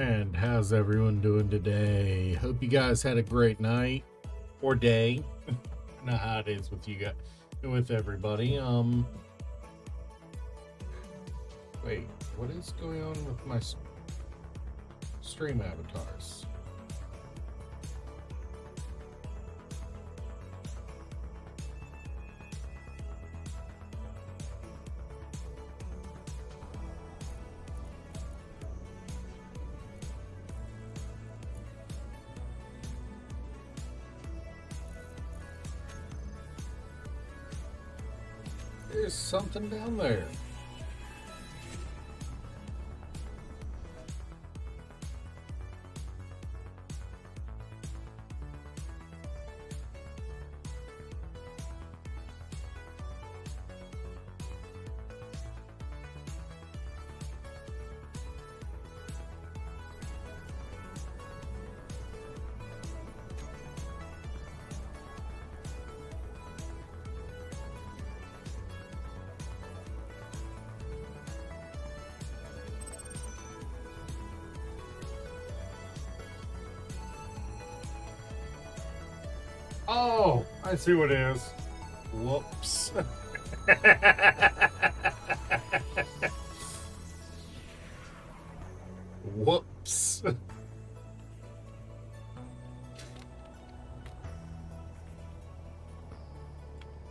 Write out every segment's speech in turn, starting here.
And how's everyone doing today? Hope you guys had a great night or day. I know how it is with you guys, with everybody. Wait, what is going on with my stream avatars? There's something down there. Oh, I see what it is. Whoops. Whoops.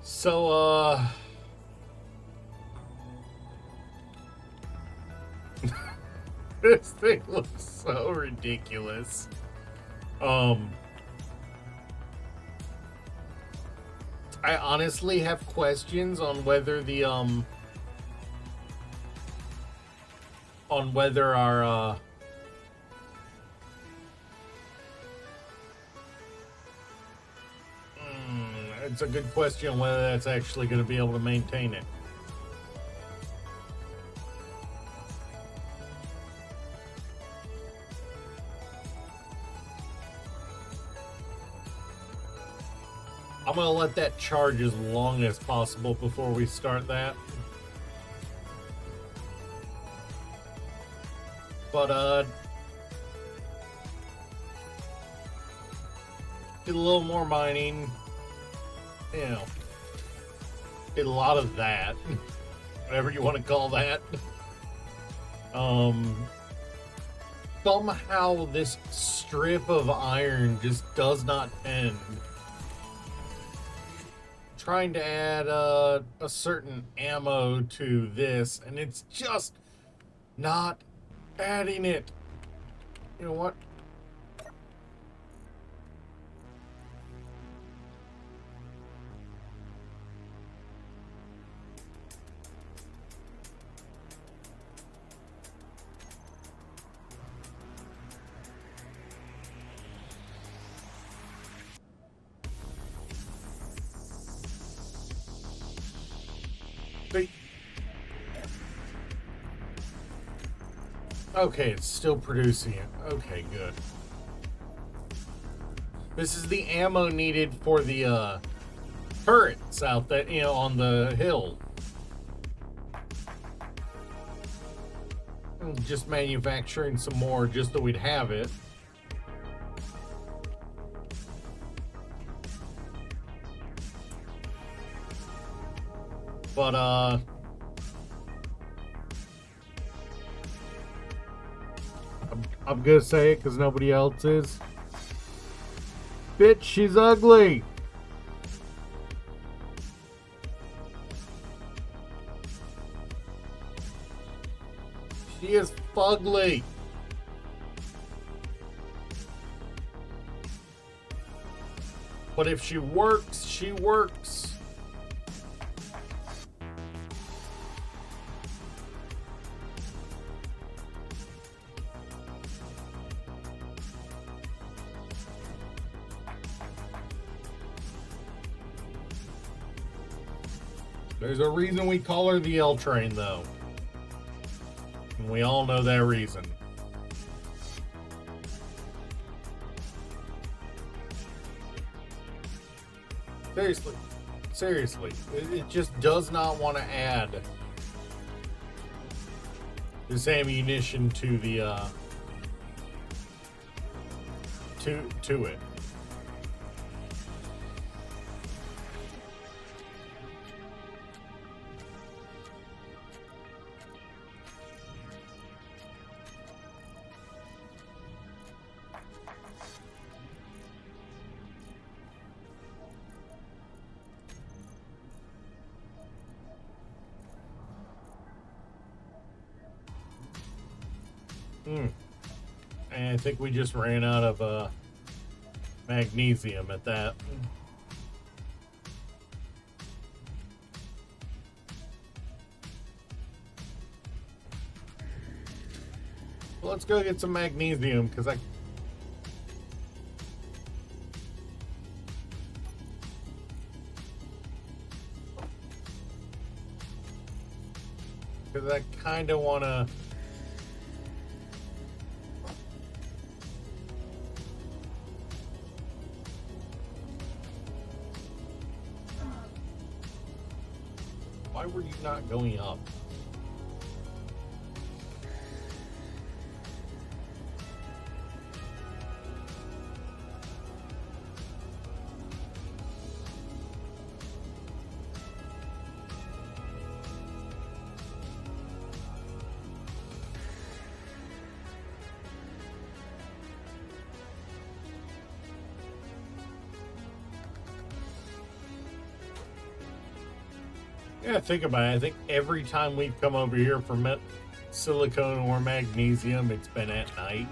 So, this thing looks so ridiculous. I honestly have questions on whether the on whether our it's a good question whether that's actually going to be able to maintain it. I'm going to let that charge as long as possible before we start that. But, did a little more mining. You know, did a lot of that. Whatever you want to call that. Somehow this strip of iron just does not end. Trying to add a certain ammo to this, and it's just not adding it. You know what? Okay, it's still producing it. Okay, good. This is the ammo needed for the turrets out there, you know, on the hill. I'm just manufacturing some more just that we'd have it. But I'm gonna say it because nobody else is. Bitch, she's ugly. She is fugly. But if she works, she works. There's a reason we call her the L Train, though. And we all know that reason. Seriously. It just does not want to add this ammunition to the to it. And I think we just ran out of magnesium at that. Well, let's go get some magnesium because I kind of want to. Why were you not going up? Yeah, think about it. I think every time we've come over here for silicone or magnesium, it's been at night.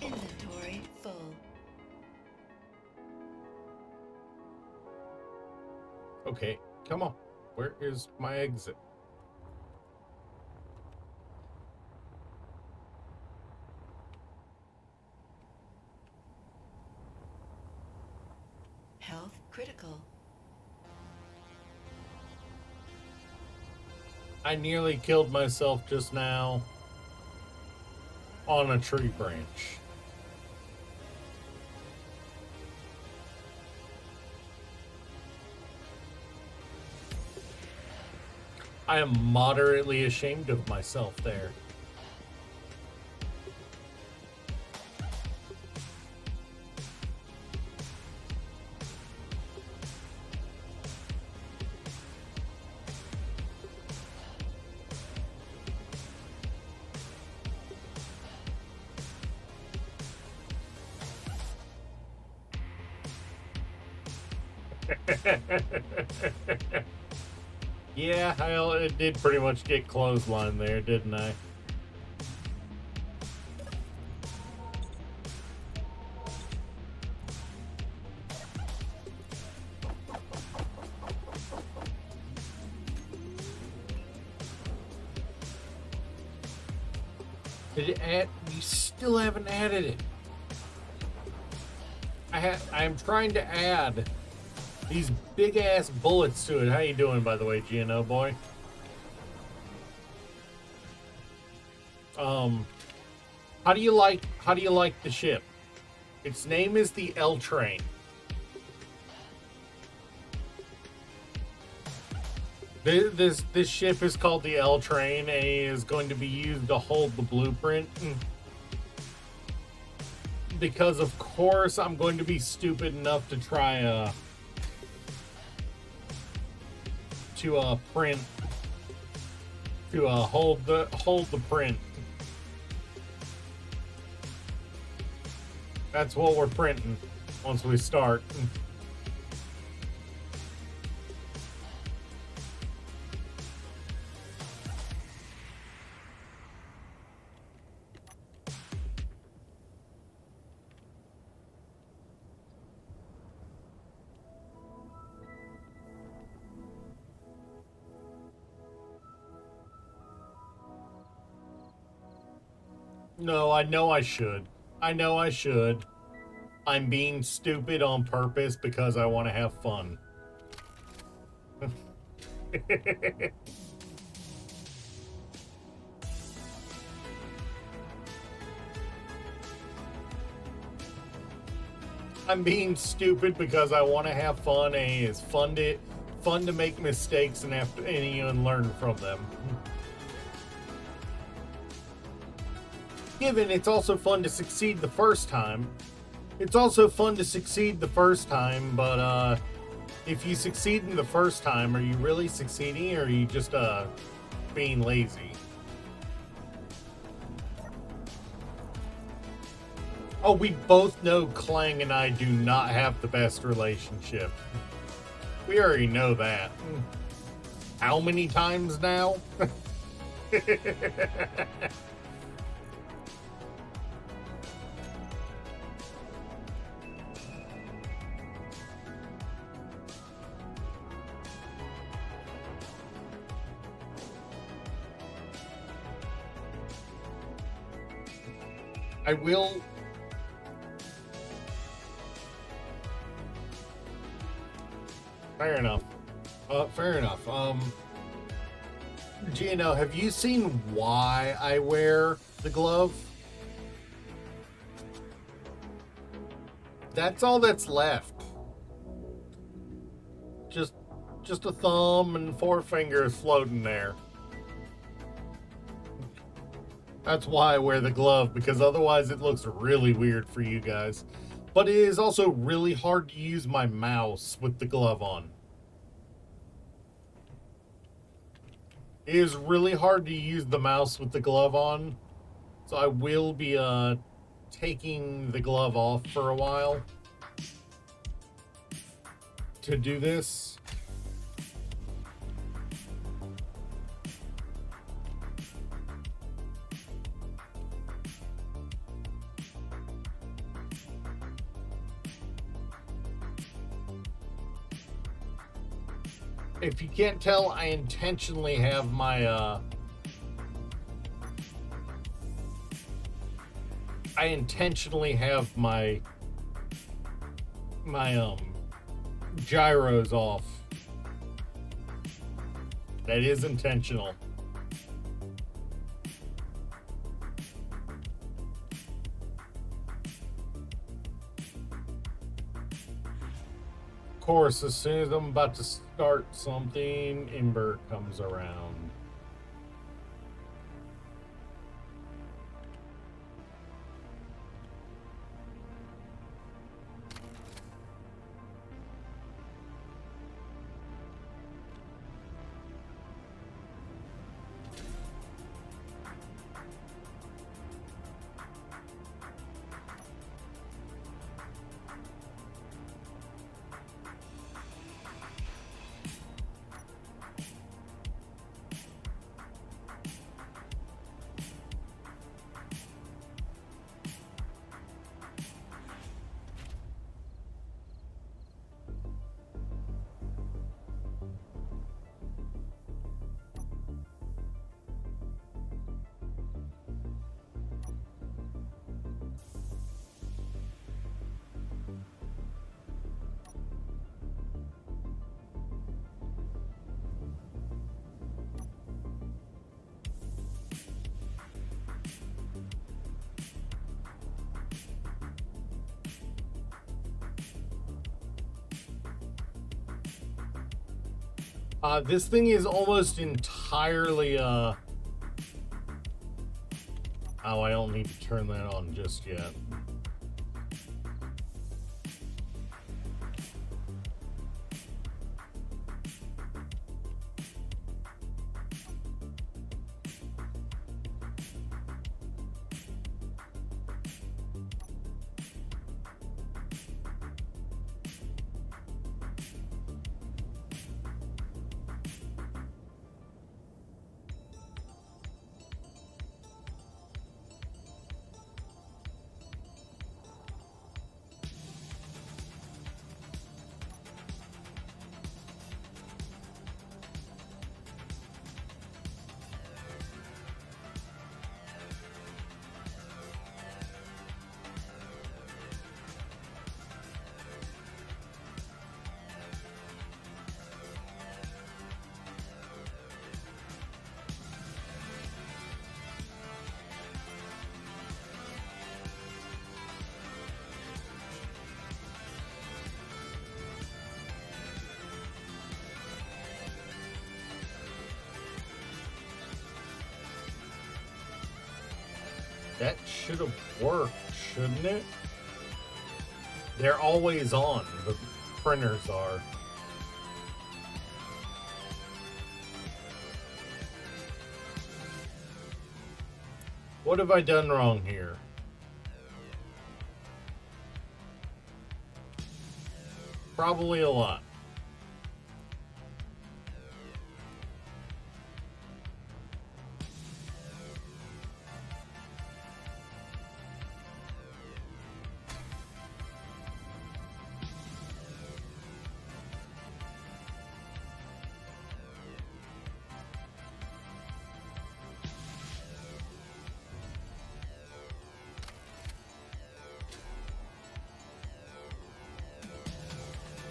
Inventory full. Okay, come on. Where is my exit? Health critical. I nearly killed myself just now on a tree branch. I am moderately ashamed of myself there. Yeah, it did pretty much get clothesline there, didn't I? Did it add? You still haven't added it. I'm trying to add these big ass bullets to it. How you doing, by the way, GNO boy? How do you like the ship? Its name is the L Train. This ship is called the L Train, and it is going to be used to hold the blueprint. Because of course I'm going to be stupid enough to try print to hold the print. That's what we're printing once we start. No, I know I should. I know I should. I'm being stupid on purpose because I want to have fun. I'm being stupid because I want to have fun, and it's fun to make mistakes and learn from them. Given it's also fun to succeed the first time. It's also fun to succeed the first time, but if you succeed in the first time, are you really succeeding, or are you just being lazy? Oh, we both know Clang and I do not have the best relationship. We already know that. How many times now? I will. Fair enough. Fair enough. Gino, have you seen why I wear the glove? That's all that's left. Just a thumb and four fingers floating there. That's why I wear the glove, because otherwise it looks really weird for you guys. But it is also really hard to use my mouse with the glove on. It is really hard to use the mouse with the glove on. So I will be taking the glove off for a while to do this. If you can't tell, I intentionally have my gyros off. That is intentional. Of course, as soon as I'm about to start something, Ember comes around. This thing is almost entirely, oh, I don't need to turn that on just yet. That should have worked, shouldn't it? They're always on. The printers are. What have I done wrong here? Probably a lot.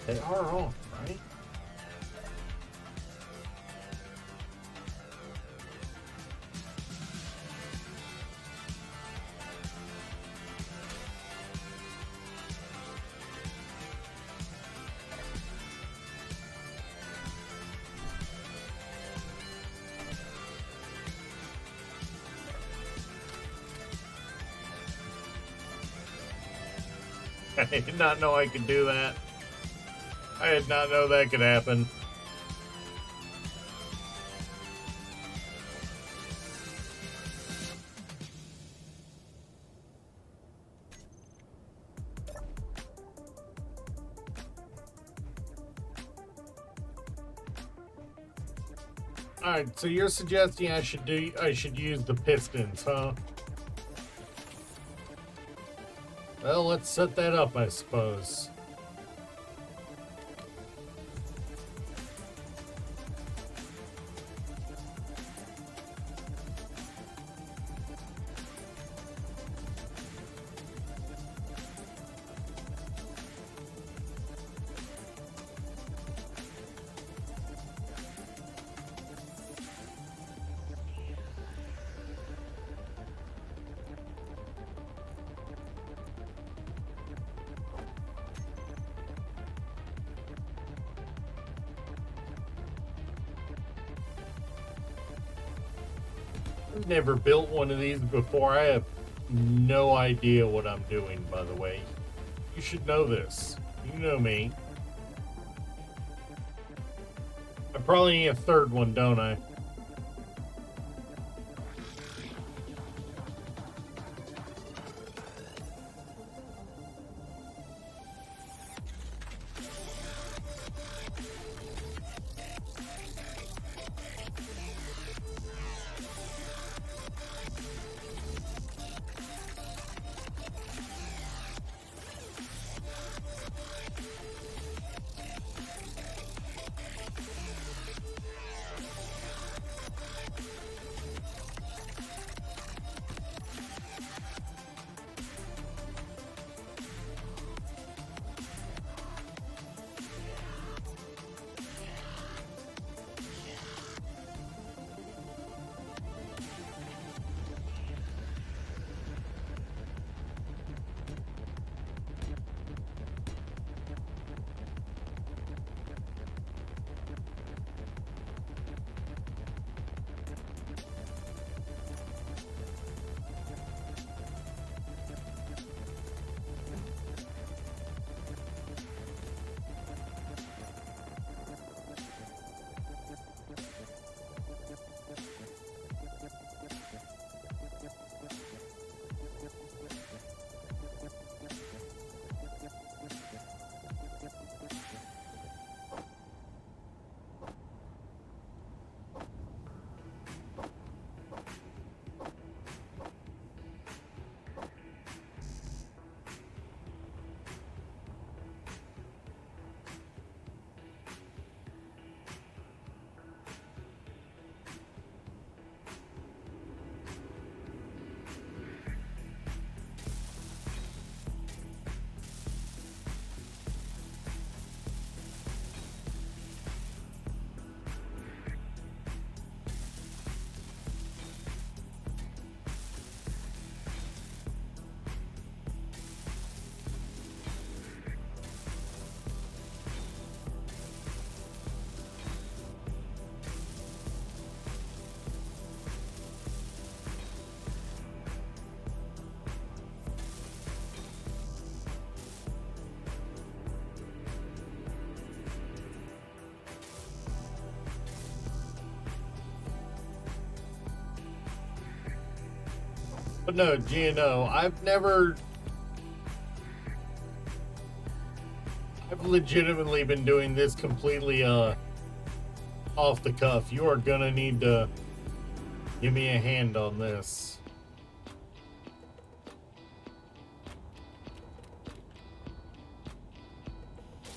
They are off, right? I did not know I could do that. I did not know that could happen. Alright, so you're suggesting I should use the pistons, huh? Well, let's set that up, I suppose. I've never built one of these before. I have no idea what I'm doing, by the way. You should know this. You know me. I probably need a third one, don't I? But no, Gino, I've legitimately been doing this completely off the cuff. You are gonna need to give me a hand on this.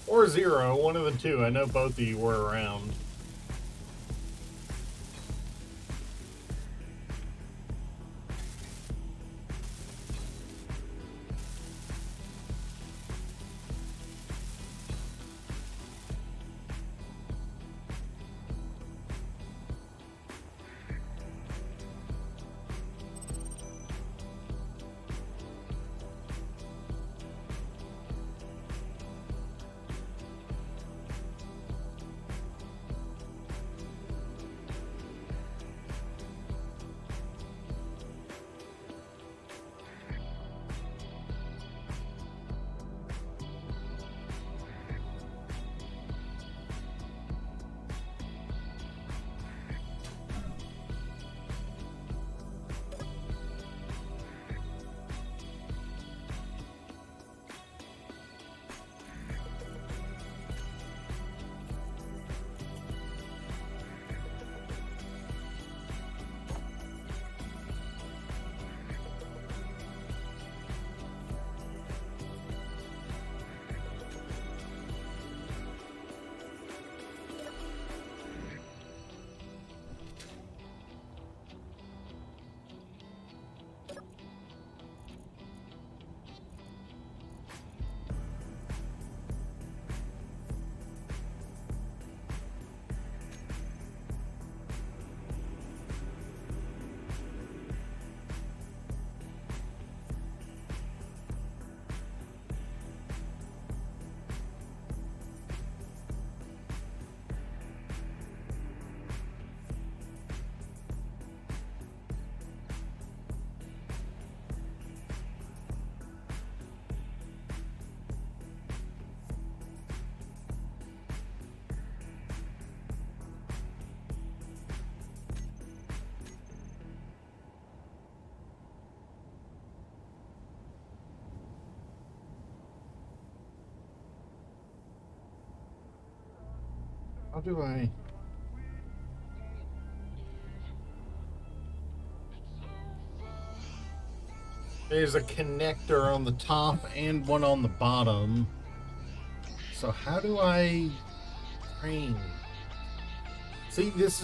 Or Zero, one of the two. I know both of you were around. How do I... There's a connector on the top and one on the bottom. So how do I frame? See, this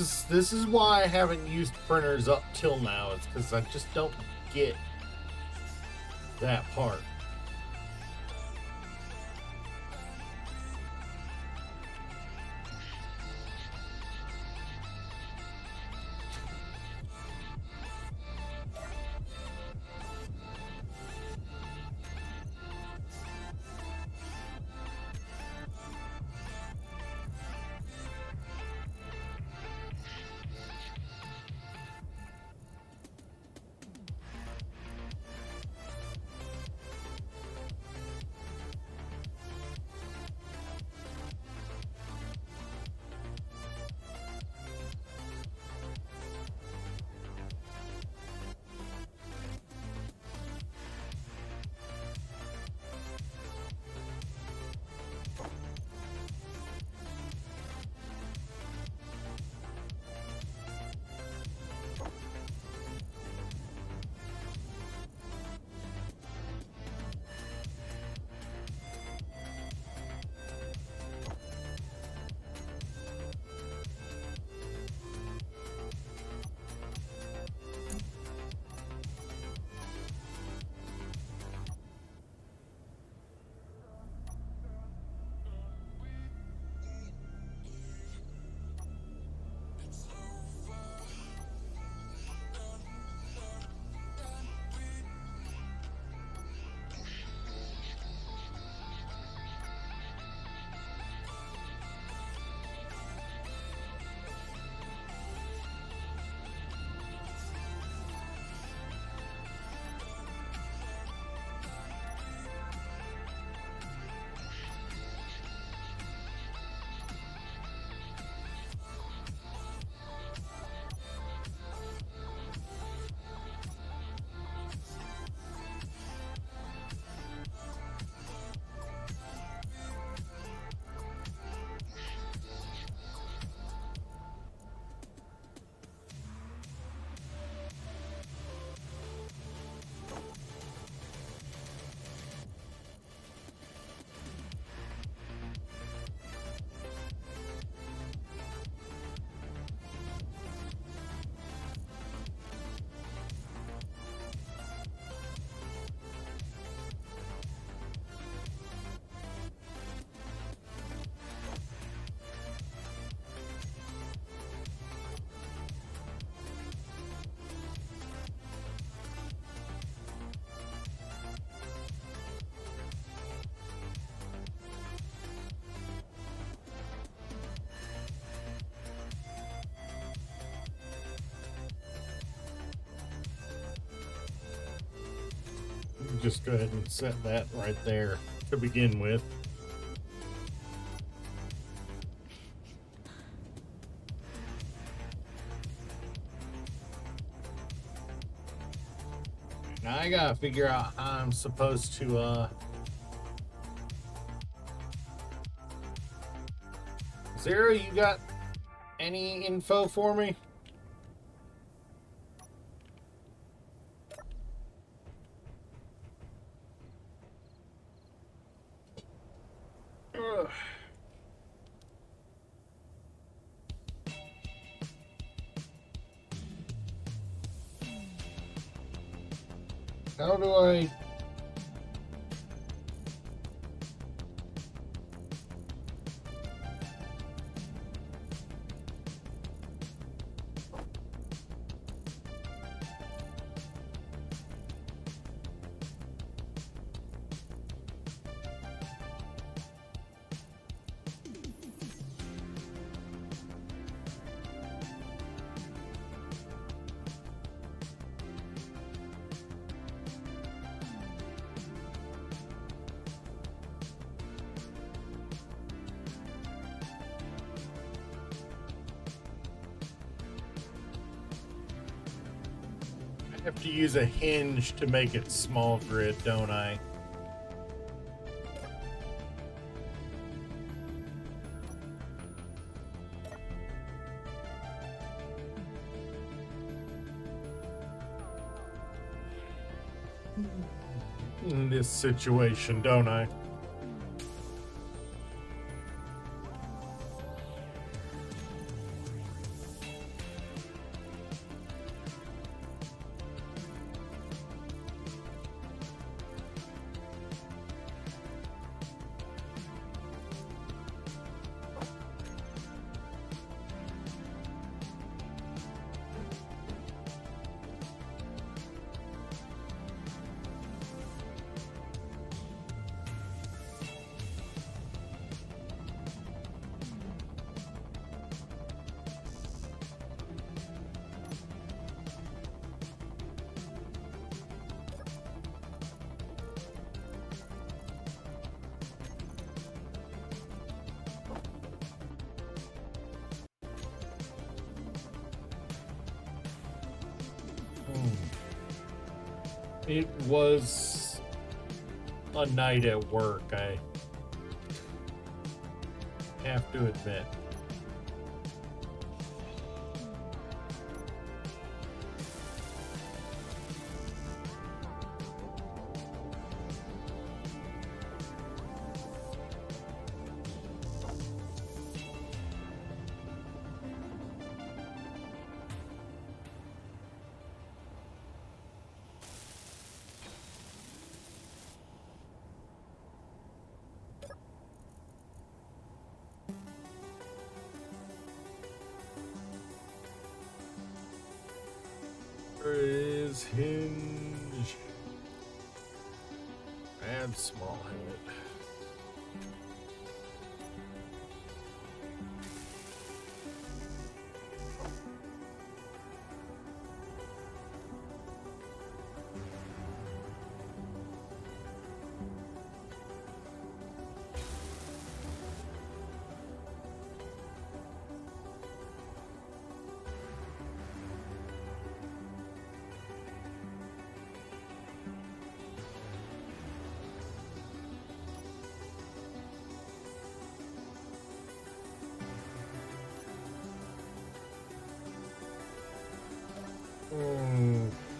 is why I haven't used printers up till now. It's because I just don't get that part. just go ahead and set that right there to begin with. Now I gotta figure out how I'm supposed to, Zero, you got any info for me? Ugh. How do I... I have to use a hinge to make it small grid, don't I? In this situation, don't I? It was a night at work, I have to admit. Where is hinge? Add small head.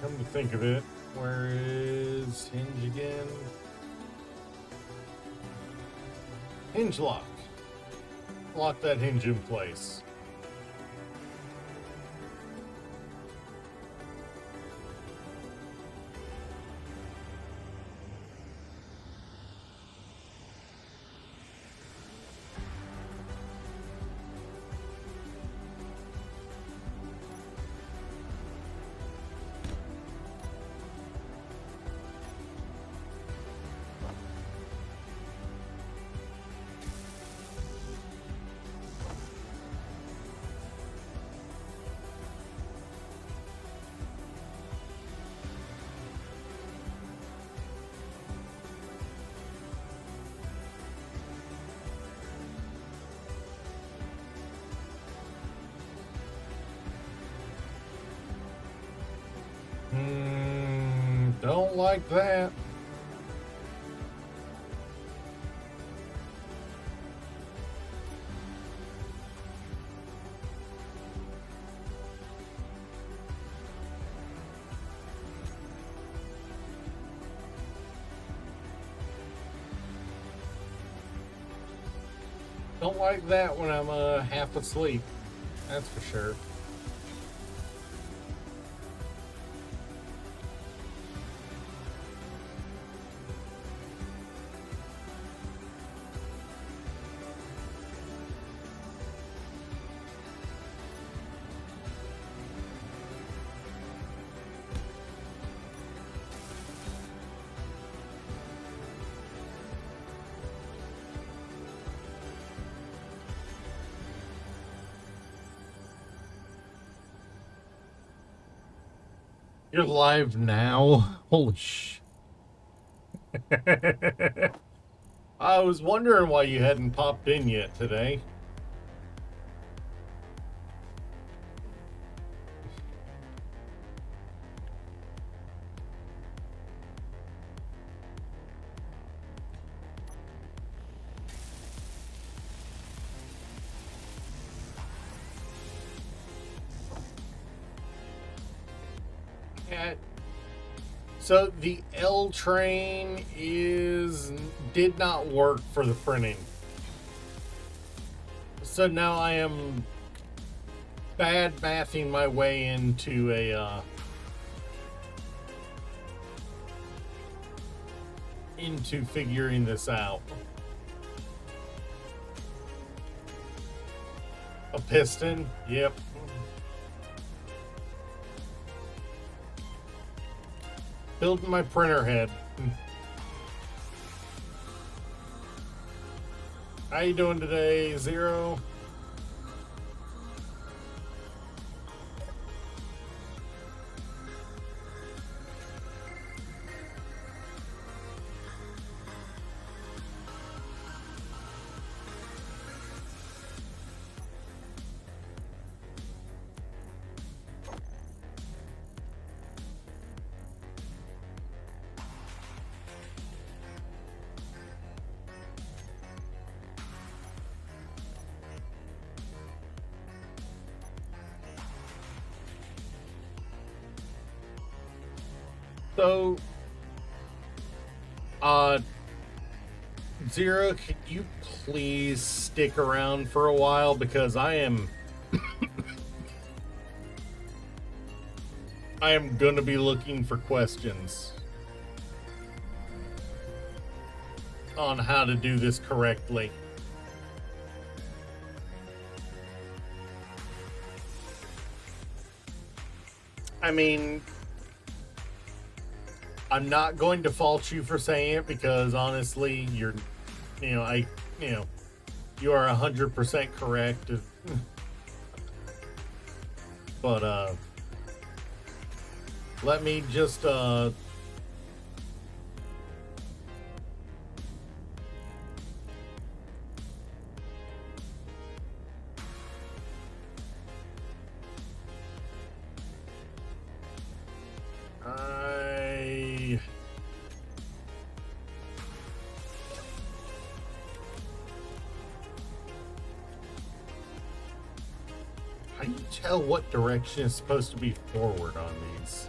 Come to think of it, where is hinge again? Hinge lock. Lock that hinge in place. Don't like that. Don't like that when I'm half asleep. That's for sure. You're live now? Holy sh... I was wondering why you hadn't popped in yet today. So the L train did not work for the printing. So now I am bad mathing my way into into figuring this out. A piston? Yep. Building my printer head. How you doing today, Zero? So, Zero, could you please stick around for a while, because I am gonna be looking for questions on how to do this correctly. I mean, I'm not going to fault you for saying it, because honestly, you are 100% correct. But let me just how do you tell what direction is supposed to be forward on these?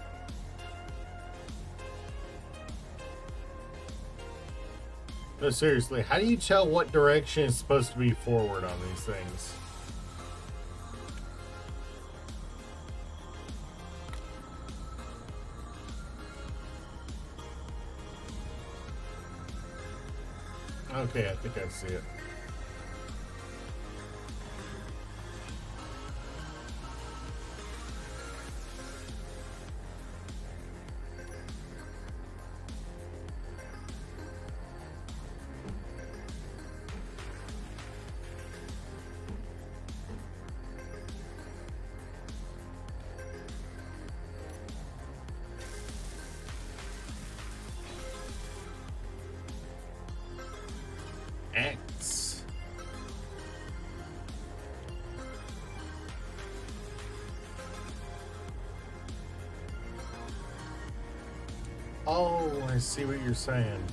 No, seriously, how do you tell what direction is supposed to be forward on these things? Okay, I think I see it. X. Oh, I see what you're saying.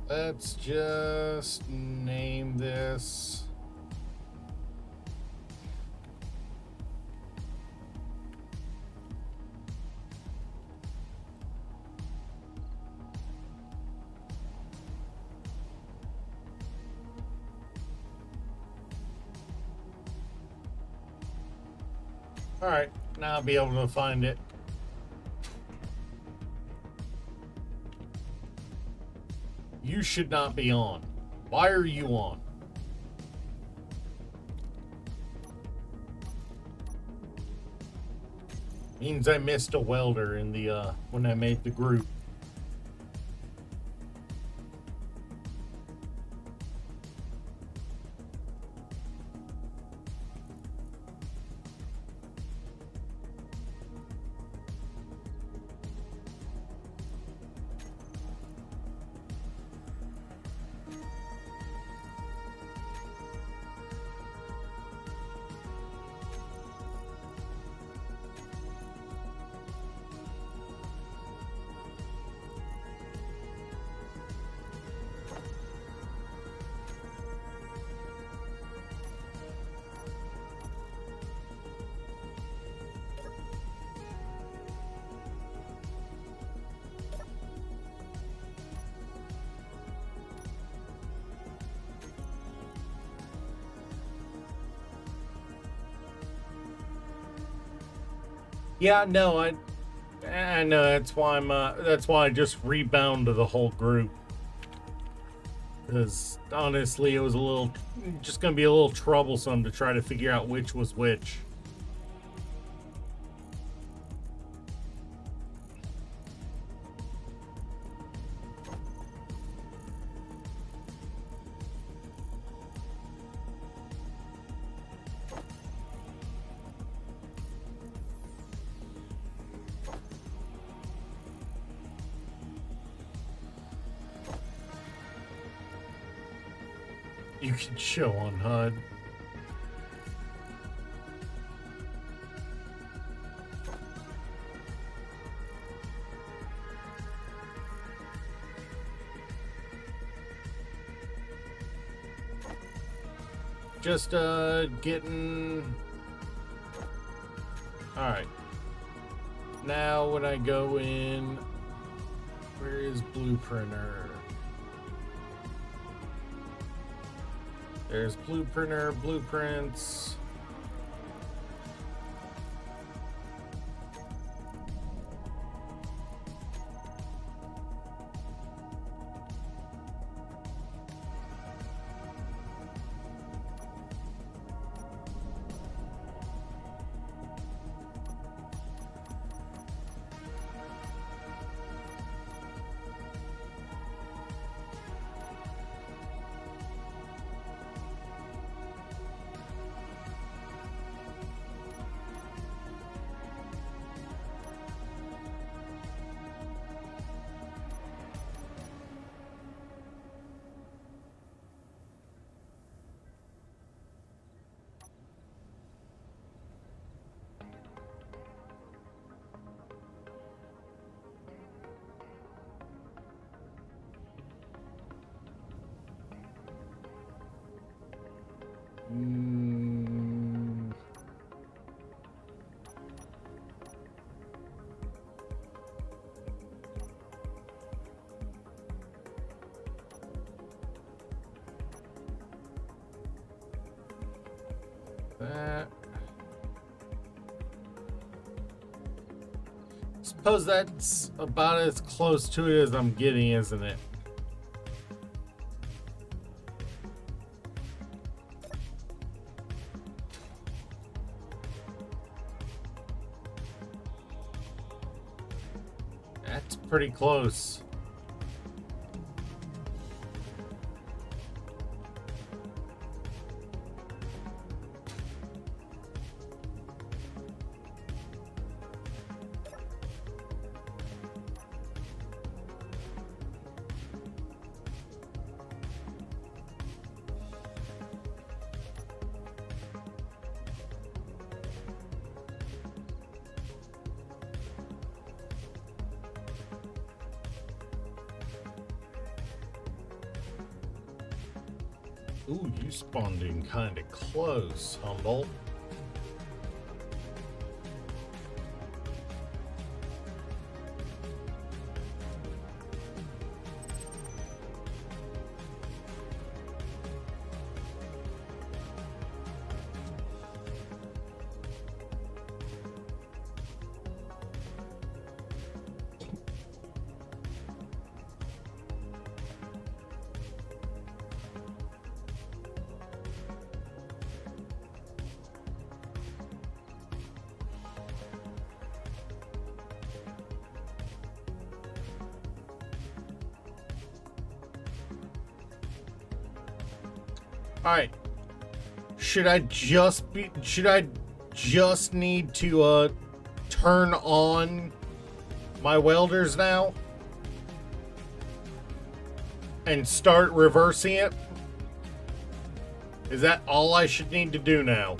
Let's just name this. All right, now I'll be able to find it. You should not be on. Why are you on? Means I missed a welder in the when I made the group. Yeah, no, I know that's why that's why I just rebound to the whole group. Because honestly, it was just gonna be a little troublesome to try to figure out which was which. You can show on HUD. Just getting. All right. Now when I go in, where is Blueprinter? There's Blueprinter, Blueprints. That. Suppose that's about as close to it as I'm getting, isn't it? That's pretty close. Ooh, you spawned in kind of close, Humboldt. All right. Should I just need to turn on my welders now and start reversing it? Is that all I should need to do now?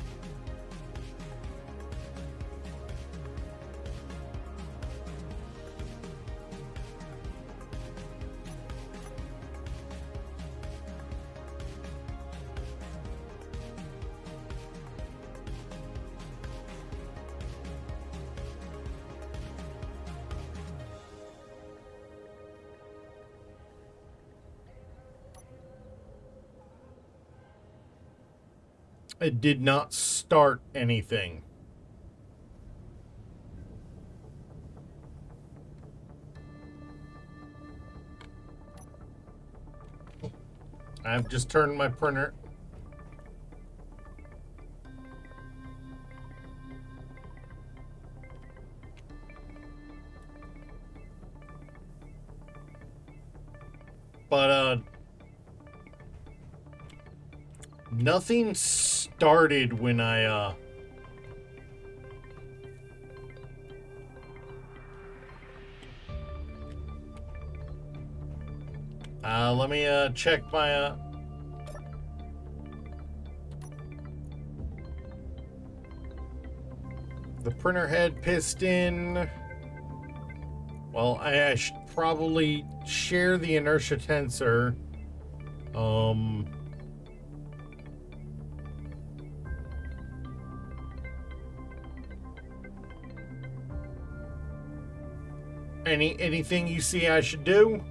It did not start anything. I've just turned my printer. But nothing started when I let me check my the printer head piston. Well, I should probably share the inertia tensor. Anything you see I should do?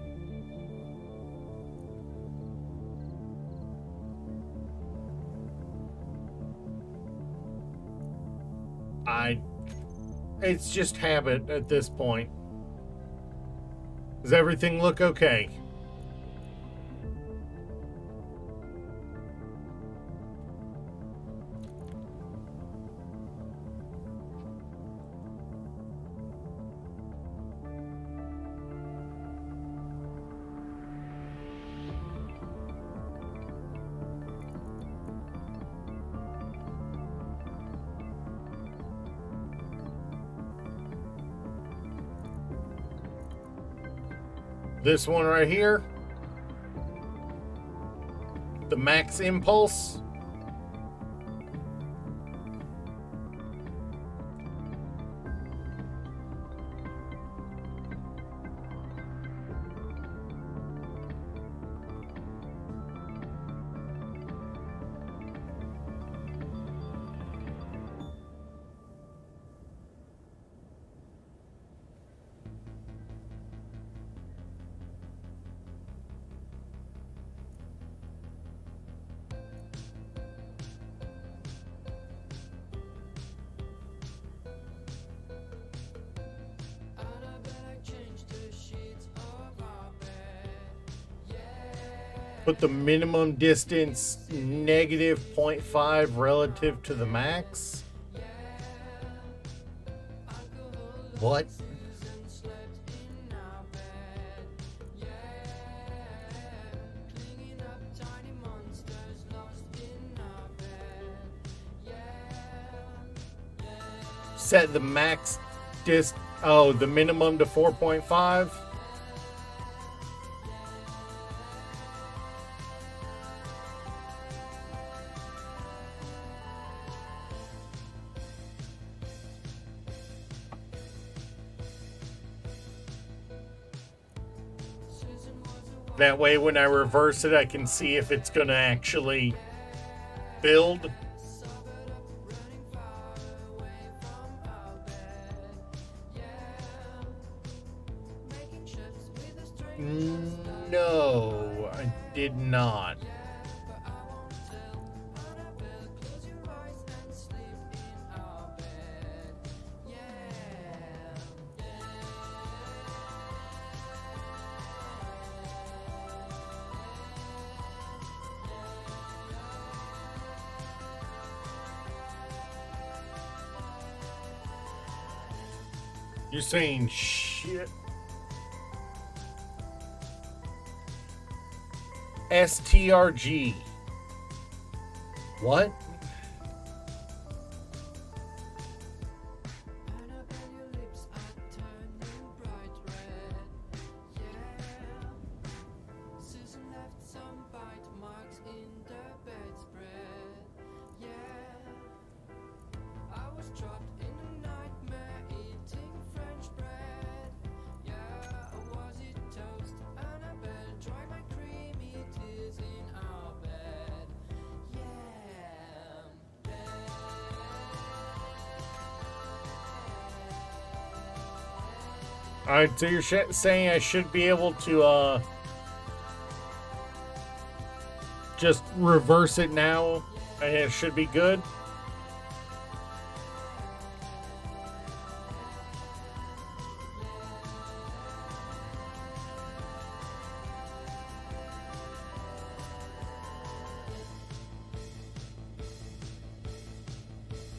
It's just habit at this point. Does everything look okay? This one right here, the max impulse. Put the minimum distance negative 0.5 relative to the max. What? Set the max the minimum to 4.5. That way when I reverse it, I can see if it's going to actually build. No, I did not. You're saying shit. STRG. What? Alright, so you're saying I should be able to, just reverse it now, and it should be good?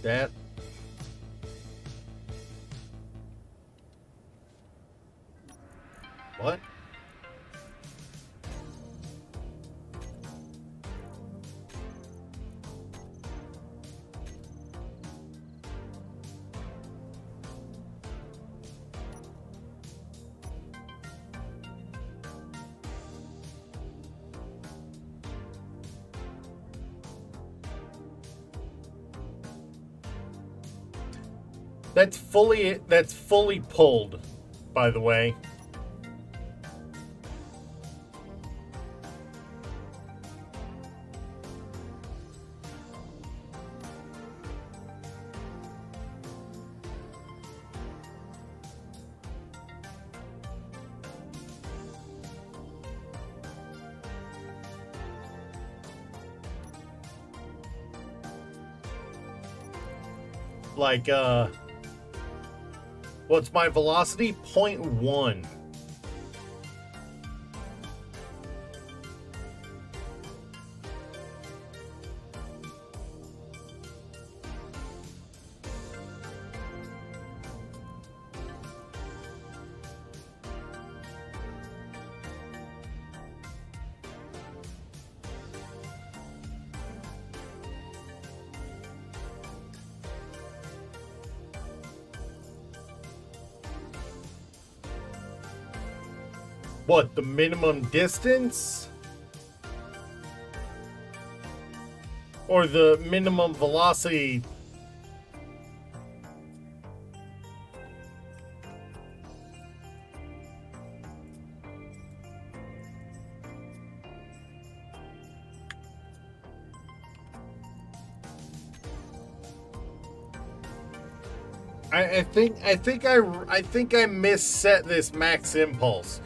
That... What? That's fully pulled, by the way. Like, what's my velocity? 0.1. What, the minimum distance? Or the minimum velocity? I think I misset this max impulse.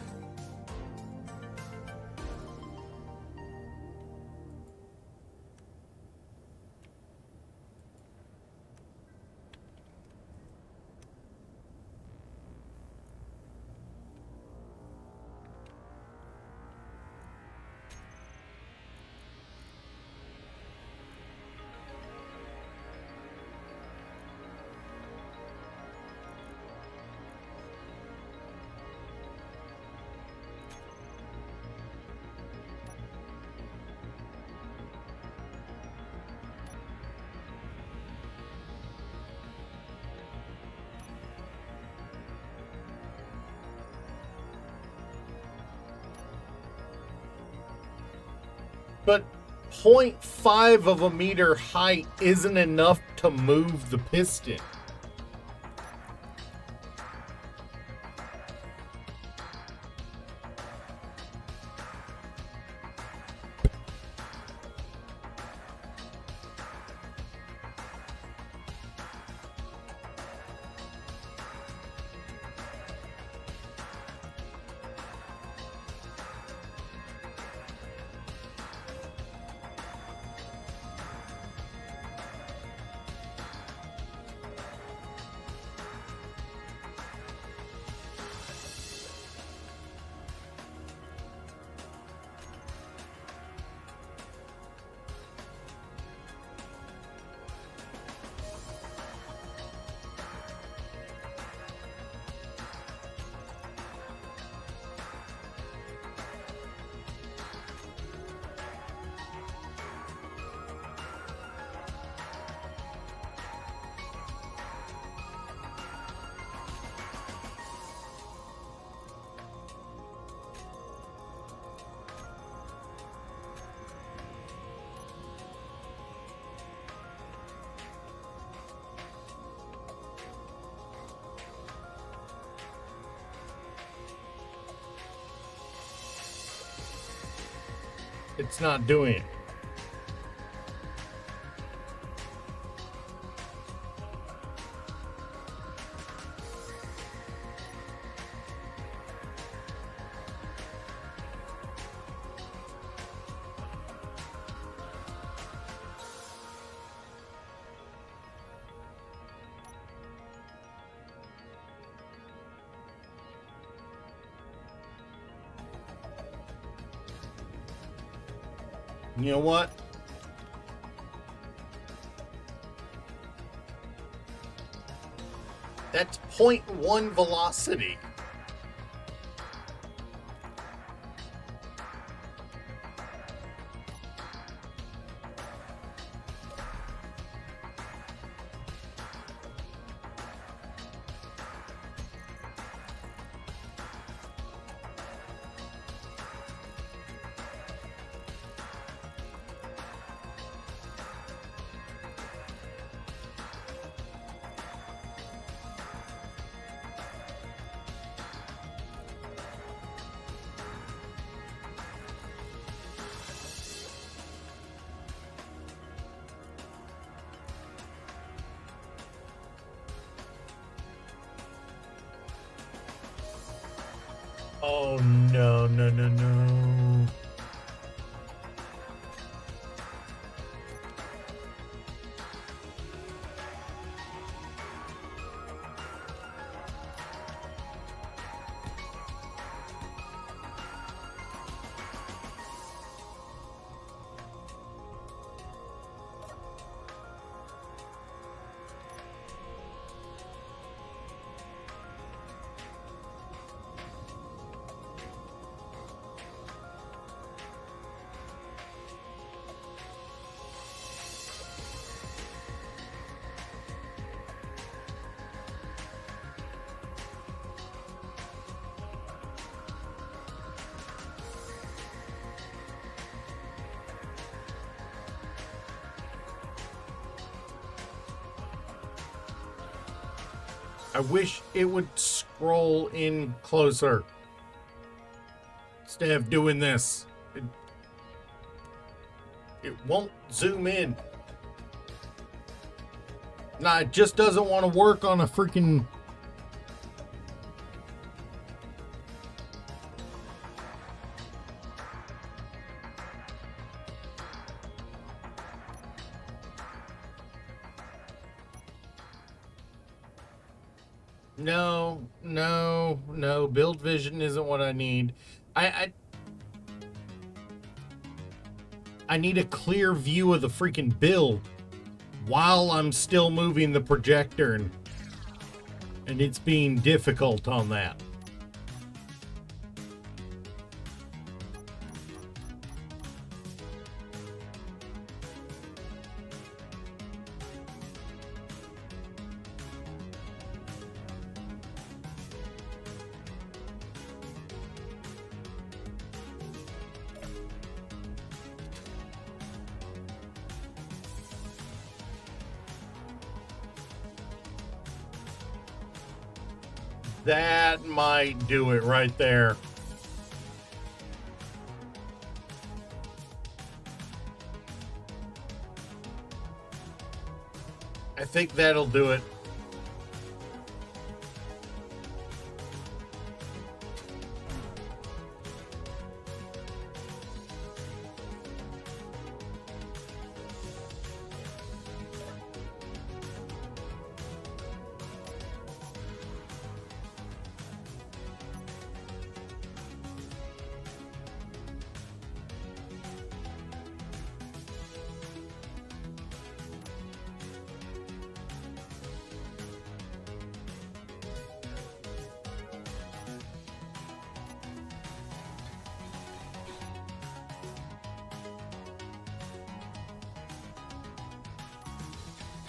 But 0.5 of a meter height isn't enough to move the piston. It's not doing it. You know what? That's 0.1 velocity. Oh, no, no, no, no. I wish it would scroll in closer instead of doing this. It won't zoom in. Nah, it just doesn't want to work on a freaking... No, no, no. Build vision isn't what I need. I need a clear view of the freaking build while I'm still moving the projector, and it's being difficult on that. That might do it right there. I think that'll do it.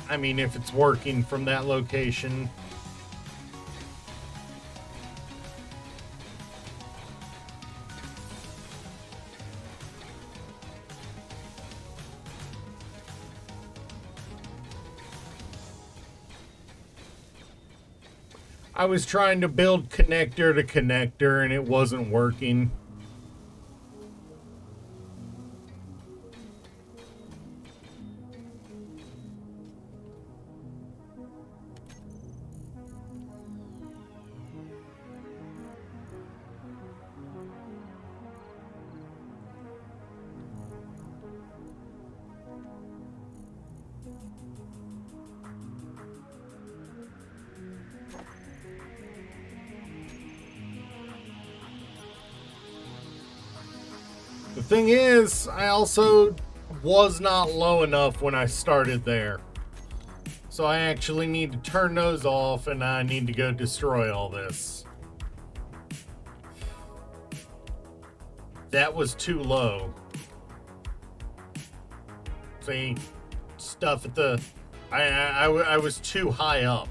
I mean, if it's working from that location. I was trying to build connector to connector and it wasn't working. The thing is, I also was not low enough when I started there. So I actually need to turn those off and I need to go destroy all this. That was too low. See, stuff at the... I was too high up.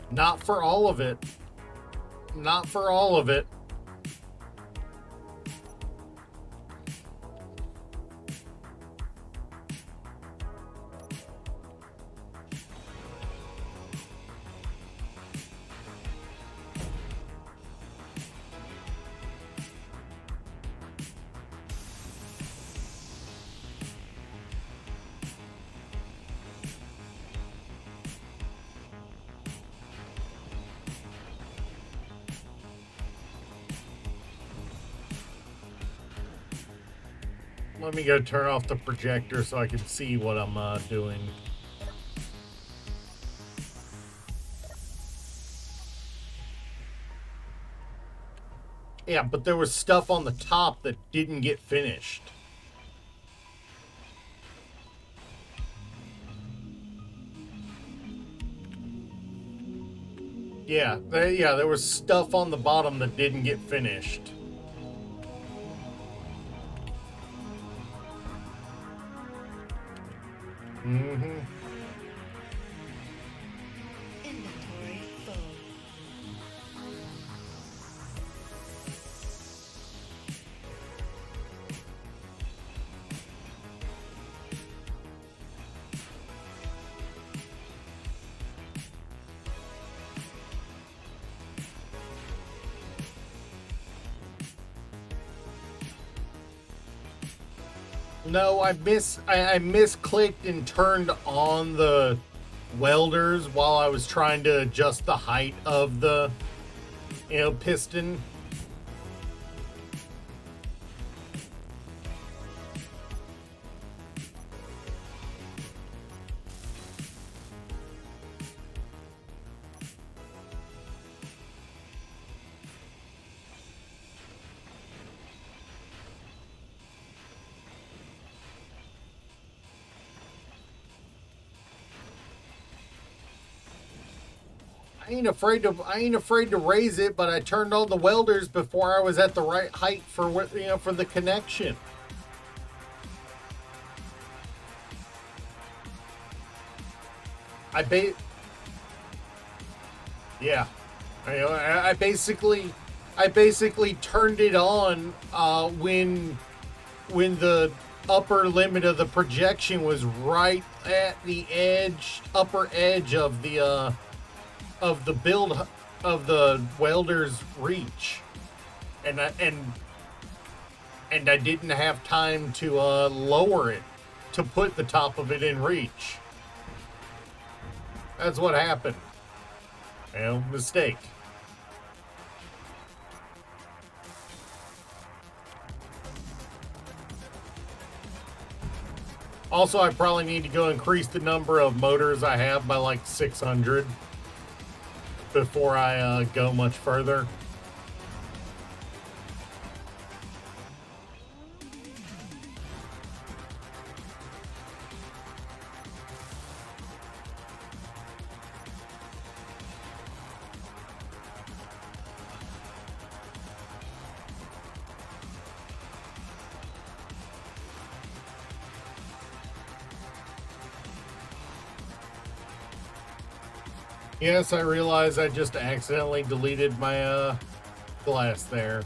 Not for all of it. Not for all of it. Let me go turn off the projector so I can see what I'm doing. Yeah, but there was stuff on the top that didn't get finished. Yeah, there was stuff on the bottom that didn't get finished. Mm-hmm. Inventory full. No, I misclicked and turned on the welders while I was trying to adjust the height of the, piston. I ain't afraid to raise it, but I turned on the welders before I was at the right height for what, for the connection. Yeah. I basically turned it on when the upper limit of the projection was right at the upper edge of the of the build of the welder's reach, and I didn't have time to lower it to put the top of it in reach. That's what happened. You know, mistake. Also, I probably need to go increase the number of motors I have by like 600 before I go much further. Yes, I realize I just accidentally deleted my glass there.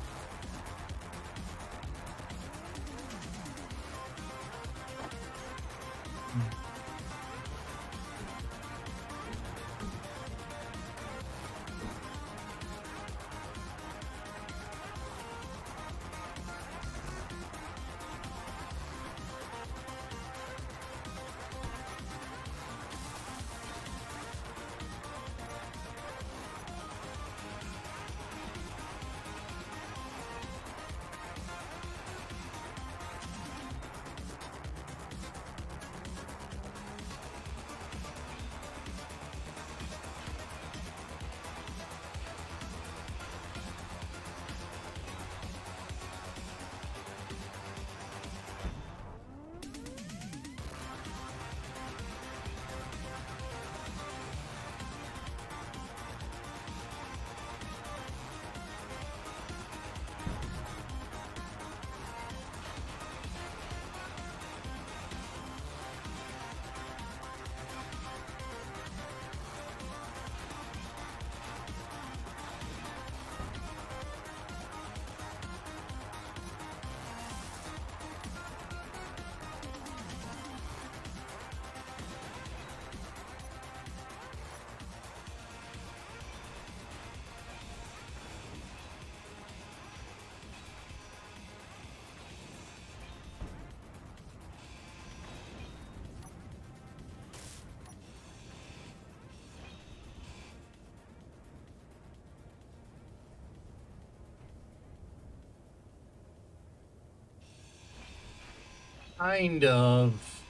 Kind of.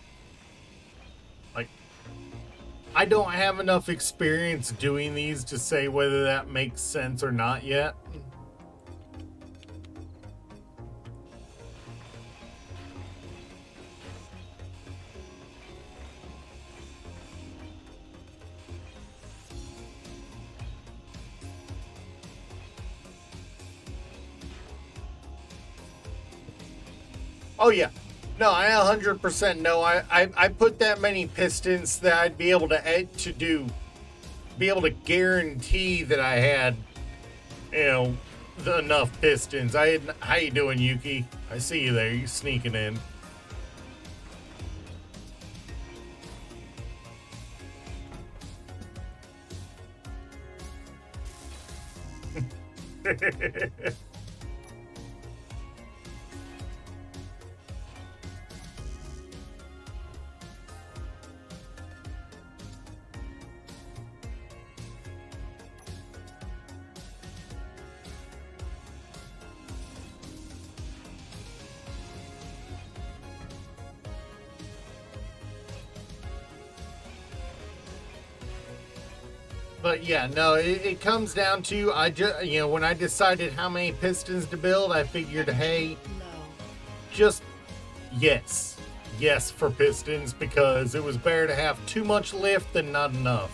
Like, I don't have enough experience doing these to say whether that makes sense or not yet. Oh yeah. No, I 100% know. I put that many pistons that I'd be able be able to guarantee that I had, enough pistons. How you doing, Yuki? I see you there. You sneaking in. But yeah, no, it comes down to when I decided how many pistons to build, I figured, hey, Low. just yes for pistons, because it was better to have too much lift than not enough.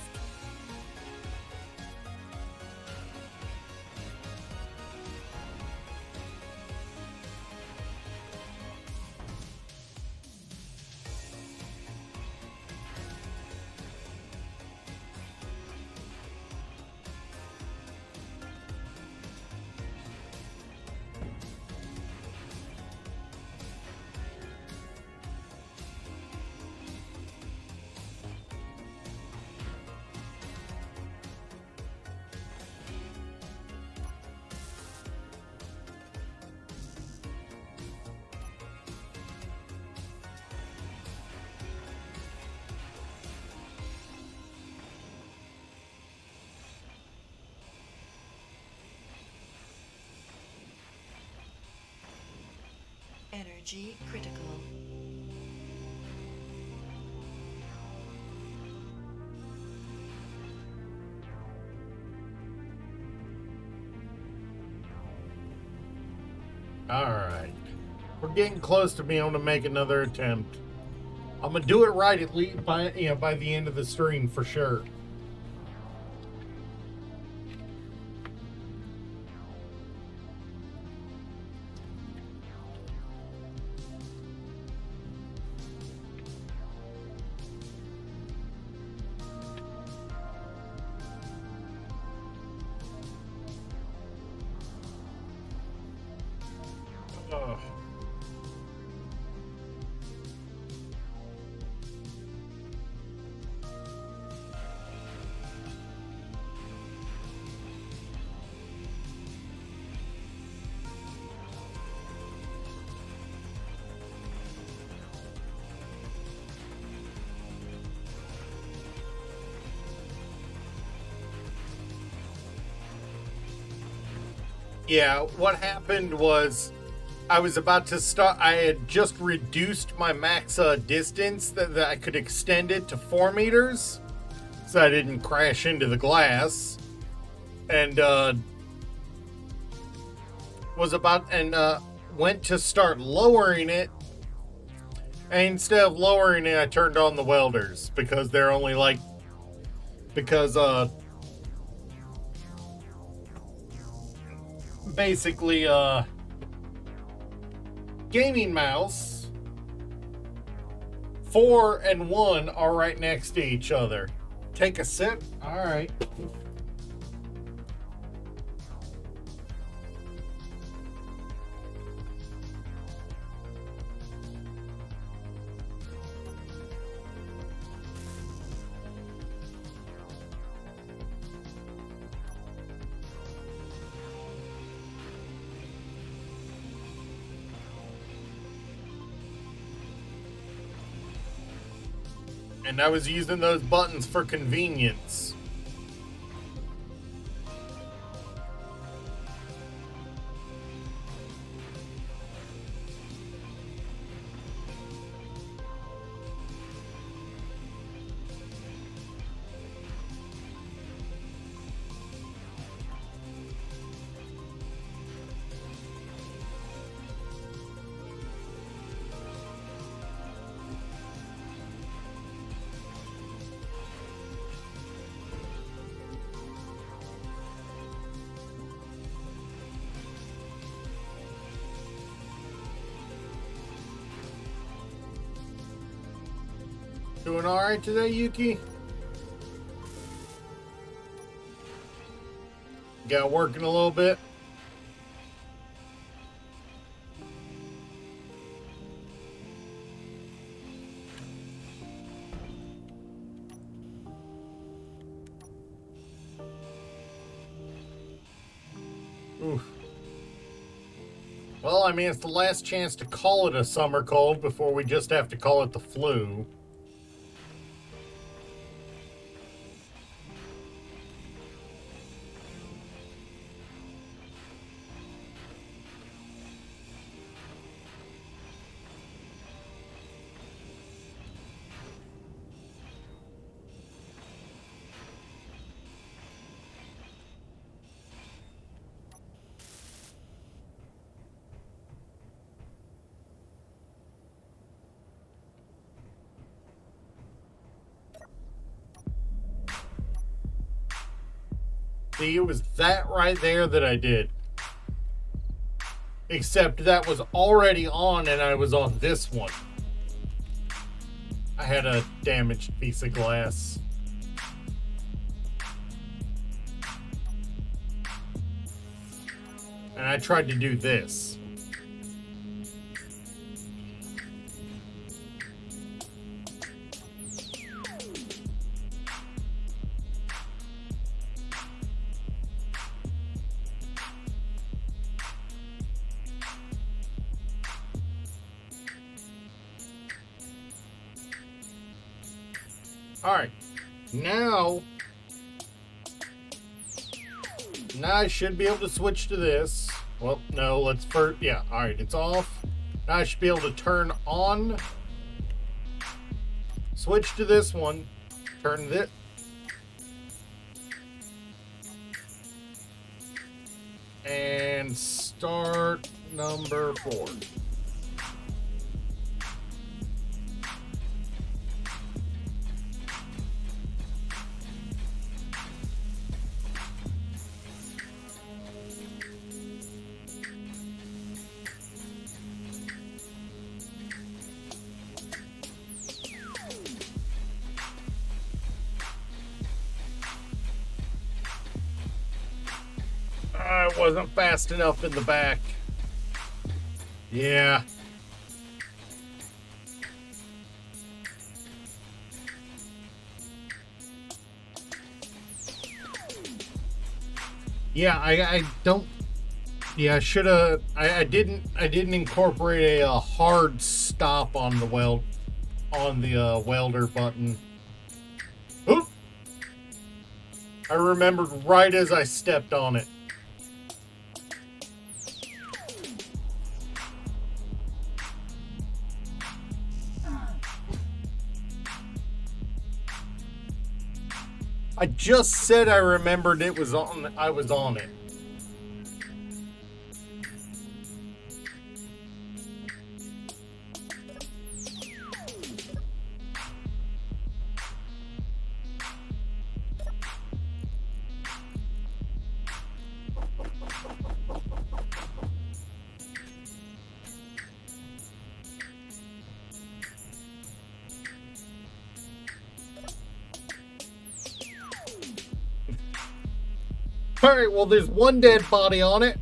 Energy critical. Alright. We're getting close to being able to make another attempt. I'm gonna do it right at least by the end of the stream for sure. Ugh. Yeah, what happened was I was about to start. I had just reduced my max distance that I could extend it to 4 meters, so I didn't crash into the glass. And went to start lowering it. And instead of lowering it, I turned on the welders because they're only basically gaming mouse 4 and 1 are right next to each other. Take a sip. All right. And I was using those buttons for convenience. Doing all right today, Yuki? Got working a little bit? Oof. Well, I mean, it's the last chance to call it a summer cold before we just have to call it the flu. See, it was that right there that I did. Except that was already on and I was on this one. I had a damaged piece of glass. And I tried to do this. All right, now I should be able to switch to this. Well, no, let's first, yeah, all right, it's off. I should be able to turn on. Switch to this one. Turn this. And start number 4. I wasn't fast enough in the back. Yeah. Yeah, I don't. Yeah, I should have. I didn't incorporate a hard stop on the welder button. Oop! I remembered right as I stepped on it. I just said I remembered it was on. I was on it. All right, well, there's one dead body on it.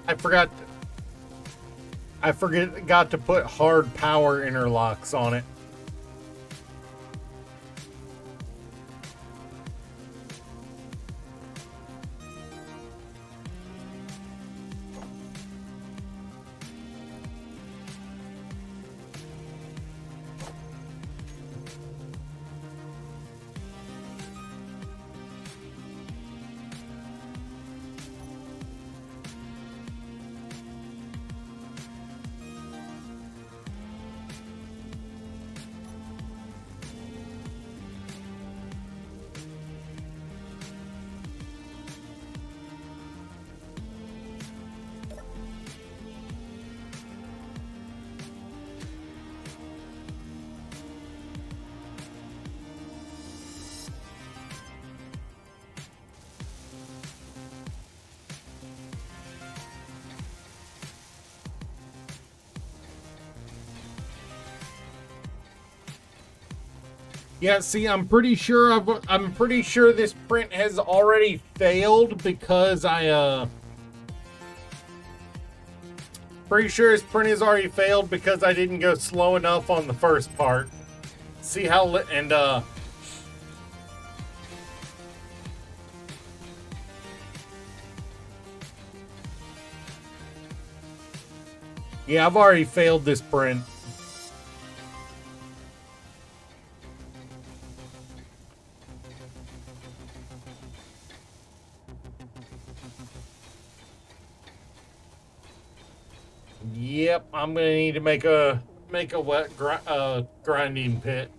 I forgot to put hard power interlocks on it. Yeah, see, I'm pretty sure this print has already failed because pretty sure this print has already failed because I didn't go slow enough on the first part. See how yeah, I've already failed this print. Yep, I'm gonna need to make a grinding pit.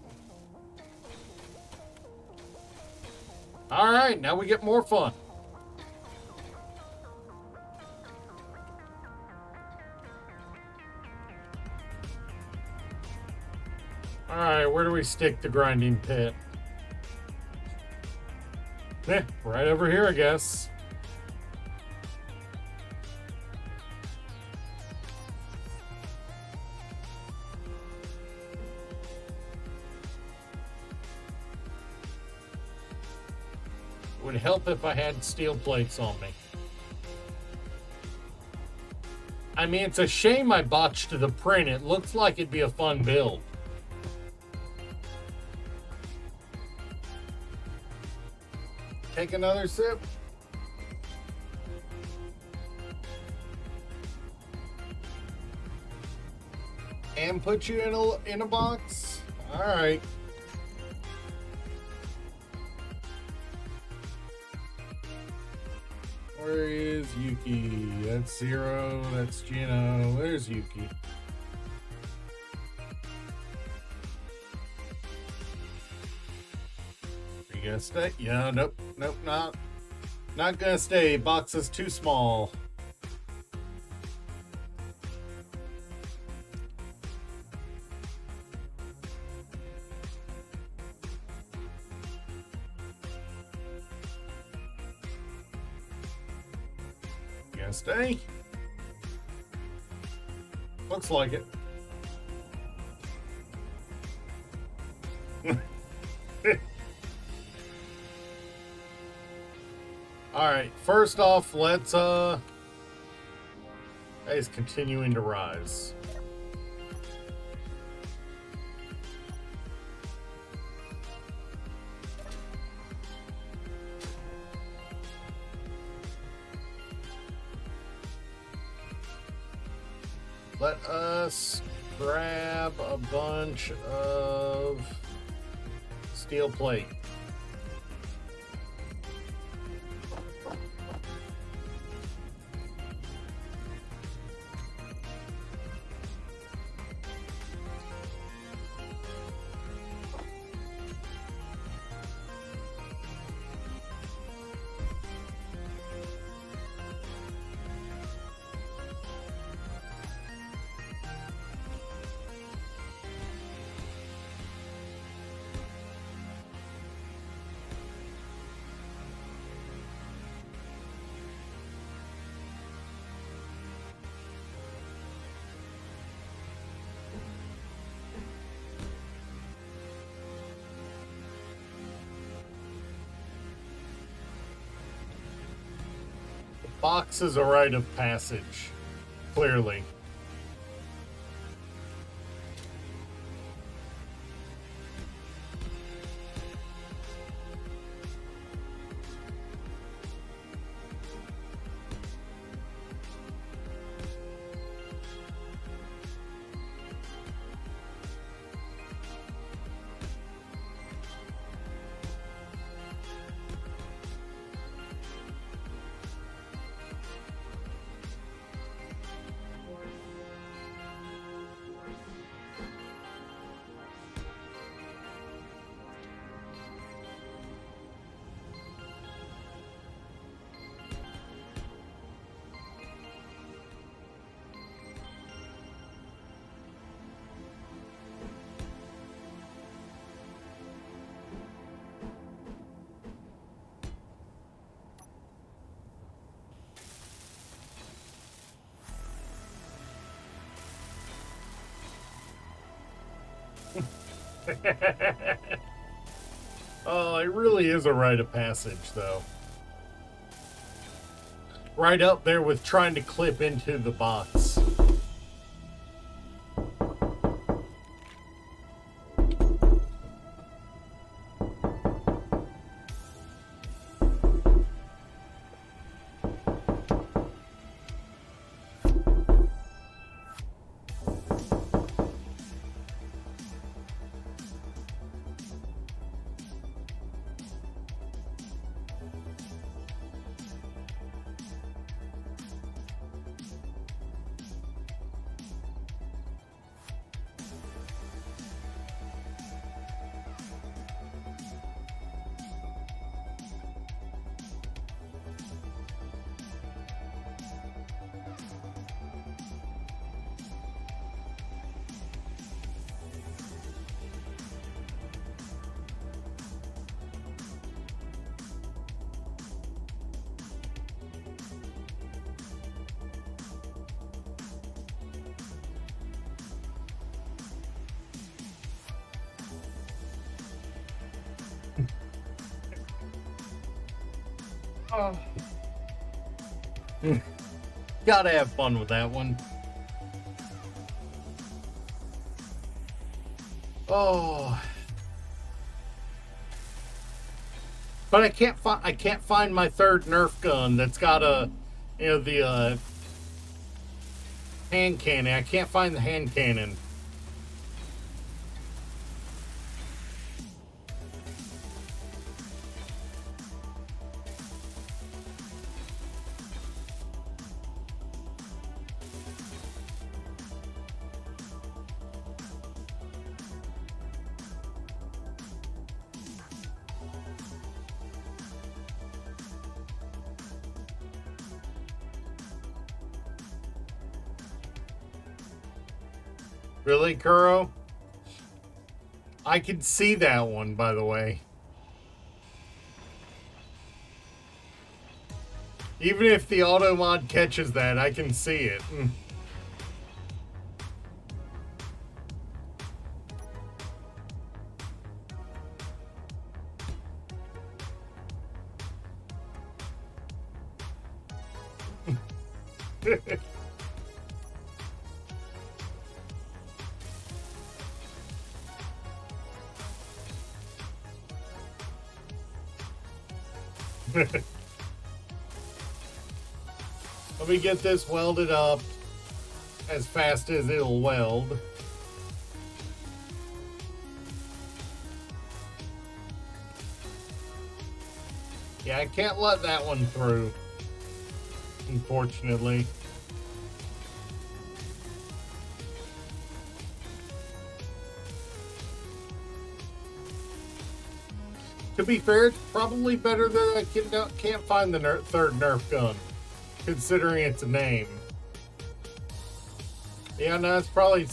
All right, now we get more fun. All right, where do we stick the grinding pit? Right over here, I guess. Would help if I had steel plates on me. I mean, it's a shame I botched the print. It looks like it'd be a fun build. Take another sip. And put you in a box. All right. Where is Yuki? That's Zero. That's Gino. Where's Yuki? Are you gonna stay? Yeah, nope, not gonna stay. Box is too small. Gonna stay? Looks like it. All right, first off, let's is continuing to rise. Let us grab a bunch of steel plate. Box is a rite of passage, clearly. Oh, it really is a rite of passage, though. Right up there with trying to clip into the box. Oh. Gotta have fun with that one. Oh. But I can't find my third Nerf gun that's got a, the hand cannon. I can't find the hand cannon. Really, Kuro? I could see that one, by the way. Even if the auto mod catches that, I can see it. Let me get this welded up as fast as it'll weld. Yeah, I can't let that one through, unfortunately. To be fair, it's probably better that I can't find the third Nerf gun, considering its name. Yeah, no, it's probably...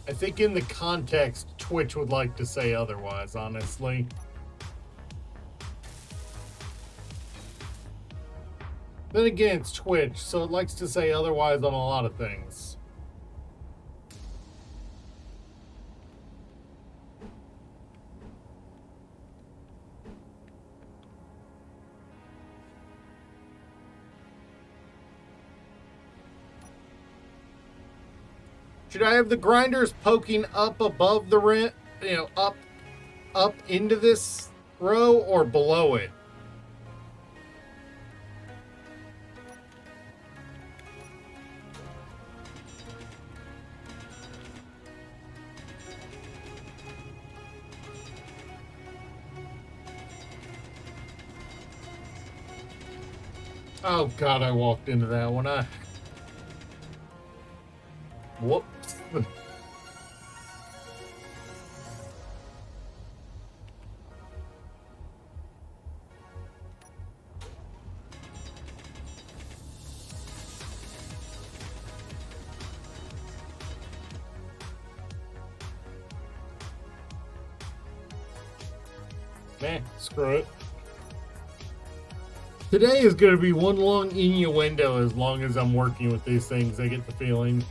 I think in the context, Twitch would like to say otherwise, honestly. Then again, it's Twitch, so it likes to say otherwise on a lot of things. Should I have the grinders poking up above the rent, up into this row, or below it? Oh God, I walked into that one. Whoops. Man, screw it. Today is going to be one long innuendo as long as I'm working with these things, I get the feeling.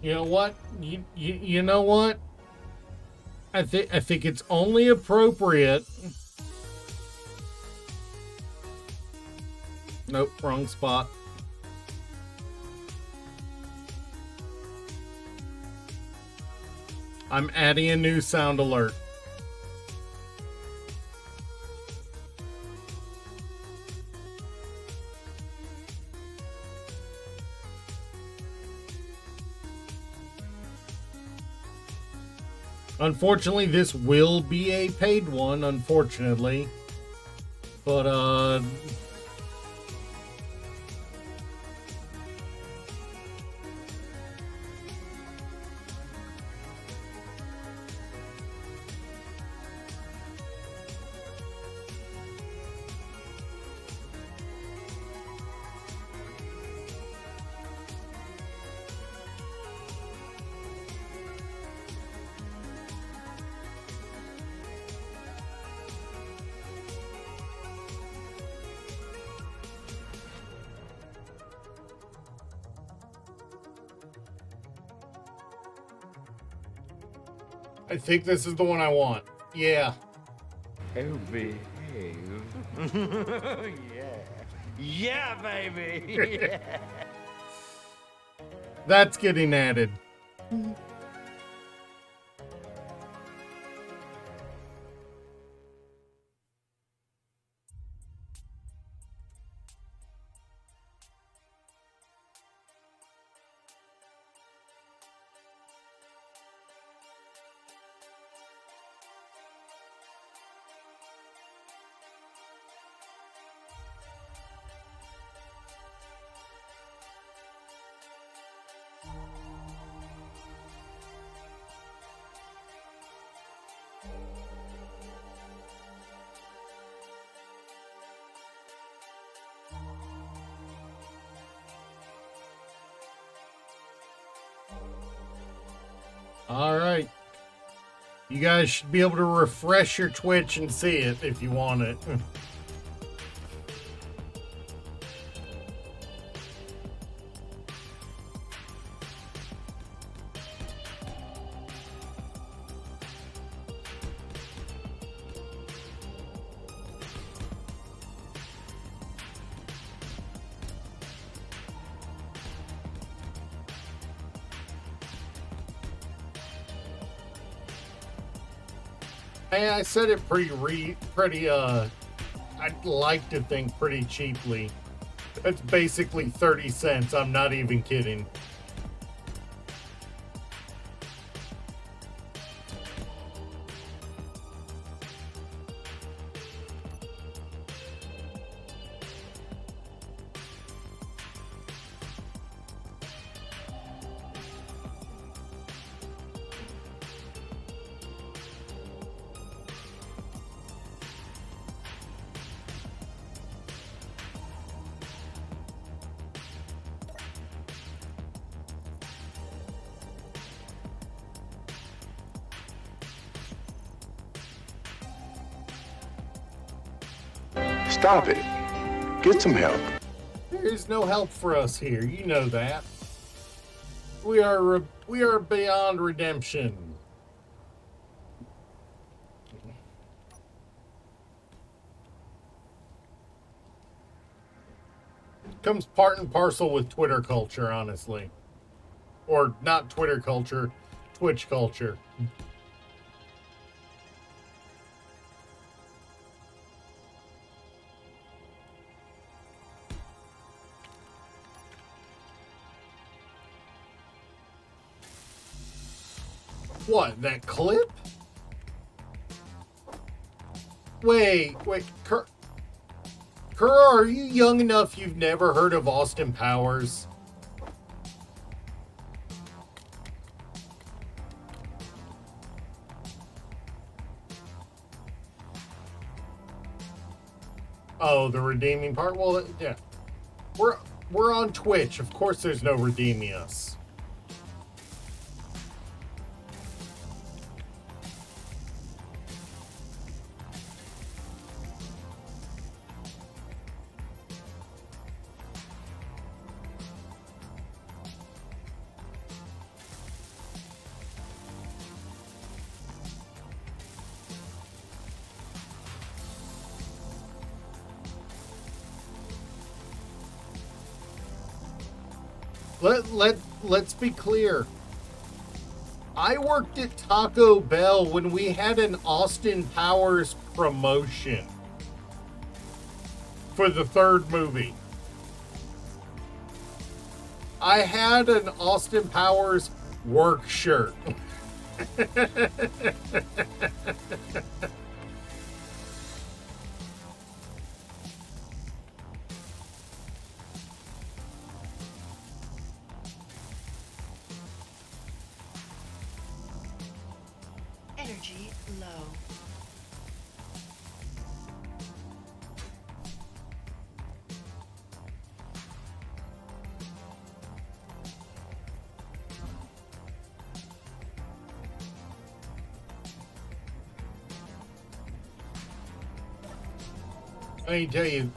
You know what? You know what? I think it's only appropriate. Nope, wrong spot. I'm adding a new sound alert. Unfortunately, this will be a paid one, unfortunately. But, I think this is the one I want. Yeah. Oh, behave. Yeah. Yeah, baby. Yeah. That's getting added. All right. You guys should be able to refresh your Twitch and see it if you want it. Hey, I said it I'd like to think pretty cheaply. It's basically 30 cents. I'm not even kidding. Stop it. Get some help. There's no help for us here. You know that. We are beyond redemption. Comes part and parcel with Twitter culture, honestly. Or not Twitter culture, Twitch culture. What, that clip? Wait, Kura, are you young enough you've never heard of Austin Powers? Oh, the redeeming part? Well, yeah. We're on Twitch. Of course there's no redeeming us. Let's be clear. I worked at Taco Bell when we had an Austin Powers promotion for the third movie. I had an Austin Powers work shirt. Energy low. I can tell you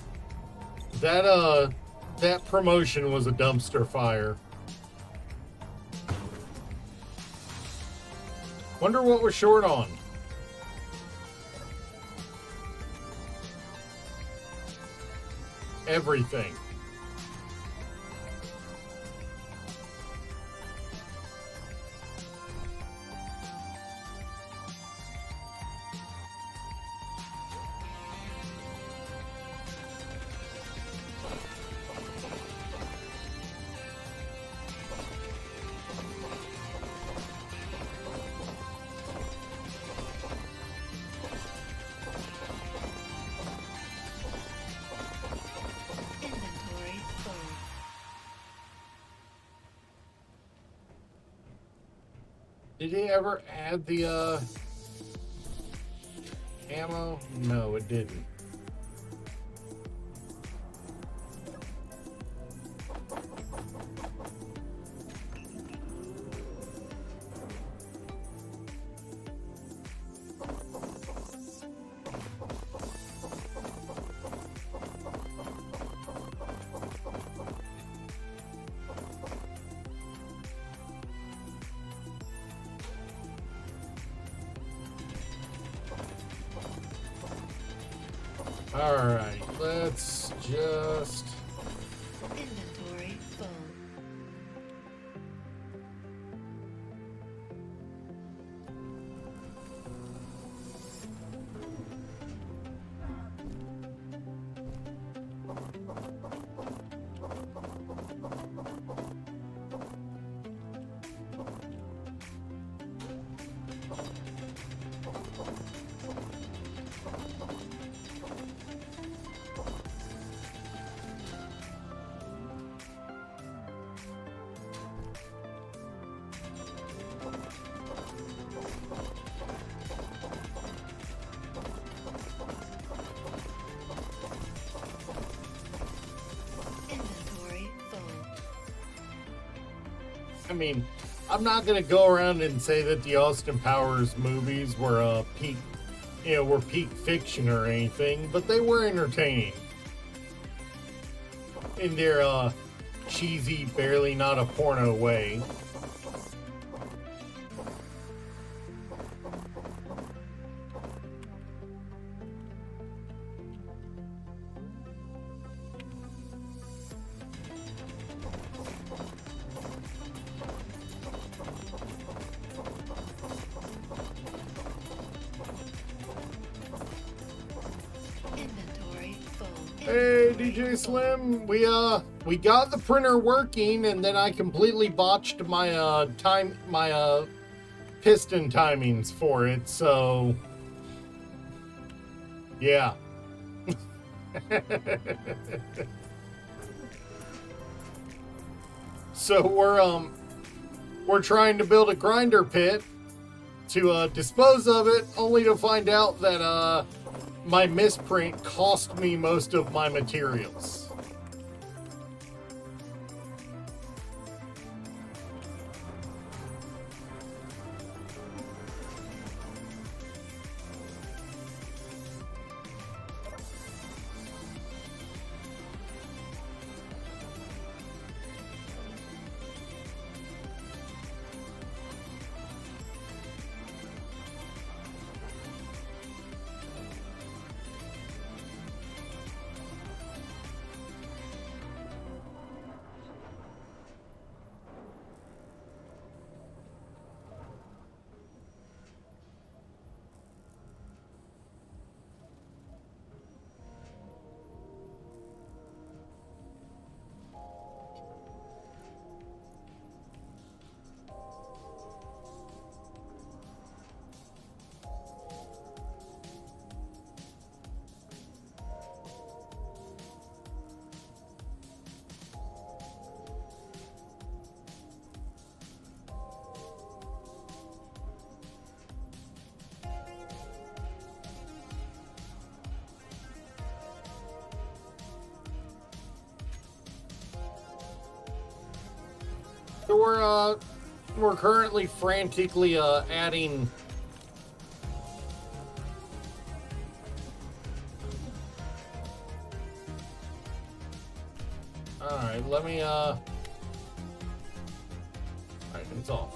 that promotion was a dumpster fire. Wonder what we're short on. Everything. Inventory full. Did he ever add the ammo? No, it didn't. Alright, let's just... Inventory full. Inventory full. I mean, I'm not gonna go around and say that the Austin Powers movies were peak, were peak fiction or anything, but they were entertaining in their cheesy, barely not a porno way. Inventory full. Hey, Inventory DJ full. Slim, we got the printer working, and then I completely botched my piston timings for it. So, yeah. So we're trying to build a grinder pit to dispose of it, only to find out that my misprint cost me most of my materials. So we're currently frantically adding. All right, let me all right, it's off.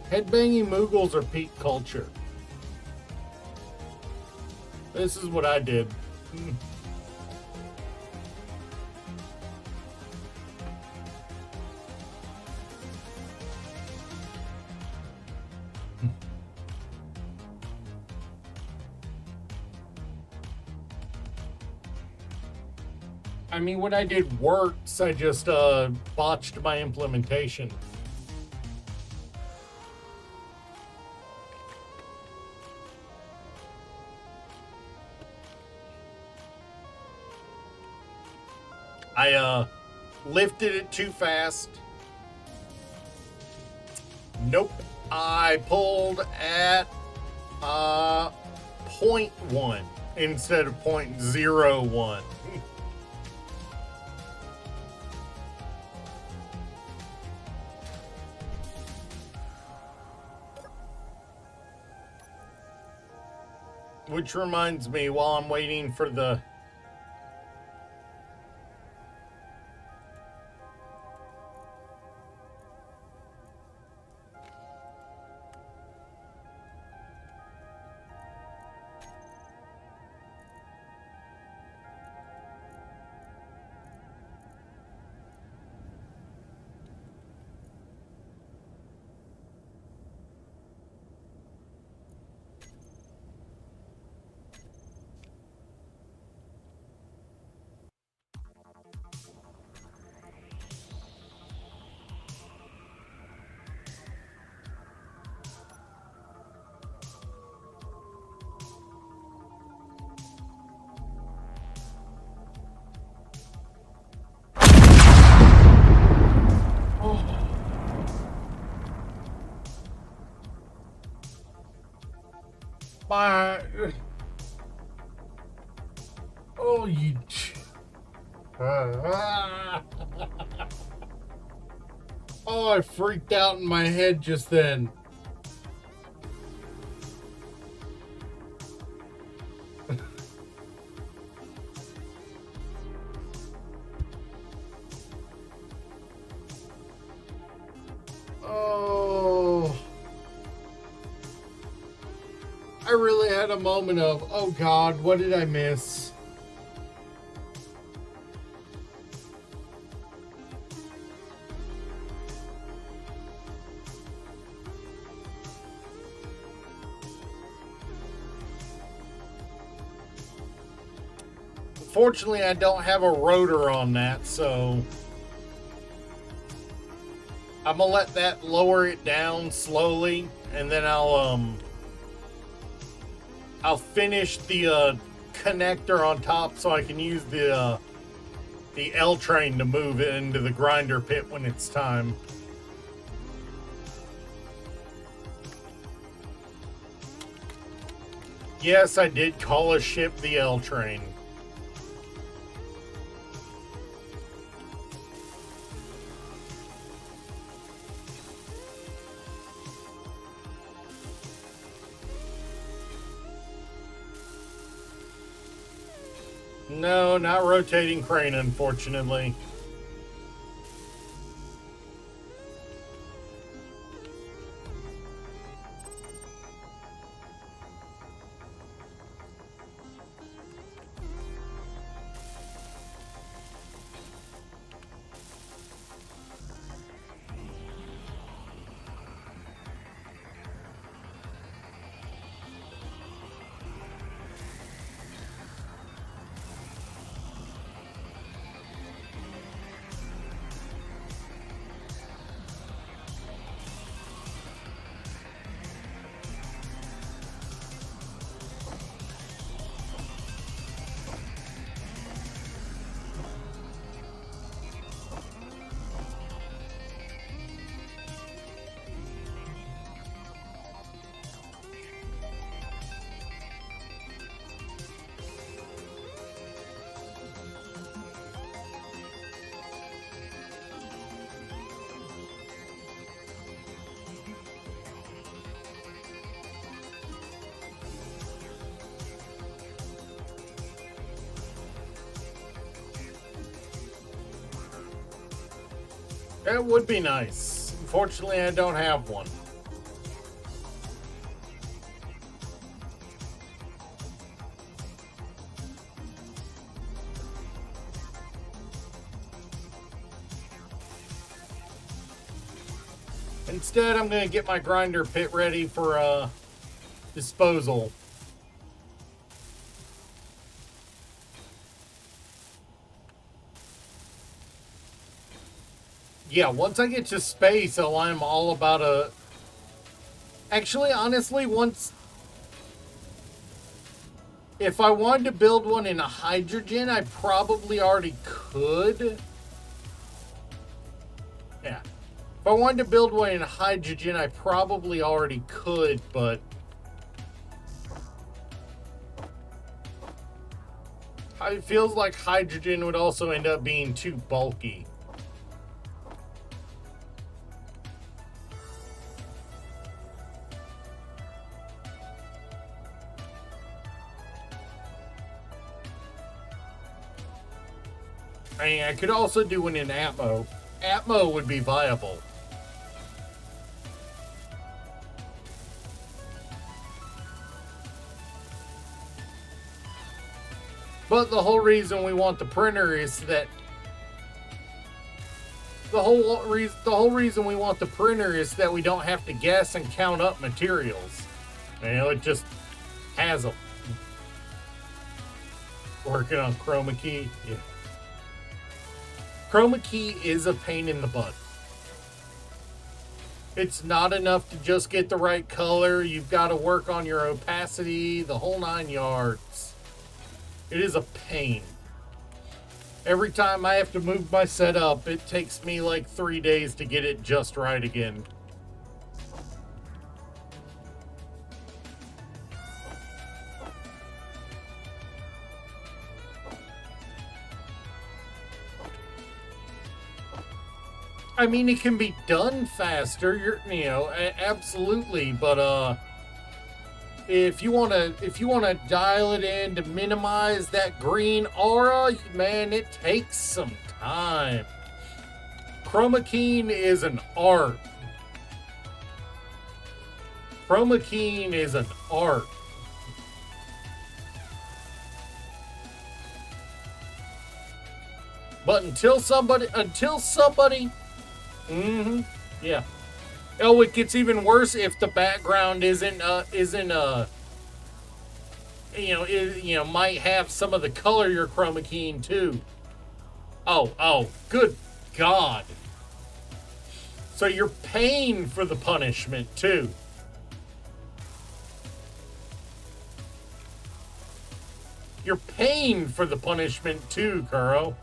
Headbanging Moogles are peak culture. This is what I did. I mean, what I did works. I just botched my implementation. I lifted it too fast. Nope. I pulled at 0.1 instead of 0.01. Which reminds me, while I'm waiting for the... My... Oh, you... Oh, I freaked out in my head just then. Oh... I really had a moment of, oh God, what did I miss? Fortunately, I don't have a rotor on that, so I'm gonna let that lower it down slowly, and then I'll finish the connector on top so I can use the L train to move it into the grinder pit when it's time. Yes, I did call a ship the L train. No, not rotating crane, unfortunately. That would be nice. Unfortunately, I don't have one. Instead, I'm going to get my grinder pit ready for disposal. Yeah, once I get to space, I'm all about a... Actually, honestly, once... If I wanted to build one in a hydrogen, I probably already could. Yeah. If I wanted to build one in hydrogen, I probably already could, but... It feels like hydrogen would also end up being too bulky. I mean, I could also do one in Atmo. Atmo would be viable. But the whole reason we want the printer is that the whole reason we want the printer is that we don't have to guess and count up materials. You know, it just has them. Working on chroma key, yeah. Chroma key is a pain in the butt. It's not enough to just get the right color. You've got to work on your opacity, the whole 9 yards. It is a pain. Every time I have to move my setup, it takes me like 3 days to get it just right again. I mean, it can be done faster. Absolutely. But if you wanna dial it in to minimize that green aura, man, it takes some time. Chroma keying is an art. Chroma keying is an art. But until somebody. Yeah. Oh, it gets even worse if the background might have some of the color you're chroma keying too. Oh, good God. So you're paying for the punishment too. You're paying for the punishment too, Kuro.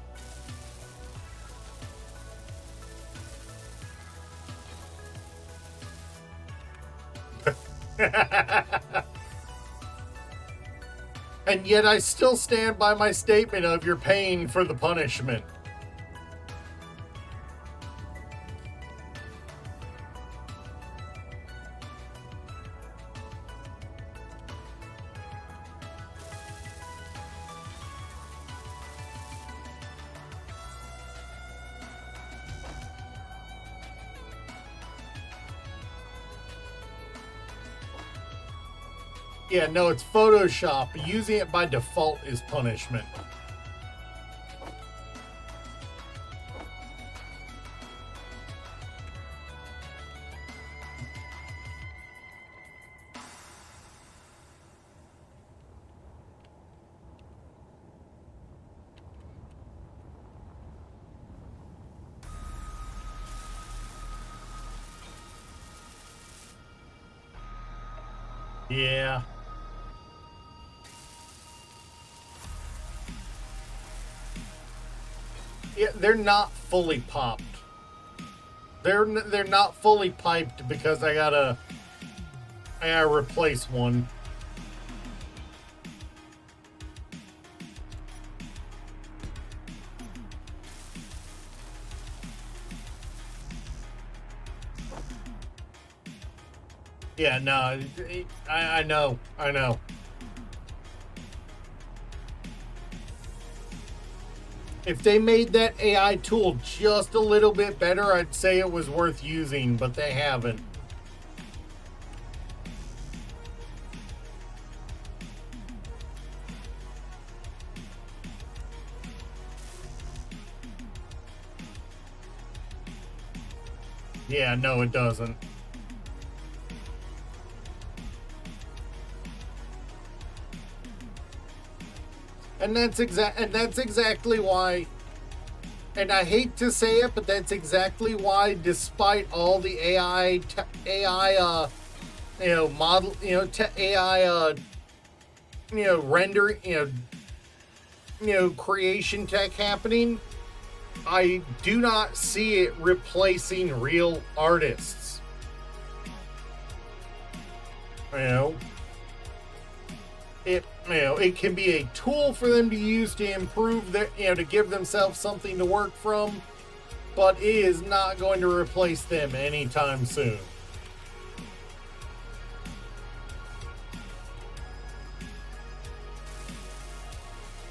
And yet I still stand by my statement of you're paying for the punishment. Yeah, no, it's Photoshop. Using it by default is punishment. Yeah. Yeah, they're not fully popped. They're not fully piped because I gotta replace one. Yeah, no, I know. If they made that AI tool just a little bit better, I'd say it was worth using, but they haven't. Yeah, no, it doesn't. And that's exactly why, and I hate to say it, but that's exactly why, despite all the AI, model, AI, render, creation tech happening, I do not see it replacing real artists. It can be a tool for them to use to improve their, to give themselves something to work from, but it is not going to replace them anytime soon.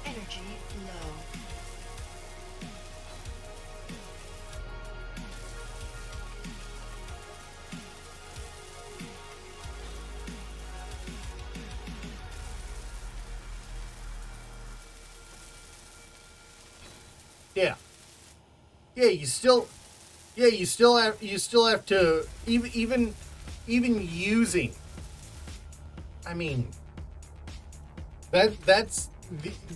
Energy low. Yeah. You still have to even using. I mean, that's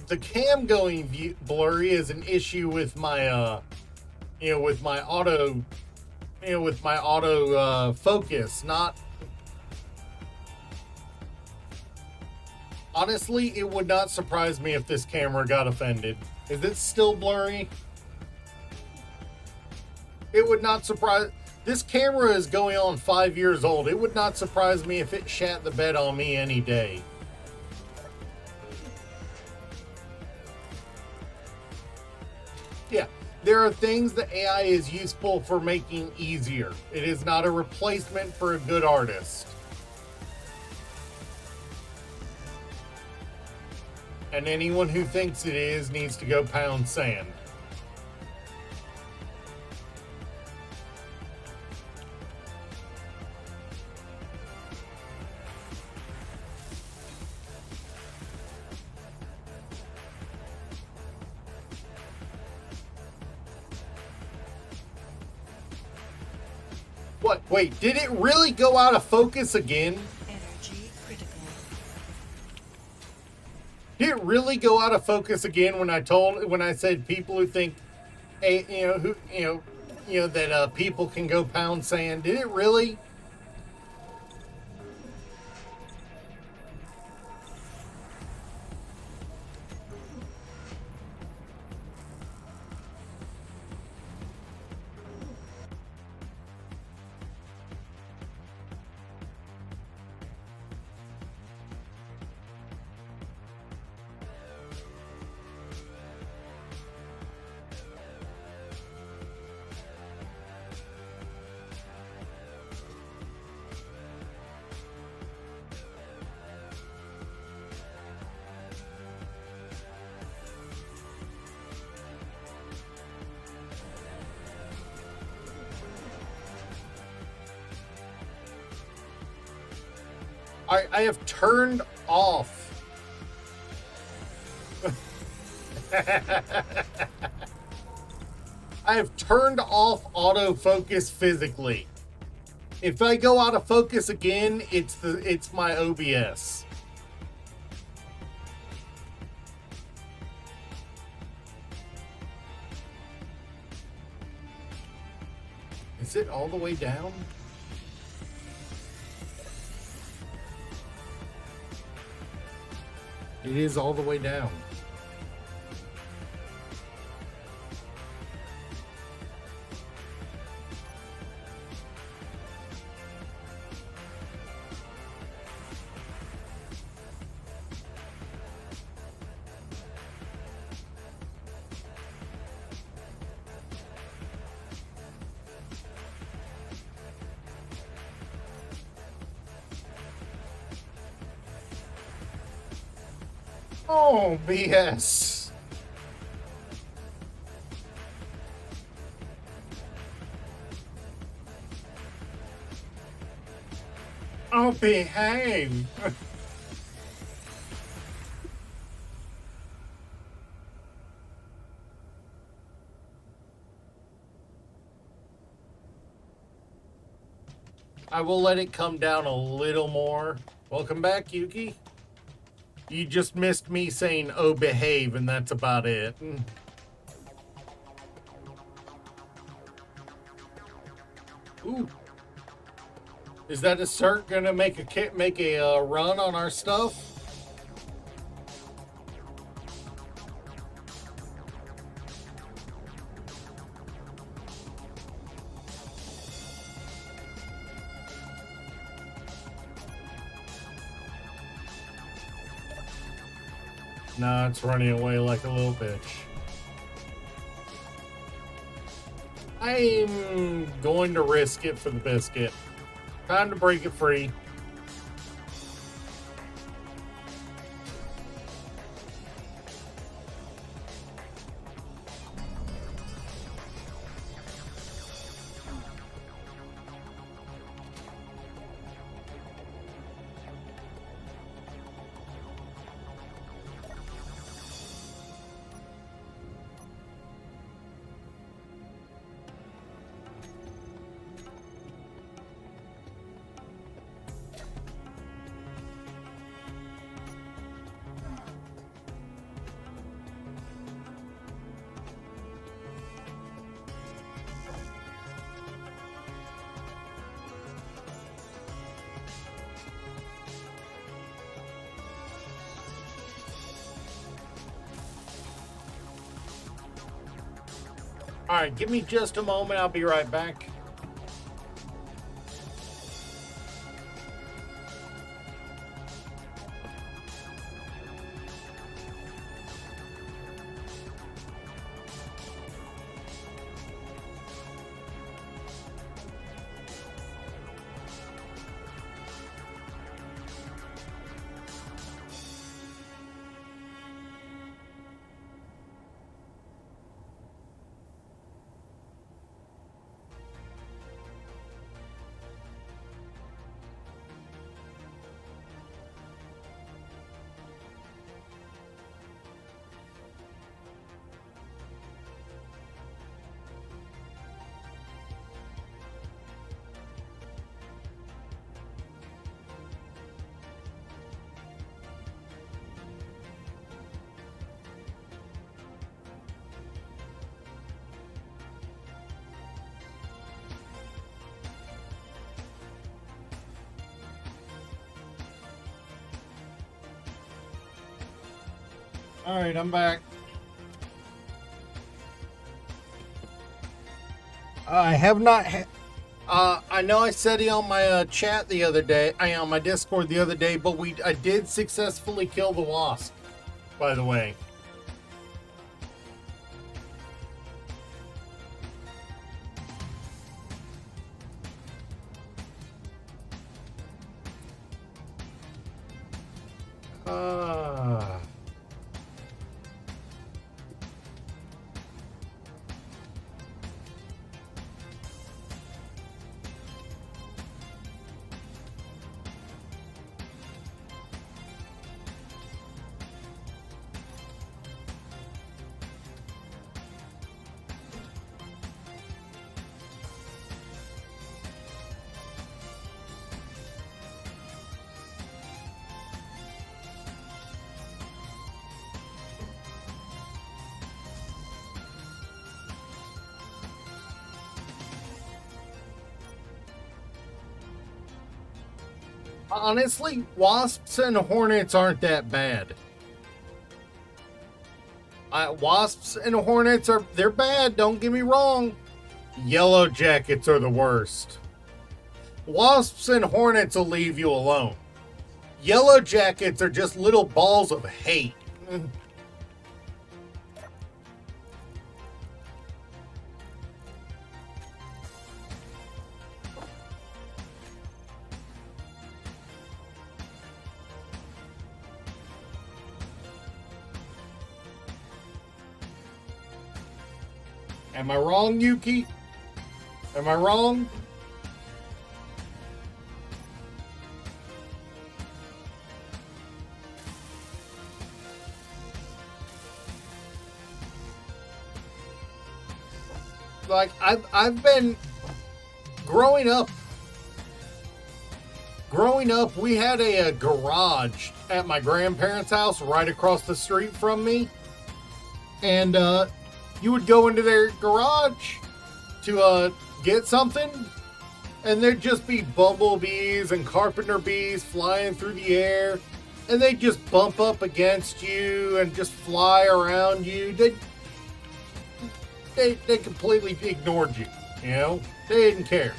the cam going blurry is an issue with my with my auto focus. Not honestly, it would not surprise me if this camera got offended. Is it still blurry? It would not surprise. This camera is going on 5 years old. It would not surprise me if it shat the bed on me any day. Yeah, there are things that AI is useful for making easier. It is not a replacement for a good artist. And anyone who thinks it is needs to go pound sand. What? Wait, did it really go out of focus again? Energy critical. Did it really go out of focus again when I said people who think, that people can go pound sand? Did it really? I have turned off. I have turned off autofocus physically. If I go out of focus again, it's my OBS. Is it all the way down? It is all the way down. Oh, BS. Oh, behave. I will let it come down a little more. Welcome back, Yuki. You just missed me saying, oh, behave, and that's about it. Ooh. Is that a cert gonna make a run on our stuff? Nah, it's running away like a little bitch. I'm going to risk it for the biscuit. Time to break it free. All right, give me just a moment. I'll be right back. All right, I'm back. I have not. I know I said it on my chat the other day. On my Discord the other day, but I did successfully kill the wasp. By the way. Honestly, wasps and hornets aren't that bad. Wasps and hornets they're bad, don't get me wrong. Yellow jackets are the worst. Wasps and hornets will leave you alone. Yellow jackets are just little balls of hate. Am I wrong, Yuki? Am I wrong? Like I've been growing up growing up, we had a garage at my grandparents' house right across the street from me. And you would go into their garage to get something, and there'd just be bumblebees and carpenter bees flying through the air, and they'd just bump up against you and just fly around you. They completely ignored you, you know? They didn't care.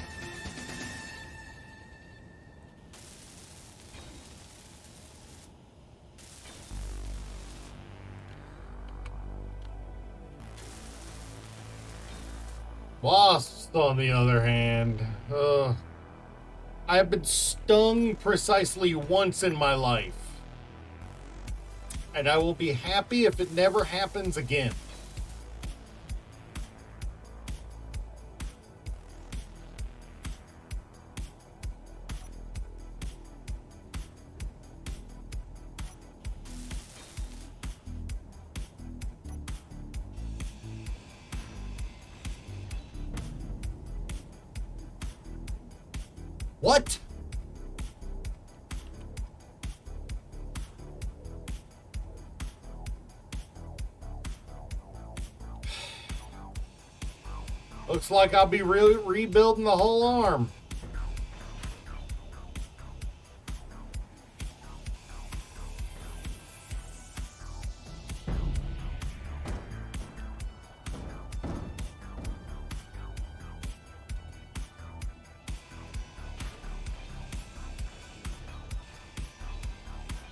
Wasps, on the other hand, I have been stung precisely once in my life. And I will be happy if it never happens again. What? Looks like I'll be rebuilding the whole arm.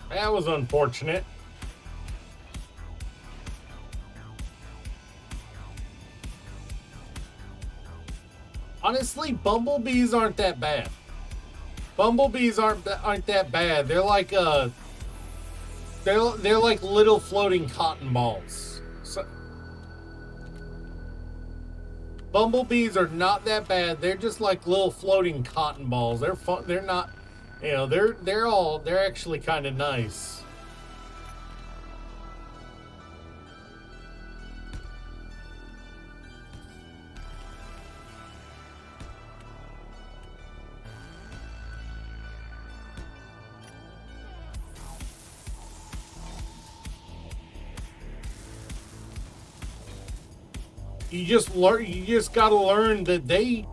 That was unfortunate. Honestly, bumblebees aren't that bad. Bumblebees aren't that bad. They're like they're like little floating cotton balls. So, bumblebees are not that bad. They're just like little floating cotton balls. They're fun. They're not. You know, they're actually kind of nice. You just gotta learn that they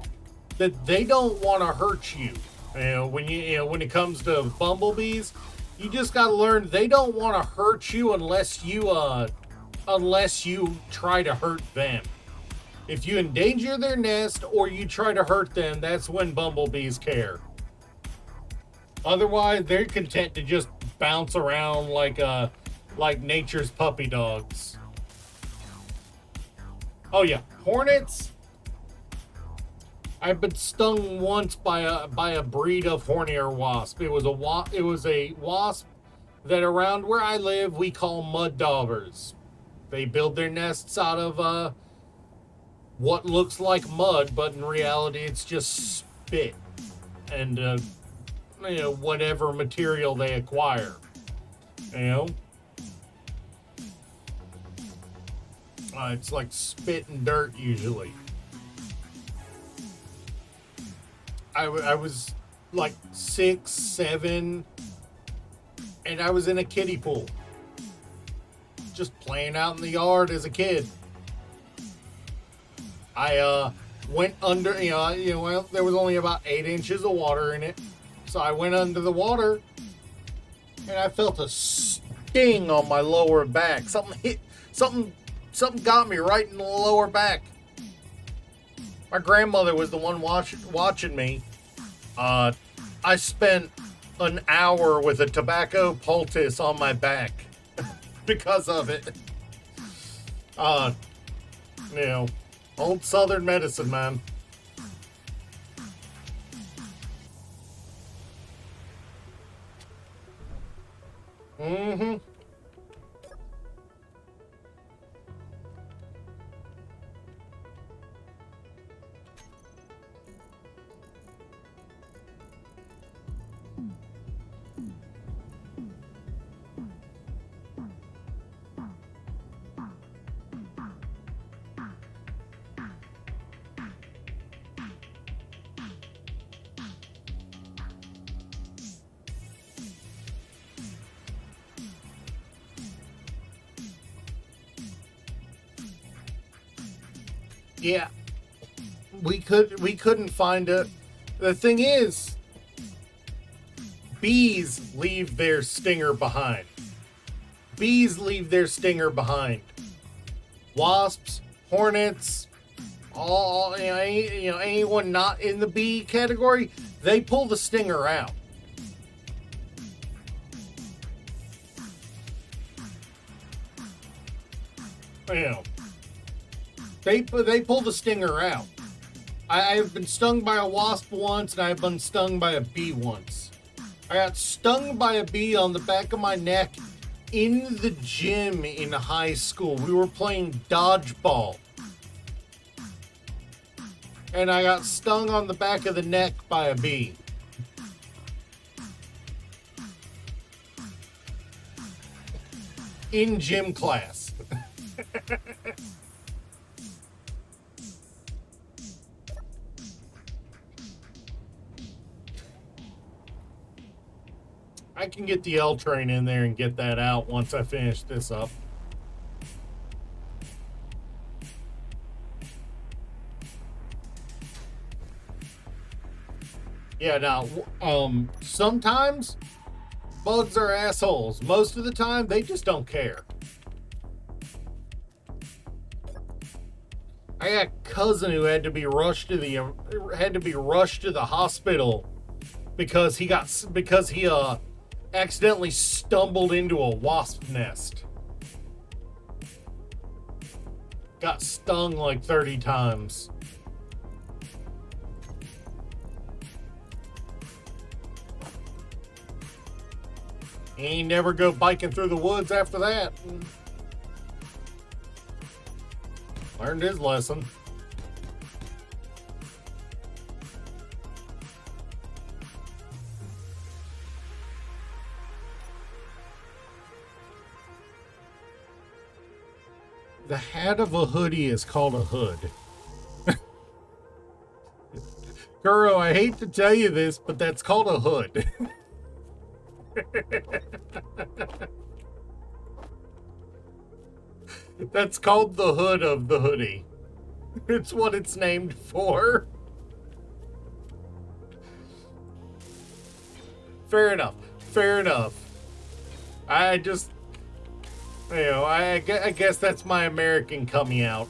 don't want to hurt you. You know, when it comes to bumblebees, you just gotta learn they don't want to hurt you unless you try to hurt them. If you endanger their nest or you try to hurt them, that's when bumblebees care. Otherwise, they're content to just bounce around like nature's puppy dogs. Oh yeah, hornets. I've been stung once by a breed of hornier wasp. It was a wasp that around where I live we call mud daubers. They build their nests out of what looks like mud, but in reality it's just spit and whatever material they acquire. You know, it's like spit and dirt usually. I was like 6, 7, and I was in a kiddie pool, just playing out in the yard as a kid. I went under, there was only about 8 inches of water in it, so I went under the water, and I felt a sting on my lower back. Something got me right in the lower back. My grandmother was the one watching me. I spent an hour with a tobacco poultice on my back because of it. Old Southern medicine, man. Mm-hmm. Yeah, we couldn't find it. The thing is, bees leave their stinger behind. Bees leave their stinger behind. Wasps, hornets, all anyone not in the bee category, they pull the stinger out. They pull the stinger out. I've been stung by a wasp once, and I've been stung by a bee once. I got stung by a bee on the back of my neck in the gym in high school. We were playing dodgeball. And I got stung on the back of the neck by a bee. In gym class. I can get the L train in there and get that out once I finish this up. Yeah, now, sometimes bugs are assholes. Most of the time, they just don't care. I got a cousin who had to be rushed to the hospital because he accidentally stumbled into a wasp nest. Got stung like 30 times. He never go biking through the woods after that. Learned his lesson. The hat of a hoodie is called a hood. Kuro, I hate to tell you this, but that's called a hood. That's called the hood of the hoodie. It's what it's named for. Fair enough. Fair enough. I just... I guess that's my American coming out.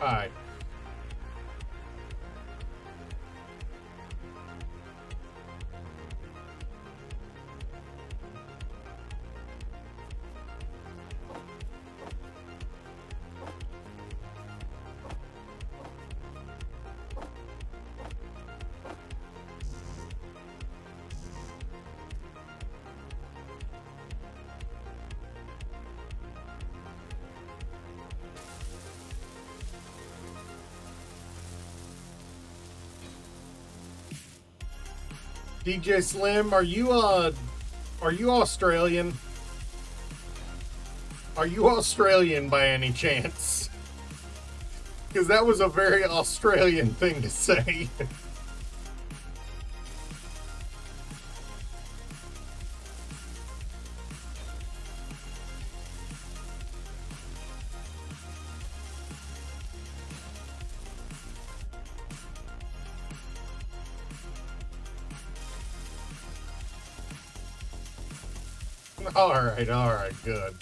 Alright. DJ Slim, are you Australian? Are you Australian by any chance? Because that was a very Australian thing to say. All right, good.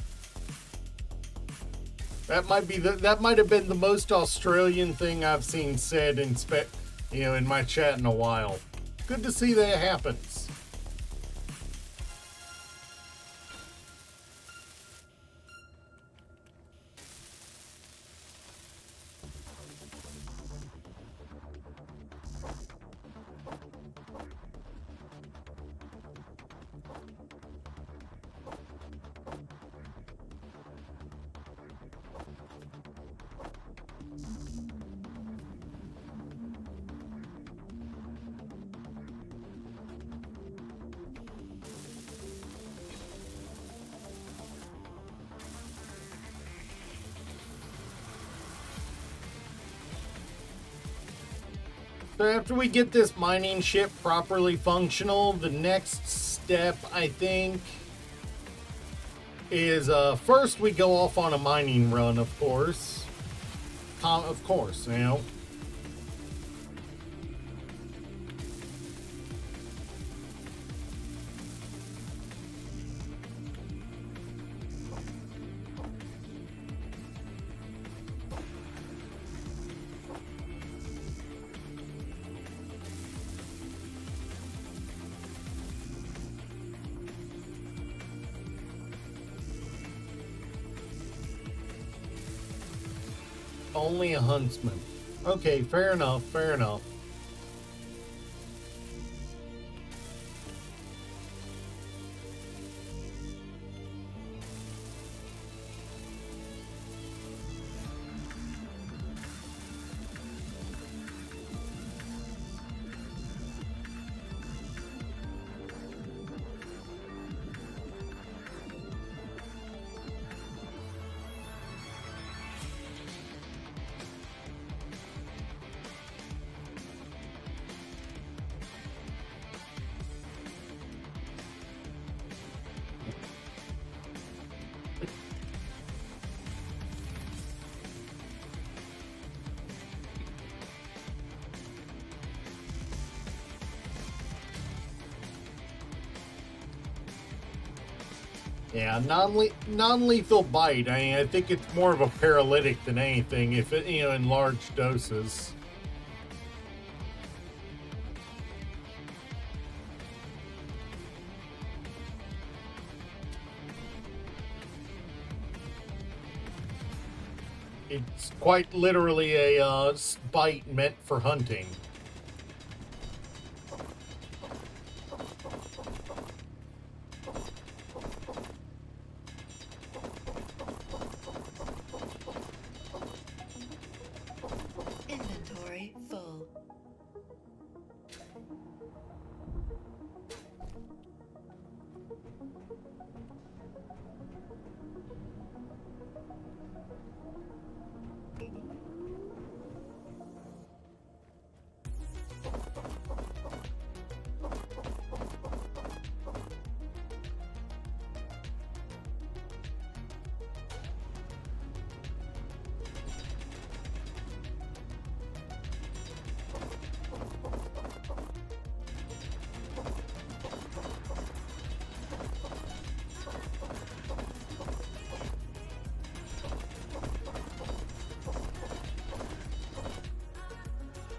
That might have been the most Australian thing I've seen said in my chat in a while. Good to see that happens. So after we get this mining ship properly functional, the next step, I think, is first we go off on a mining run, of course. Of course, you know. Only a huntsman. Okay, fair enough, fair enough. Yeah, non-lethal bite. I mean, I think it's more of a paralytic than anything, if it, you know, in large doses. It's quite literally a bite meant for hunting. Inventory full.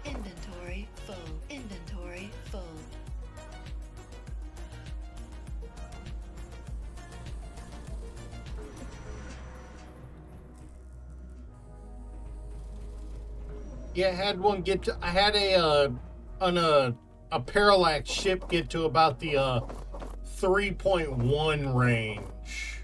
Inventory full. Inventory full. Yeah, I had one get to. I had a parallax ship get to about the 3.1 range.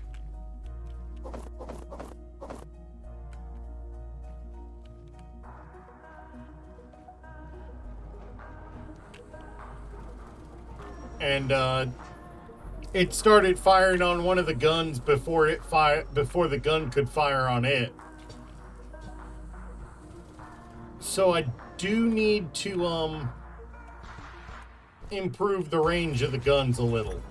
And it started firing on one of the guns before the gun could fire on it. So I do need to improve the range of the guns a little.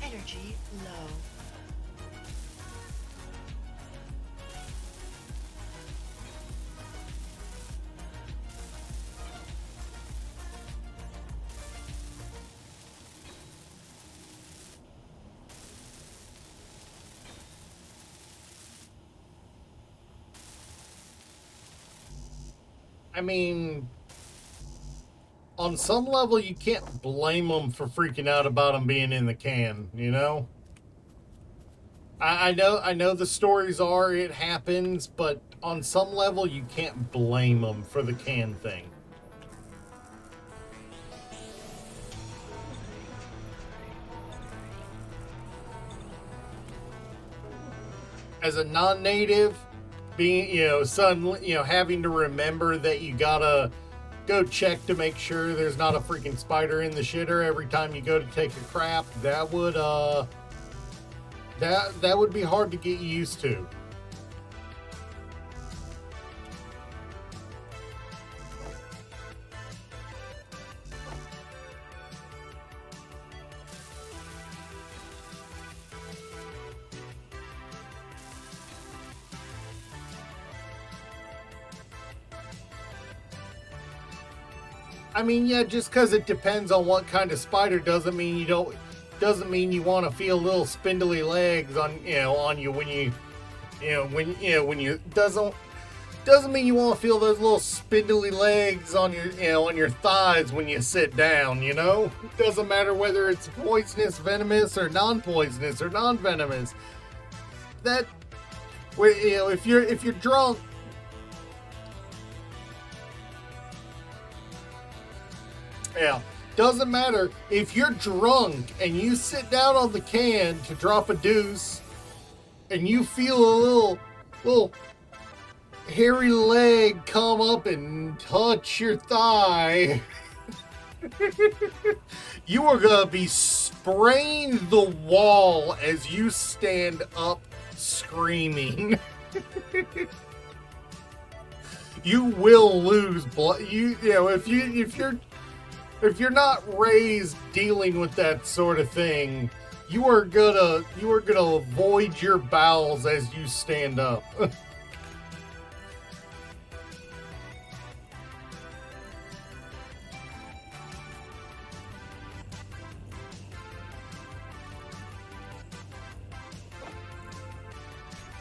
Energy low. I mean, on some level, you can't blame them for freaking out about them being in the can, you know? I know the stories are it happens, but on some level, you can't blame them for the can thing. as a non-native, being, having to remember that you gotta go check to make sure there's not a freaking spider in the shitter every time you go to take a crap, that would be hard to get used to. I mean, yeah, just because it depends on what kind of spider doesn't mean you want to feel little spindly legs on you when you doesn't mean you want to feel those little spindly legs on your thighs when you sit down. Doesn't matter whether it's poisonous, venomous, or non-poisonous or non-venomous. That if you're drunk. Yeah, doesn't matter if you're drunk and you sit down on the can to drop a deuce and you feel a little hairy leg come up and touch your thigh. You are gonna be spraying the wall as you stand up screaming. You will lose blood. If you're not raised dealing with that sort of thing, you are gonna avoid your bowels as you stand up.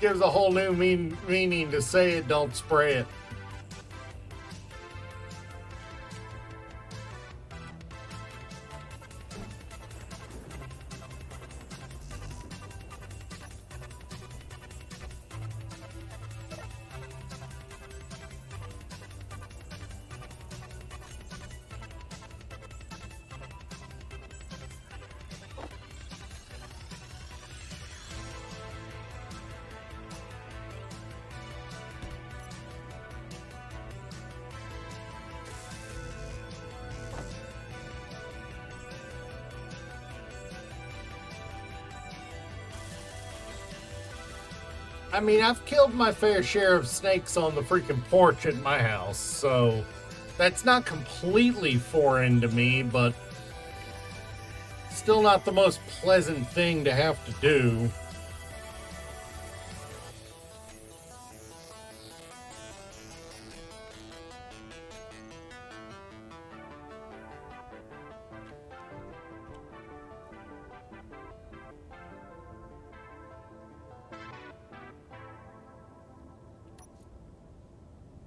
Gives a whole new meaning to say it, don't spray it. I mean, I've killed my fair share of snakes on the freaking porch at my house, so that's not completely foreign to me, but still not the most pleasant thing to have to do.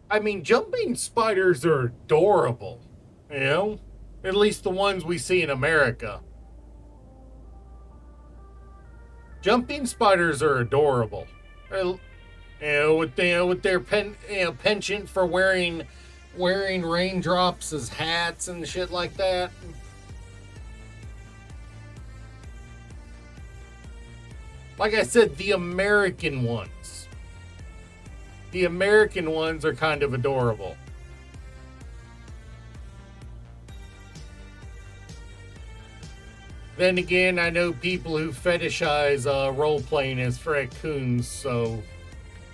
I mean, jumping spiders are adorable, At least the ones we see in America. Jumping spiders are adorable. With their penchant for wearing raindrops as hats and shit like that. Like I said, the American ones. The American ones are kind of adorable. Then again, I know people who fetishize role-playing as raccoons, so,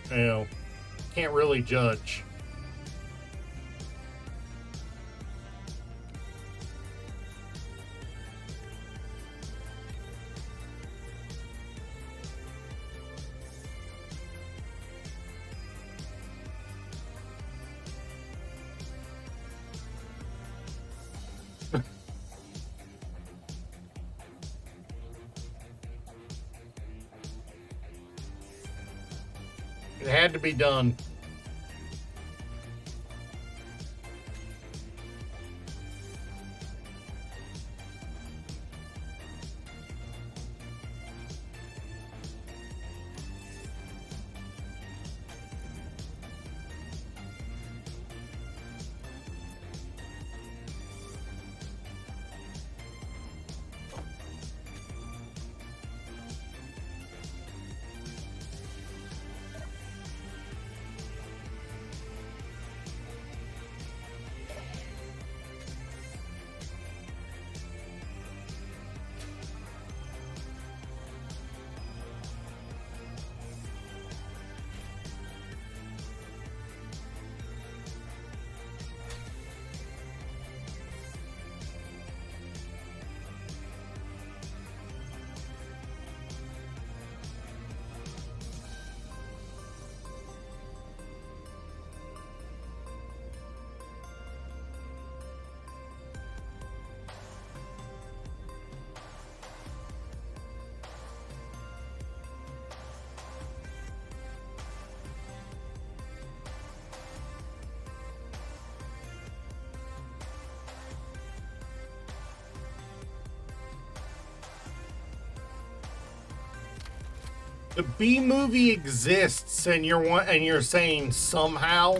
can't really judge. It had to be done. The B movie exists, and you're saying somehow.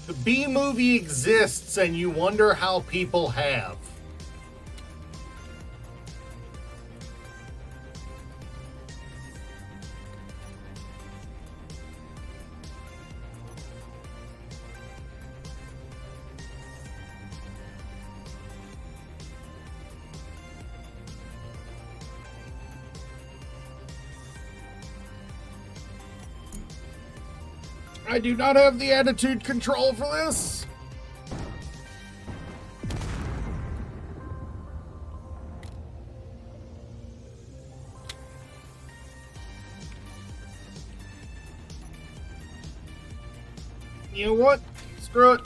The B movie exists, and you wonder how people have. I do not have the attitude control for this. You know what? Screw it.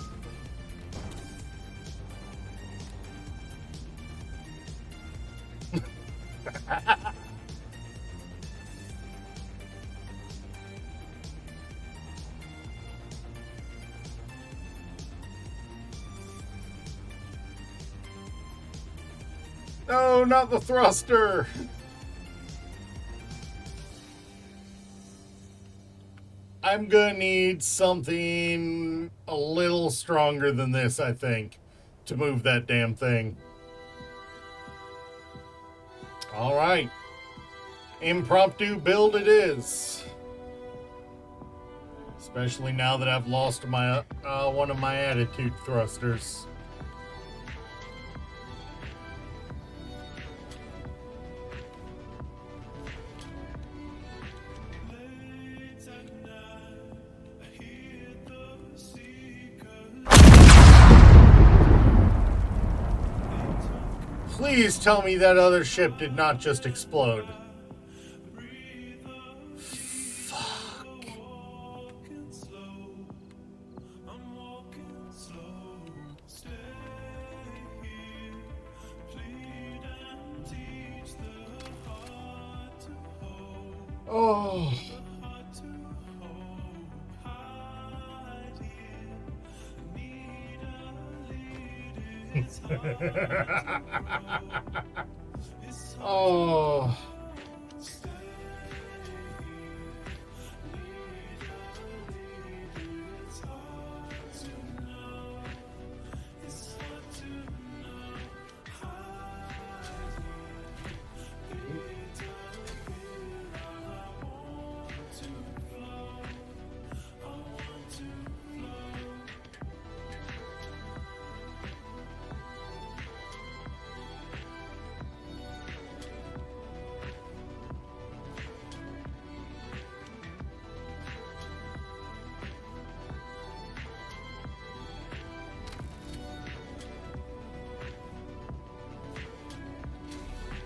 No, not the thruster. I'm gonna need something a little stronger than this, I think, to move that damn thing. All right. Impromptu build it is. Especially now that I've lost my one of my attitude thrusters. Please tell me that other ship did not just explode. Fuck. Oh. Oh.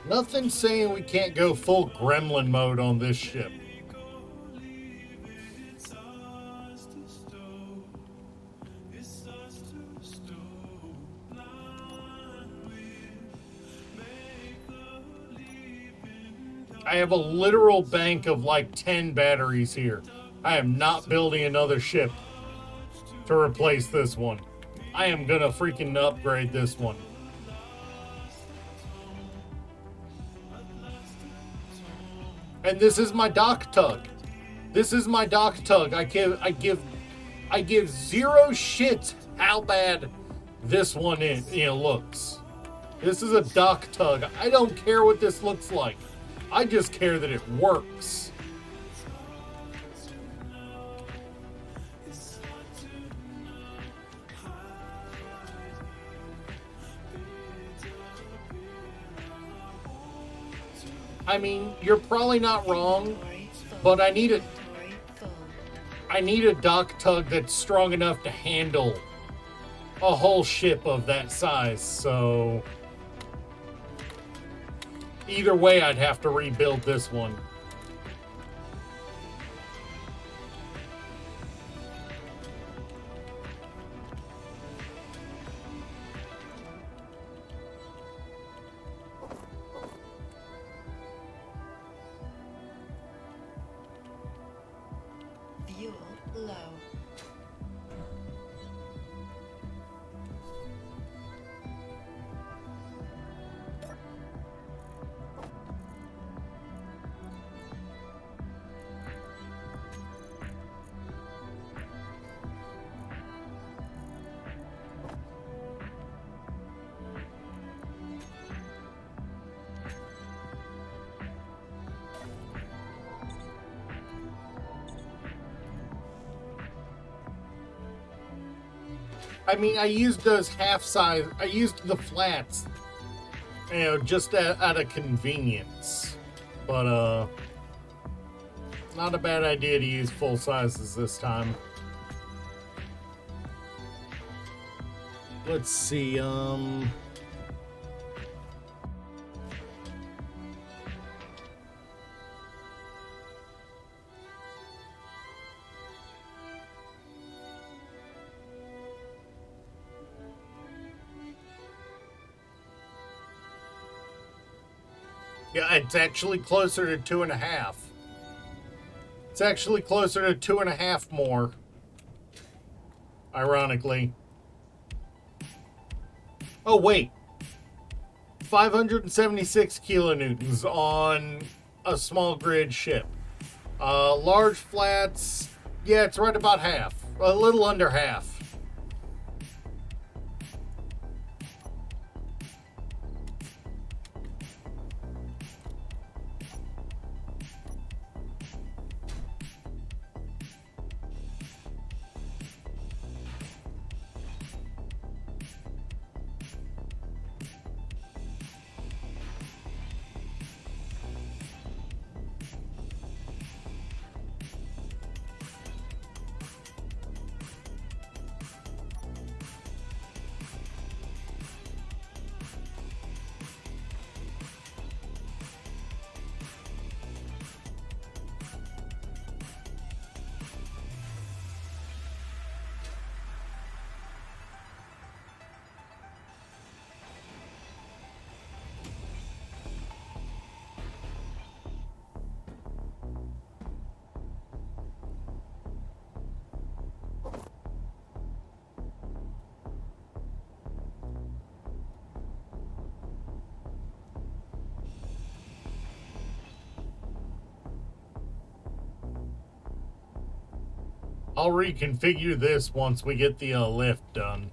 Nothing saying we can't go full gremlin mode on this ship. I have a literal bank of like 10 batteries here. I am not building another ship to replace this one. I am gonna freaking upgrade this one. And this is my dock tug. This is my dock tug. I give zero shit how bad this one is, looks. This is a dock tug. I don't care what this looks like. I just care that it works. I mean, you're probably not wrong, but I need a dock tug that's strong enough to handle a whole ship of that size, so either way I'd have to rebuild this one. Fuel low. I mean, I used those half size. I used the flats, you know, just out of convenience. But not a bad idea to use full sizes this time. Let's see. Yeah, it's actually closer to 2.5. It's actually closer to 2.5 more. Ironically. Oh, wait. 576 kilonewtons on a small grid ship. Large flats, yeah, it's right about half. A little under half. I'll reconfigure this once we get the lift done.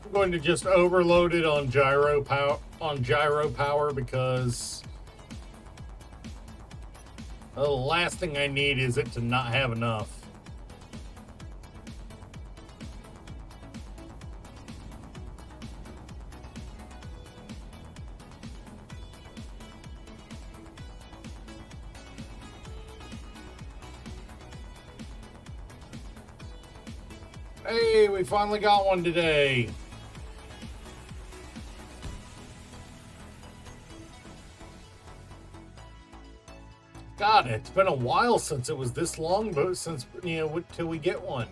I'm going to just overload it on gyro power because the last thing I need is it to not have enough. Hey, we finally got one today. God, it's been a while since it was this long, but since, you know, till we get one.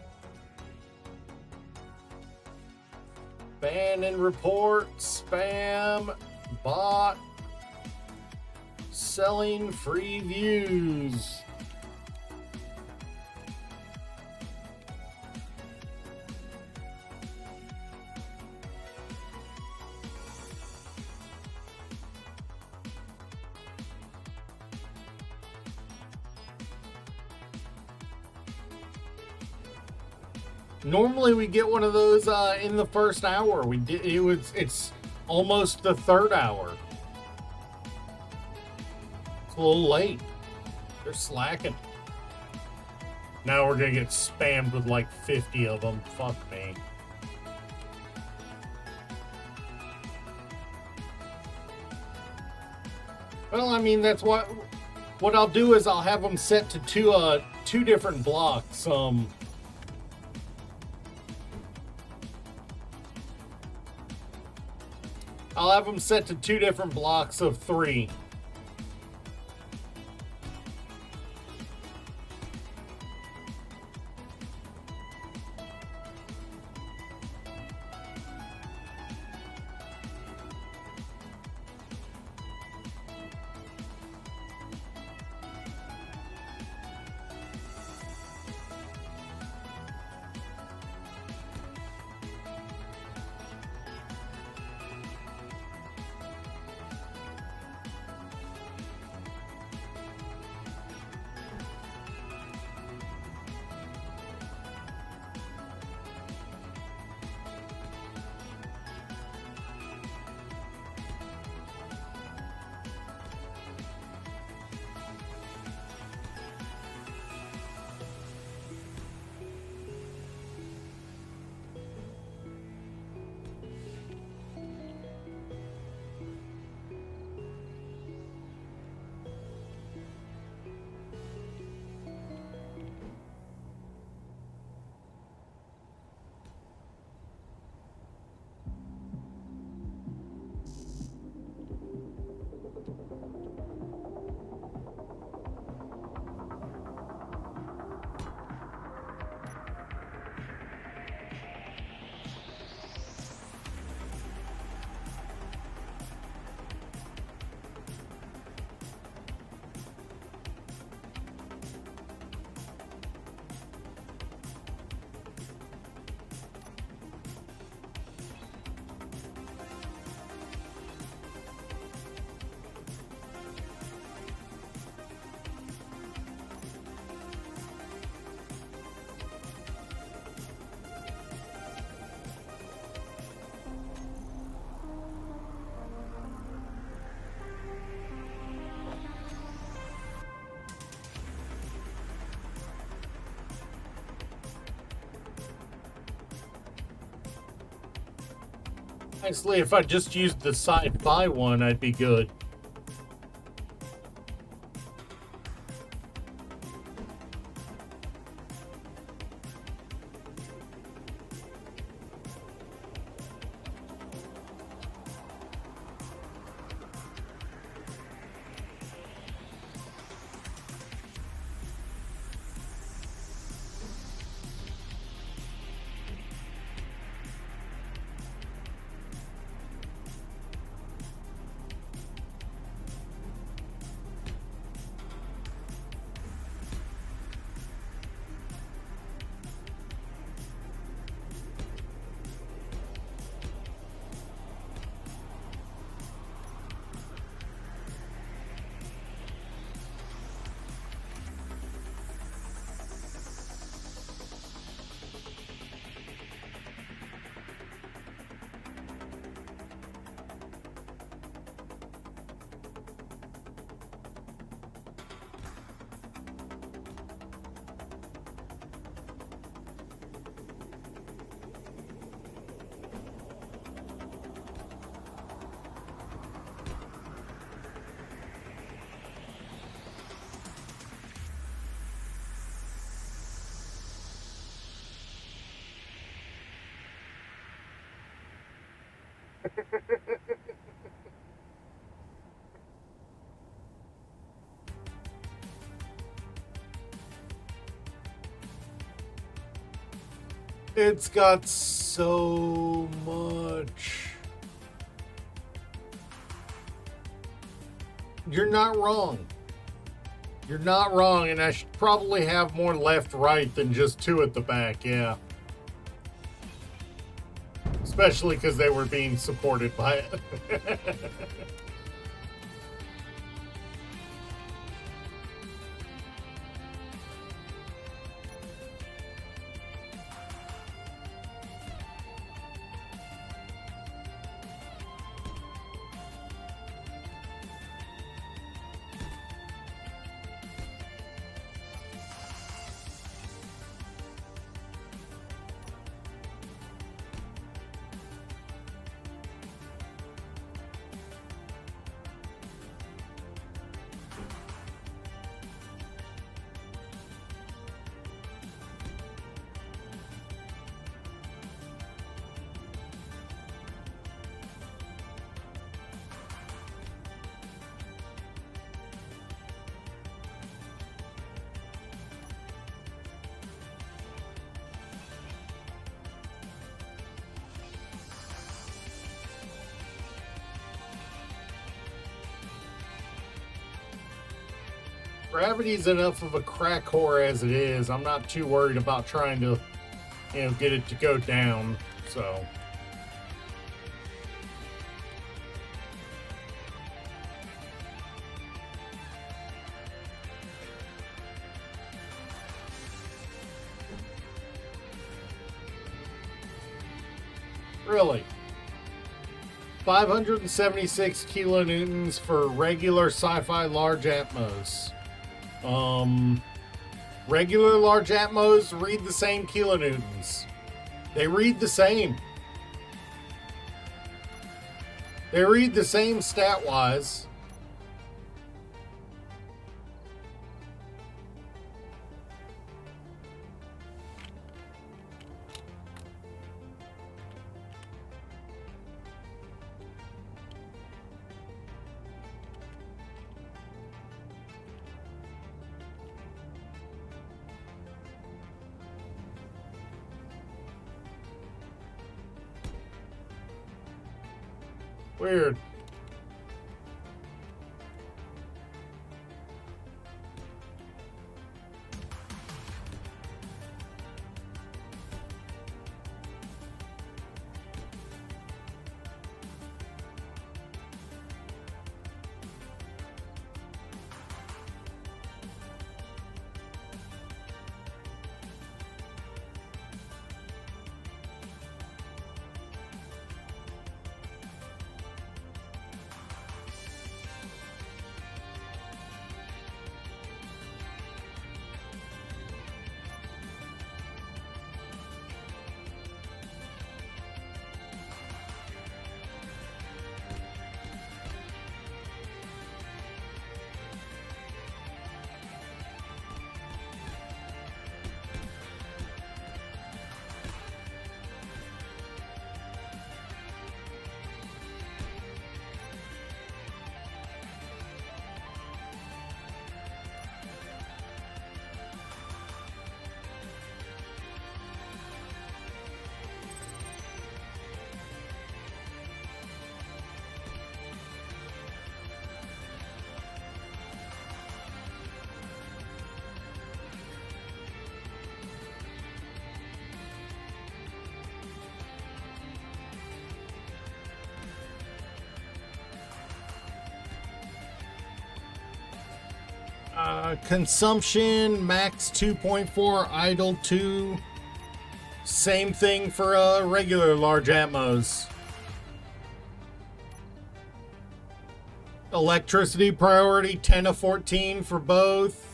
Ban and report, spam, bot, selling free views. Normally we get one of those in the first hour. It's almost the third hour. It's a little late. They're slacking. Now we're gonna get spammed with like 50 of them. Fuck me. Well, I mean, that's what I'll do is I'll have them set to two different blocks. I'll have them set to 2 different blocks of 3. Honestly, if I just used the sci-fi one, I'd be good. It's got so much. You're not wrong. You're not wrong, and I should probably have more left-right than just 2 at the back, yeah. Especially because they were being supported by it. Gravity's enough of a crack whore as it is. I'm not too worried about trying to, get it to go down. So. Really? 576 kilonewtons for regular sci-fi large atmos. Regular large atmos read the same kilonewtons. They read the same. They read the same stat-wise. Weird. Consumption max 2.4, idle 2. Same thing for regular large atmos. Electricity priority 10 of 14 for both.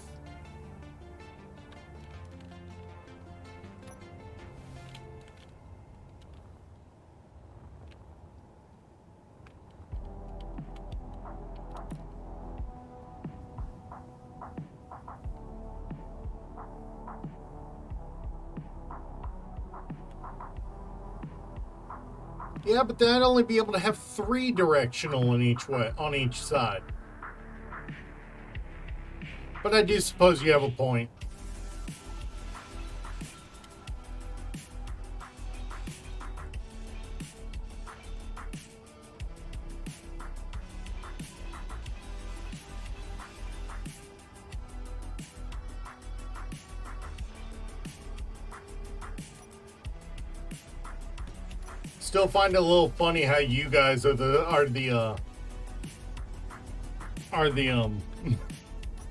Yeah, but then I'd only be able to have 3 directional in each way on each side. But I do suppose you have a point. Still find it a little funny how you guys are the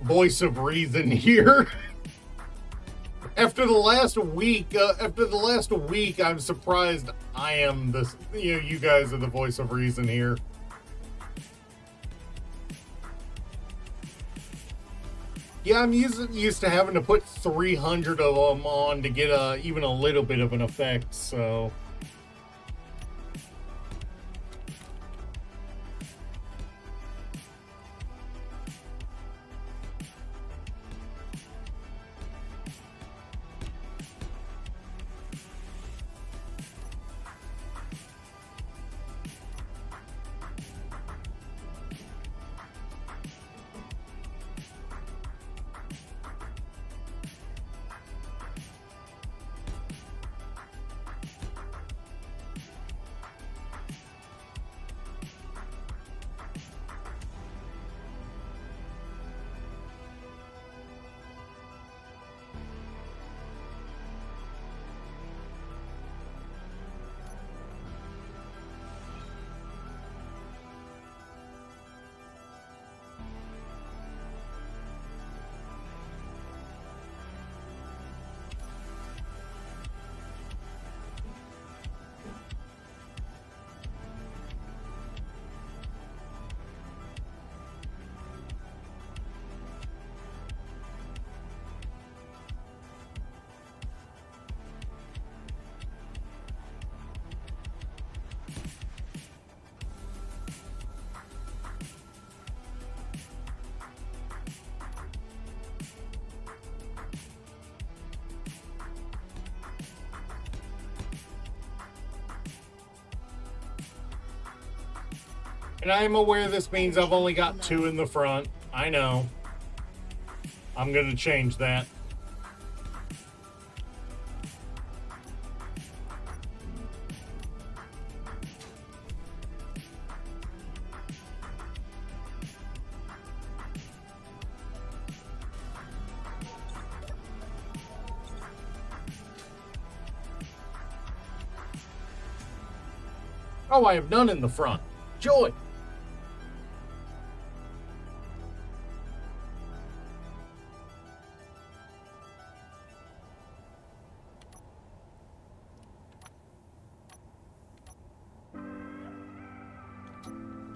voice of reason here. After the last week, I'm surprised I am this. You guys are the voice of reason here. Yeah, I'm used to having to put 300 of them on to get even a little bit of an effect. So. And I am aware this means I've only got 2 in the front. I know. I'm going to change that. Oh, I have none in the front. Joy!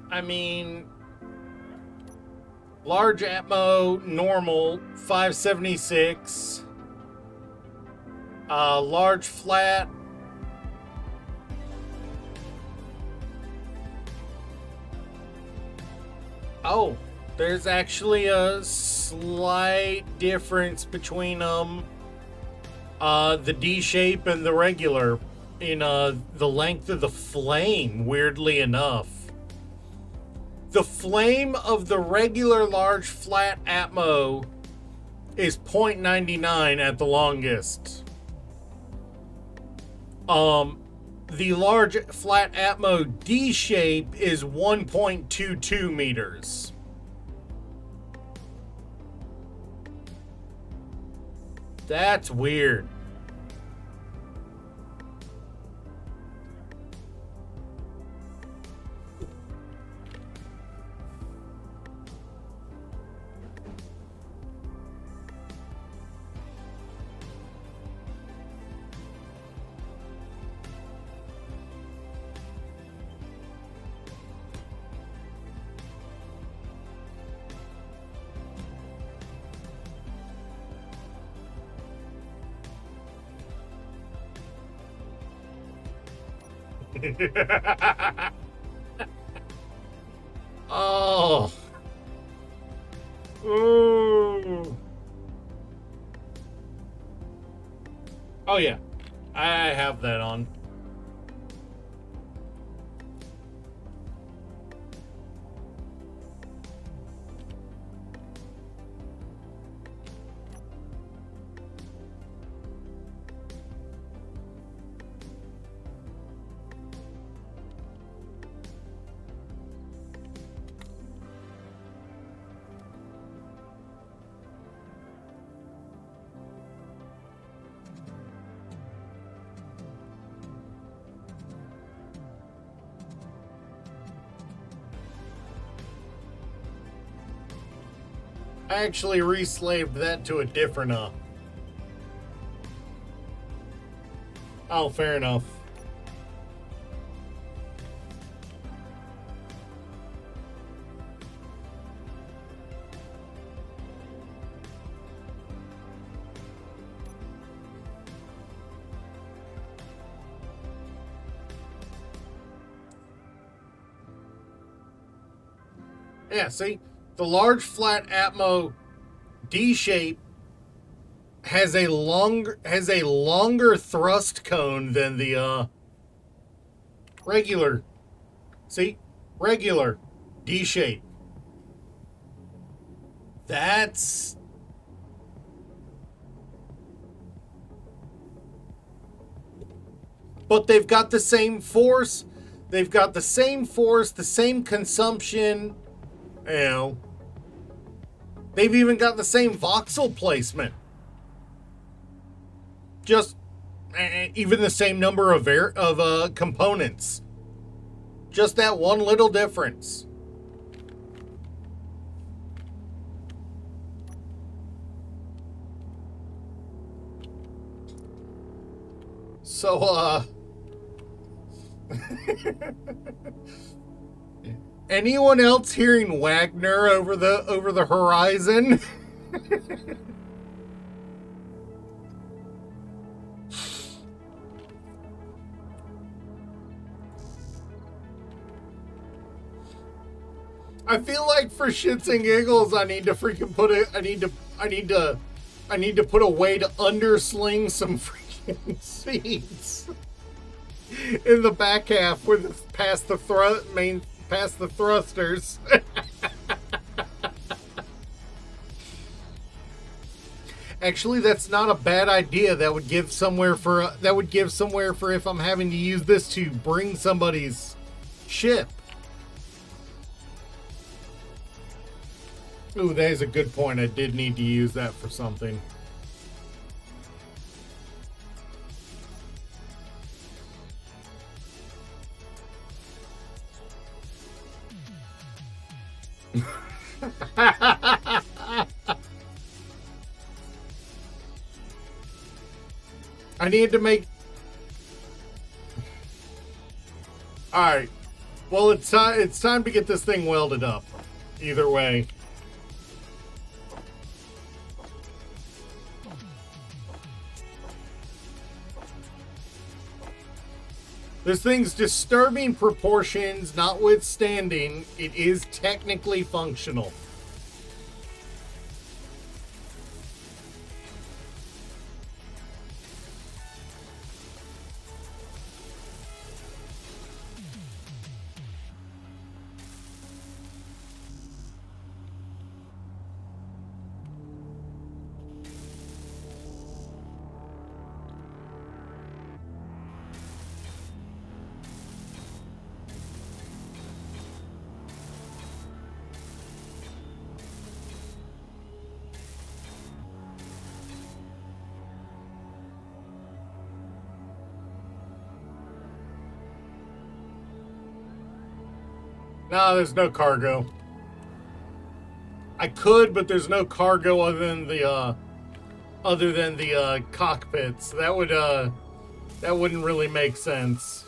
I mean, large Atmo, normal, 576. Large flat. Oh, there's actually a slight difference between the D shape and the regular in the length of the flame, weirdly enough. The flame of the regular large flat Atmo is 0.99 at the longest. The large flat Atmo D shape is 1.22 meters. That's weird. Oh. Ooh. Oh yeah, I have that on. I actually reslaved that to a different Oh, fair enough. Yeah, see? The large flat Atmo D shape has a longer thrust cone than the regular. See? Regular D shape. That's but they've got the same force. They've got the same force, the same consumption, you know. They've even got the same voxel placement. Just even the same number of components. Just that one little difference. So, anyone else hearing Wagner over the horizon? I feel like for shits and giggles, I need to freaking put it. I need to put a way to undersling some freaking seats in the back half with past the past the thrusters. Actually, that's not a bad idea. That would give somewhere for if I'm having to use this to bring somebody's ship. Ooh, that is a good point. I did need to use that for something. I need to make... Alright. Well, it's time to get this thing welded up. Either way. This thing's disturbing proportions notwithstanding, it is technically functional. No, there's no cargo. I could, but there's no cargo other than the cockpits. That wouldn't really make sense.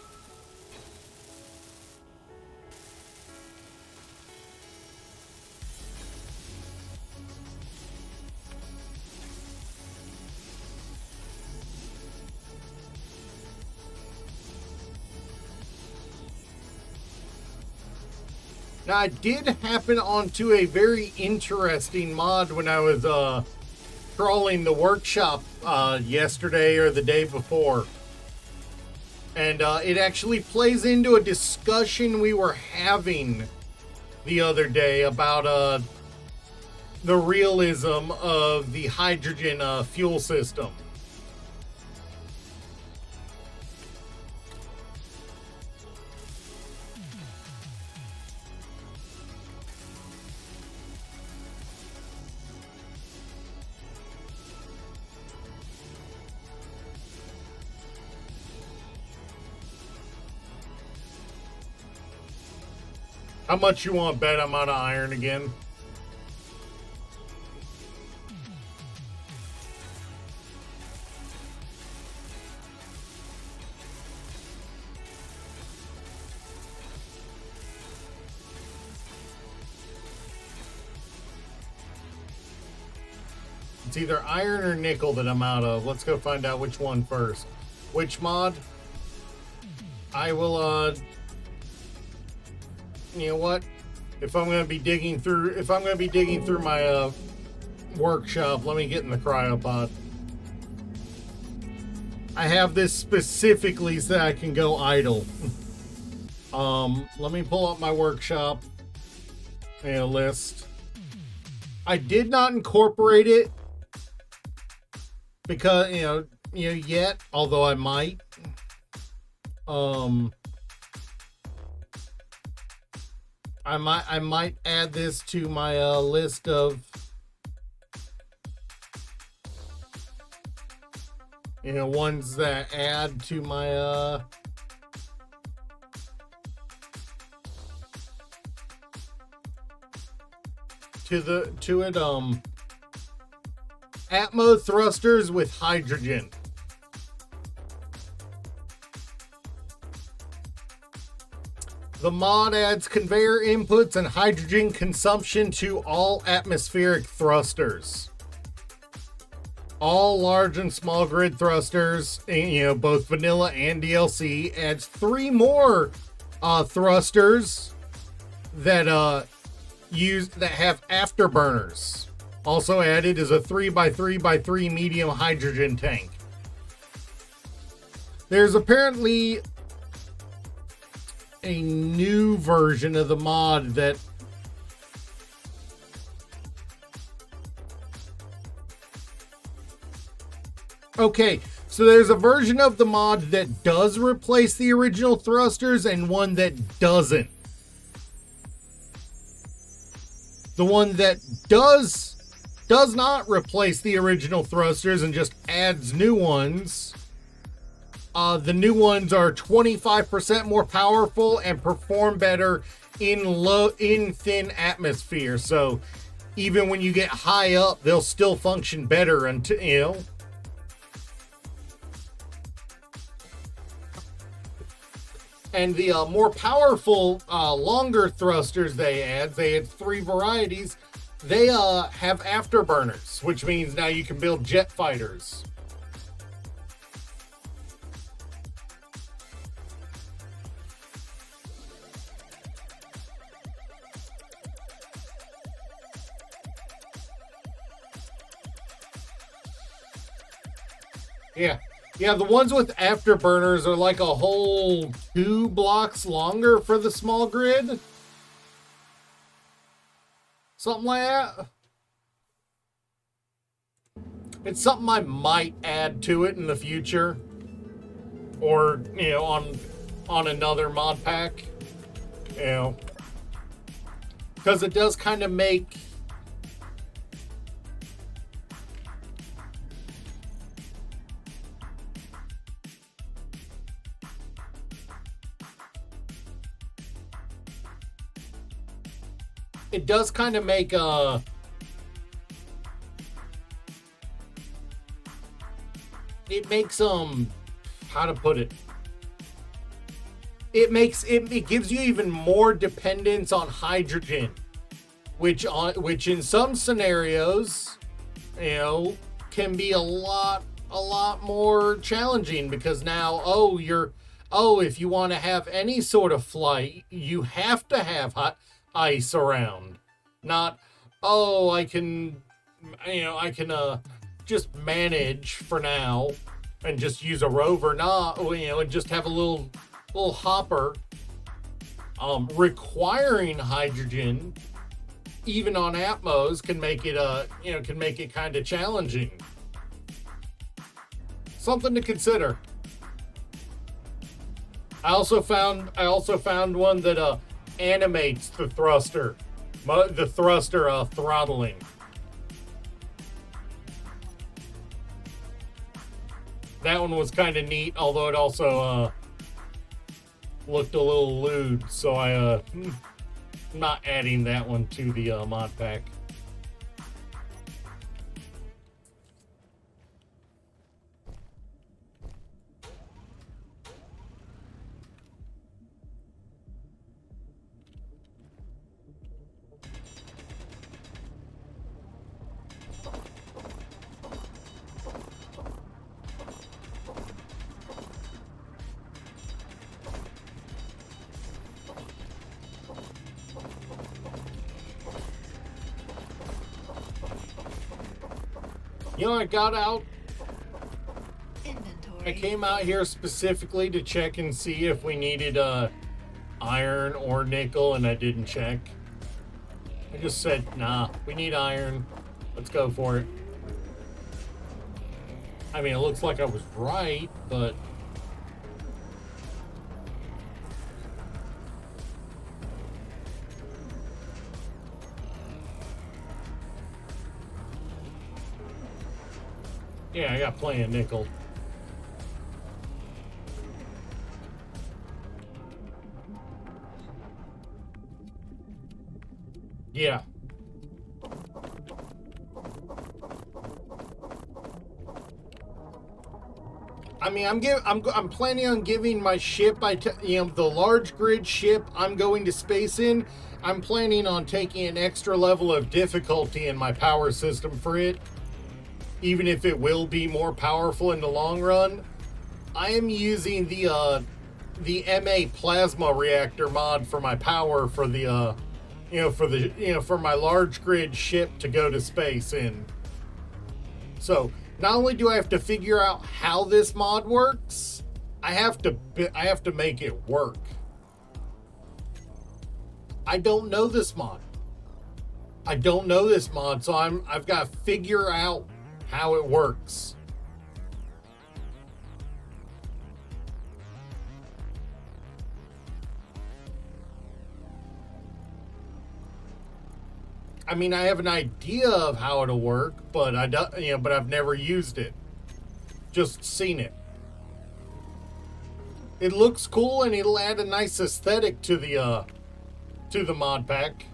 Now, I did happen onto a very interesting mod when I was trawling the workshop yesterday or the day before. And it actually plays into a discussion we were having the other day about the realism of the hydrogen fuel system. How much you want to bet I'm out of iron again? It's either iron or nickel that I'm out of. Let's go find out which one first. Which mod? I will, you know what? If I'm going to be digging through my workshop, let me get in the cryopod. I have this specifically so that I can go idle. Let me pull up my workshop list. I did not incorporate it because yet, although I might. I might add this to my list of ones that add to my to it Atmo thrusters with hydrogen. The mod adds conveyor inputs and hydrogen consumption to all atmospheric thrusters. All large and small grid thrusters, both vanilla and DLC, adds 3 more thrusters that have afterburners. Also added is a 3x3x3 medium hydrogen tank. There's apparently a new version of the mod that okay, so there's a version of the mod that does replace the original thrusters and one that doesn't. The one that does not replace the original thrusters and just adds new ones. The new ones are 25% more powerful and perform better in thin atmosphere. So even when you get high up, they'll still function better until, you know. And the more powerful, longer thrusters they had 3 varieties. They have afterburners, which means now you can build jet fighters. Yeah, the ones with afterburners are like a whole 2 blocks longer for the small grid. Something like that. It's something I might add to it in the future. Or, you know, on another mod pack. You know. Because it does kind of make... It does kind of make it makes how to put it, it gives you even more dependence on hydrogen, which in some scenarios, you know, can be a lot more challenging, because now if you want to have any sort of flight, you have to have ice around. Not, I can just manage for now and just use a rover, and just have a little hopper. Requiring hydrogen, even on Atmos, can make it kind of challenging. Something to consider. I also found one that animates the thruster throttling. That one was kind of neat, although it also looked a little lewd, so I'm not adding that one to the mod pack. You know, I came out here specifically to check and see if we needed iron or nickel, and I didn't check. I just said, nah, we need iron. Let's go for it. I mean, it looks like I was right, but... yeah, I got plenty of nickel. Yeah. I mean, I'm planning on giving my ship, the large grid ship I'm going to space in, I'm planning on taking an extra level of difficulty in my power system for it. Even if it will be more powerful in the long run. I am using the MA plasma reactor mod for my power for the for my large grid ship to go to space in. So not only do I have to figure out how this mod works, I have to make it work. I don't know this mod. So I've got to figure out how it works. I mean, I have an idea of how it'll work, but but I've never used it. Just seen it. It looks cool, and it'll add a nice aesthetic to the mod pack.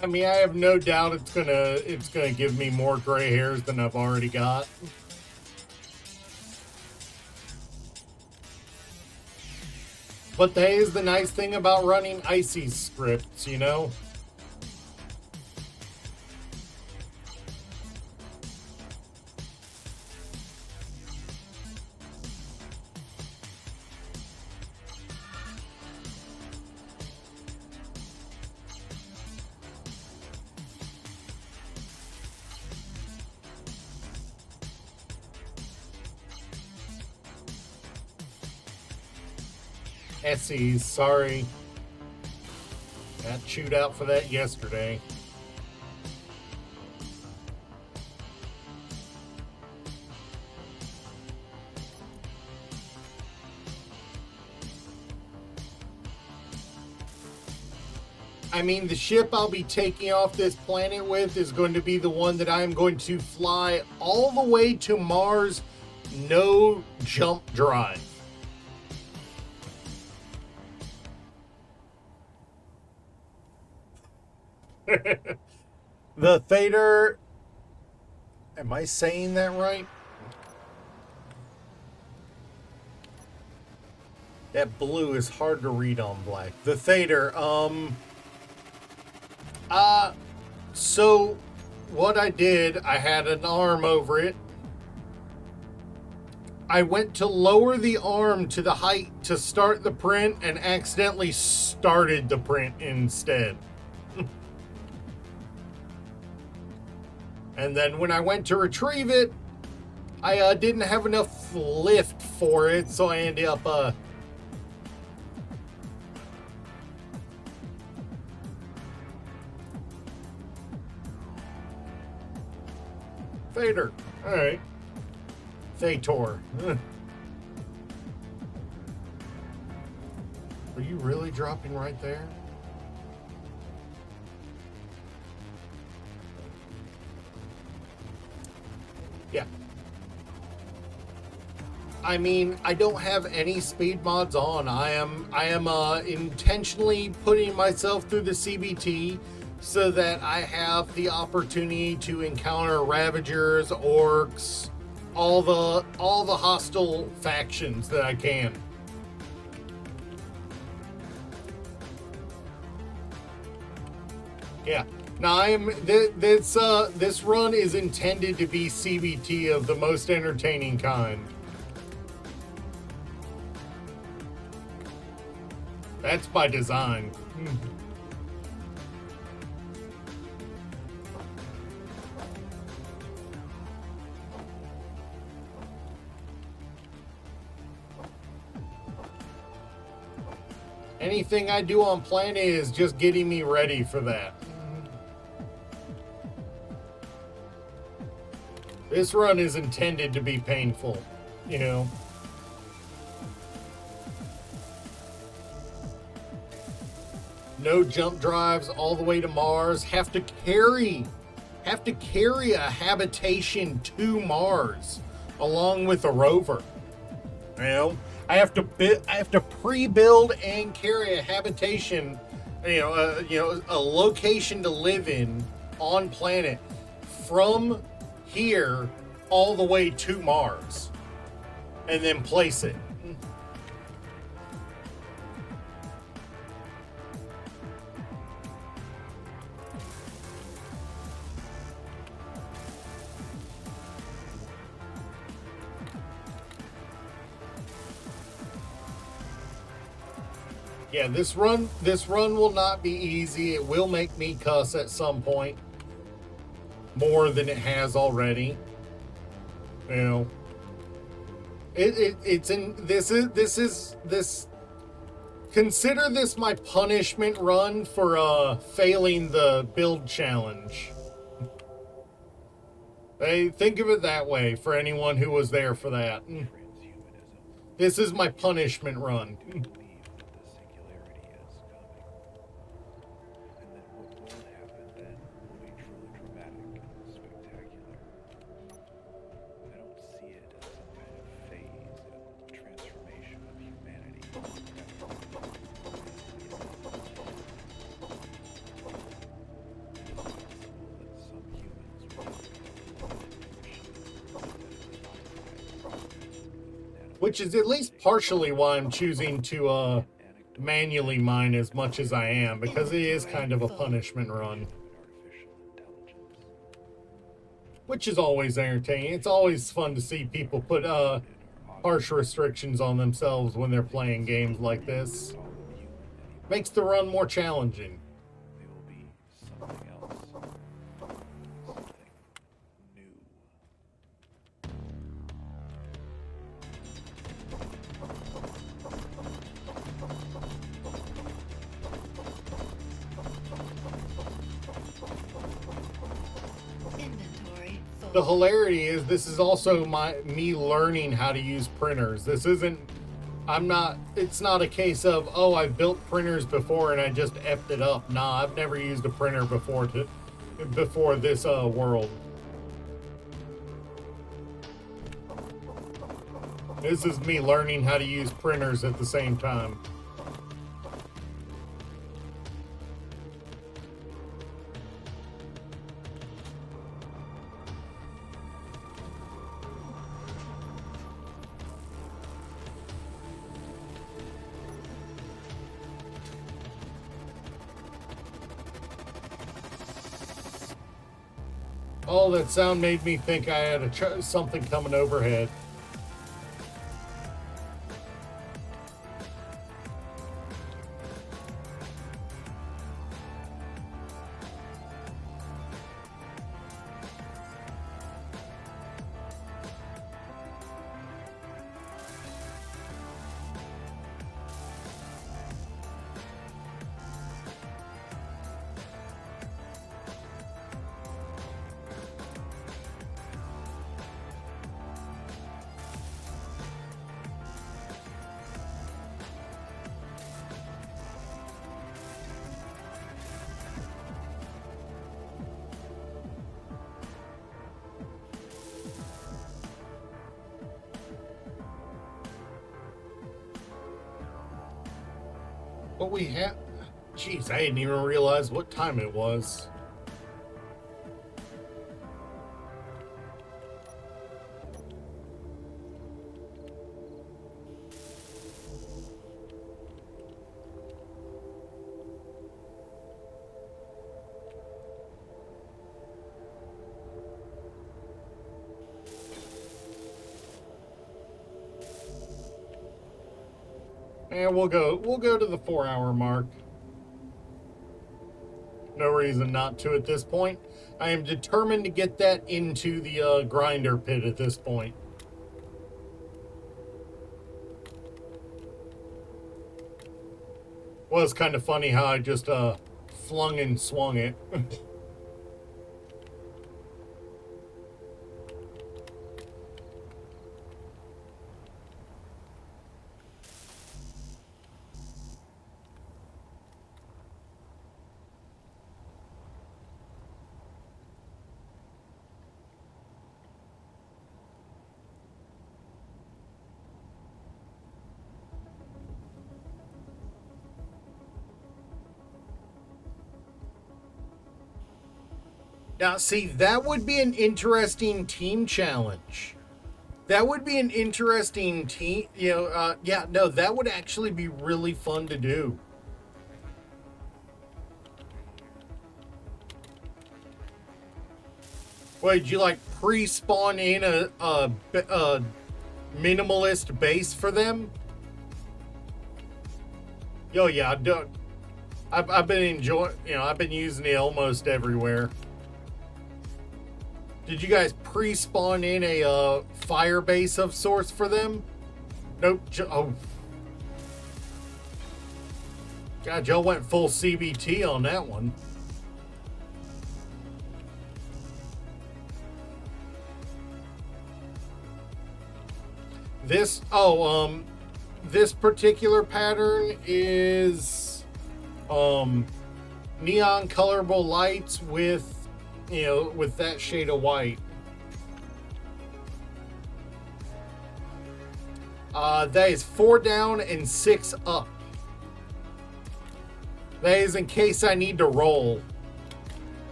I mean, I have no doubt it's gonna give me more gray hairs than I've already got. But that is the nice thing about running Icy scripts, you know? Essies, sorry. Got chewed out for that yesterday. I mean, the ship I'll be taking off this planet with is going to be the one that I'm going to fly all the way to Mars, no jump drive. The Theater, am I saying that right? That blue is hard to read on black. The Theater, so what I did, I had an arm over it. I went to lower the arm to the height to start the print and accidentally started the print instead. And then when I went to retrieve it, I didn't have enough lift for it, so I ended up Theater. Alright. Theator. Are you really dropping right there? Yeah. I mean, I don't have any speed mods on. I am intentionally putting myself through the CBT so that I have the opportunity to encounter Ravagers, Orcs, all the hostile factions that I can. Yeah. Now this run is intended to be CBT of the most entertaining kind. That's by design. Anything I do on Planet is just getting me ready for that. This run is intended to be painful, you know. No jump drives all the way to Mars. Have to carry a habitation to Mars along with a rover. You know, I have to pre-build and carry a habitation, a location to live in on Planet from here all the way to Mars, and then place it. Yeah, this run will not be easy. It will make me cuss at some point more than it has already. You know, it's in this is consider this my punishment run for failing the build challenge. Hey, think of it that way for anyone who was there for that. This is my punishment run. Which is at least partially why I'm choosing to manually mine as much as I am, because it is kind of a punishment run. Which is always entertaining. It's always fun to see people put harsh restrictions on themselves when they're playing games like this. Makes the run more challenging. Inventory full. The hilarity is this is also me learning how to use printers. This isn't, it's not a case of, oh, I've built printers before and I just effed it up. Nah, I've never used a printer before this world. This is me learning how to use printers at the same time. Oh, that sound made me think I had something coming overhead. What we have... Jeez, I didn't even realize what time it was. And we'll go to the 4-hour mark. No reason not to at this point. I am determined to get that into the grinder pit at this point. Well, it's kind of funny how I just flung and swung it. Now, see, that would be an interesting team challenge. That would be an interesting team, yeah, no, that would actually be really fun to do. Wait, did you like pre-spawn in a minimalist base for them? Yo, yeah, I've been enjoying, I've been using it almost everywhere. Did you guys pre-spawn in a fire base of sorts for them? Nope. Oh. God, y'all went full CBT on that one. This particular pattern is neon colorable lights with with that shade of white. That is 4 down and 6 up. That is in case I need to roll.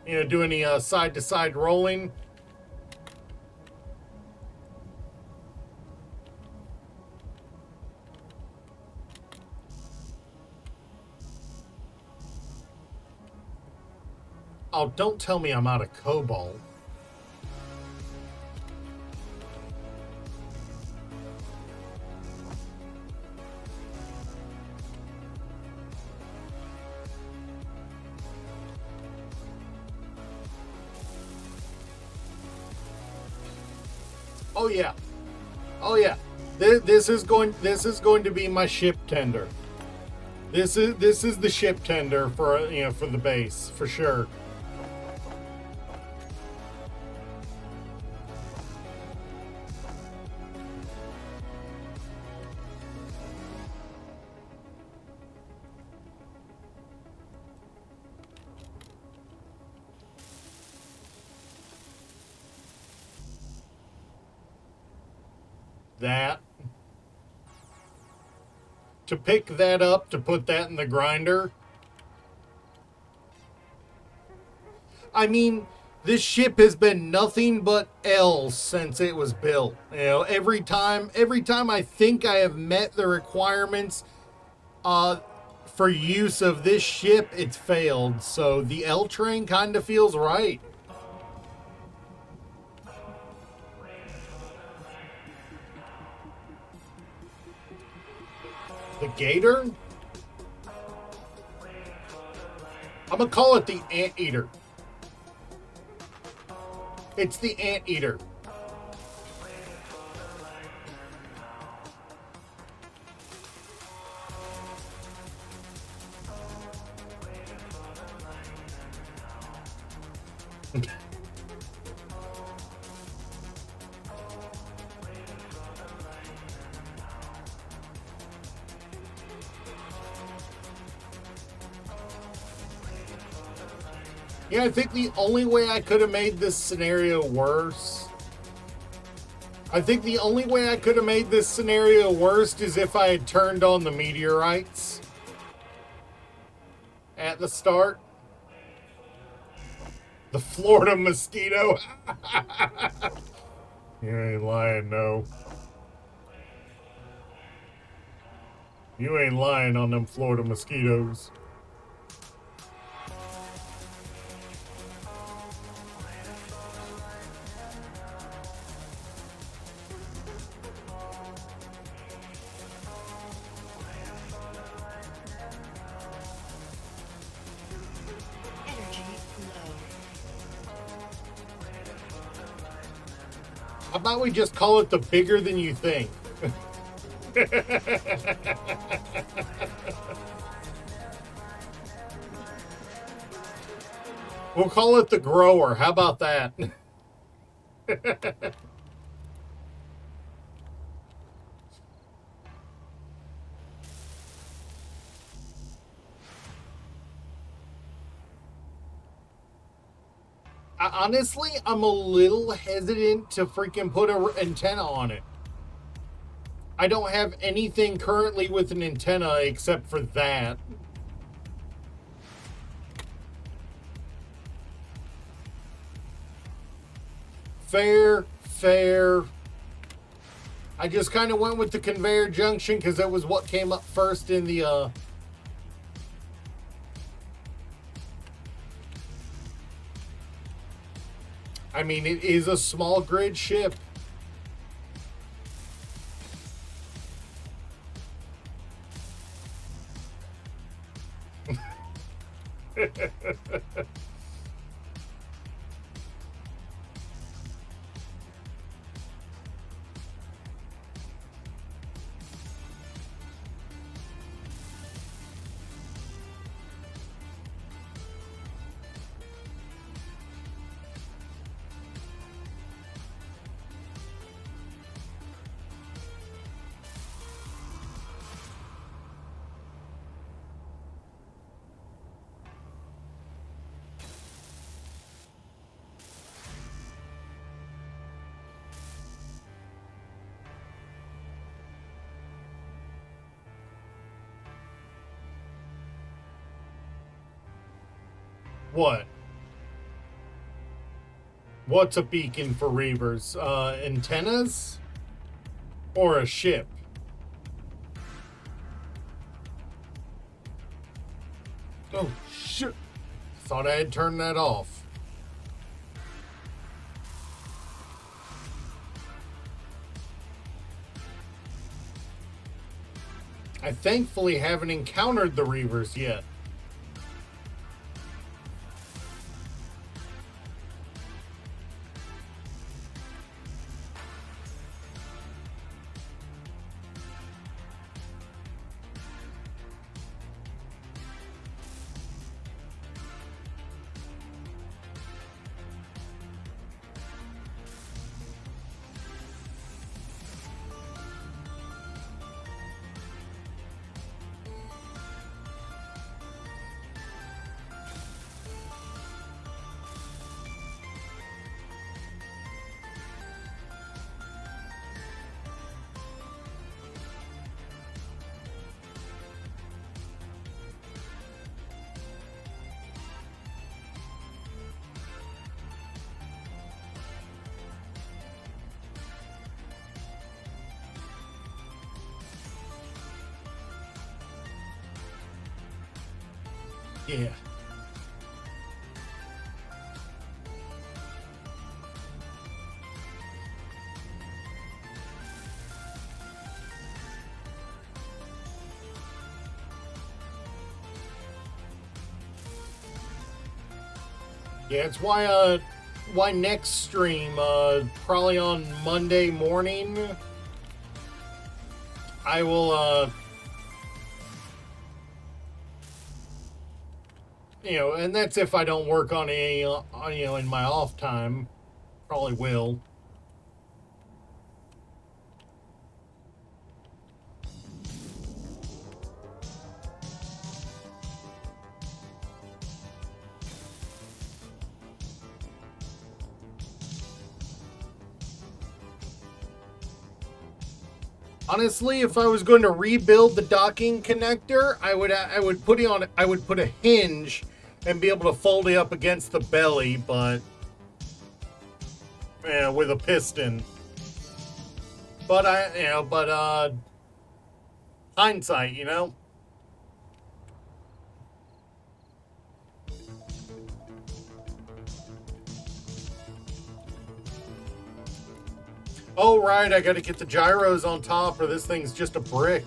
Do any side-to-side rolling. Oh, don't tell me I'm out of cobalt. Oh yeah. Oh yeah. This is going to be my ship tender. This is the ship tender for for the base for sure. That. To pick that up, to put that in the grinder. I mean, this ship has been nothing but L's since it was built. Every time I think I have met the requirements for use of this ship, it's failed. So the L train kind of feels right. The gator? I'm gonna call it the anteater. It's the anteater. Yeah, I think the only way I could have made this scenario worse. is if I had turned on the meteorites at the start. The Florida mosquito. You ain't lying, no. You ain't lying on them Florida mosquitoes. How about we just call it the bigger than you think? We'll call it the grower. How about that? Honestly, I'm a little hesitant to freaking put an antenna on it. I don't have anything currently with an antenna except for that. Fair. I just kind of went with the conveyor junction because that was what came up first in the I mean, it is a small grid ship. What? What's a beacon for Reavers? Antennas? Or a ship? Oh, shit. Thought I had turned that off. I thankfully haven't encountered the Reavers yet. Yeah. Yeah, it's why next stream, probably on Monday morning, I will, you know, and that's if I don't work on any, you know, in my off time. Probably will. Honestly, if I was going to rebuild the docking connector, I would put a hinge and be able to fold it up against the belly, but yeah, with a piston. But hindsight, you know. Oh, right, I gotta get the gyros on top or this thing's just a brick.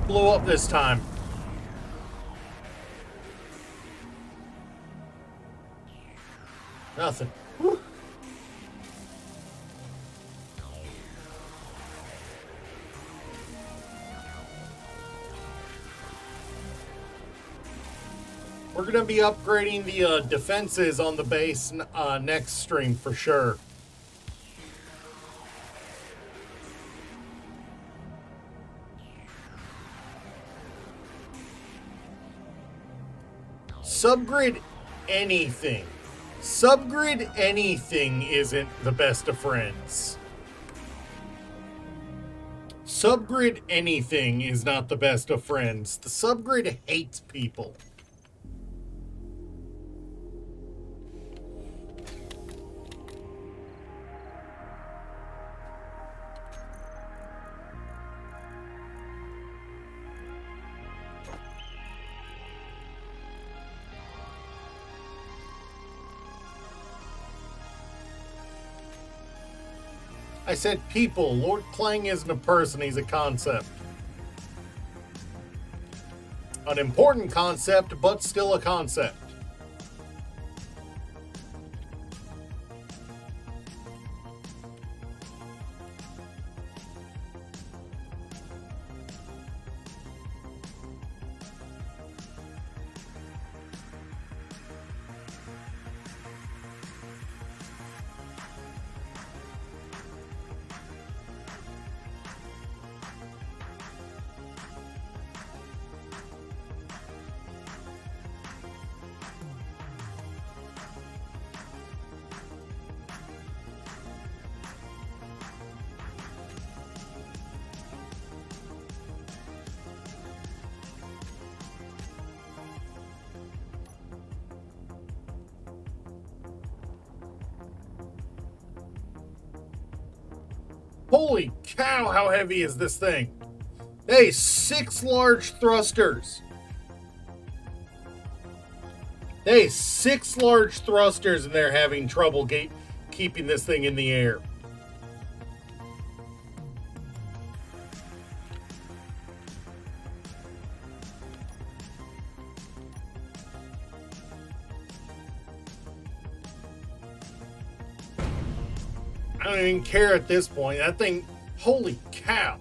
blew up this time? Nothing. Whew. We're going to be upgrading the defenses on the base next stream for sure. Subgrid anything. Subgrid anything isn't the best of friends. Subgrid anything is not the best of friends. The subgrid hates people. I said people. Lord Klang isn't a person, he's a concept. An important concept, but still a concept. Holy cow, how heavy is this thing? Hey, 6 large thrusters. Hey, 6 large thrusters, and they're having trouble keeping this thing in the air. I don't even care at this point. That thing, holy cow.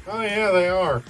Oh yeah, they are.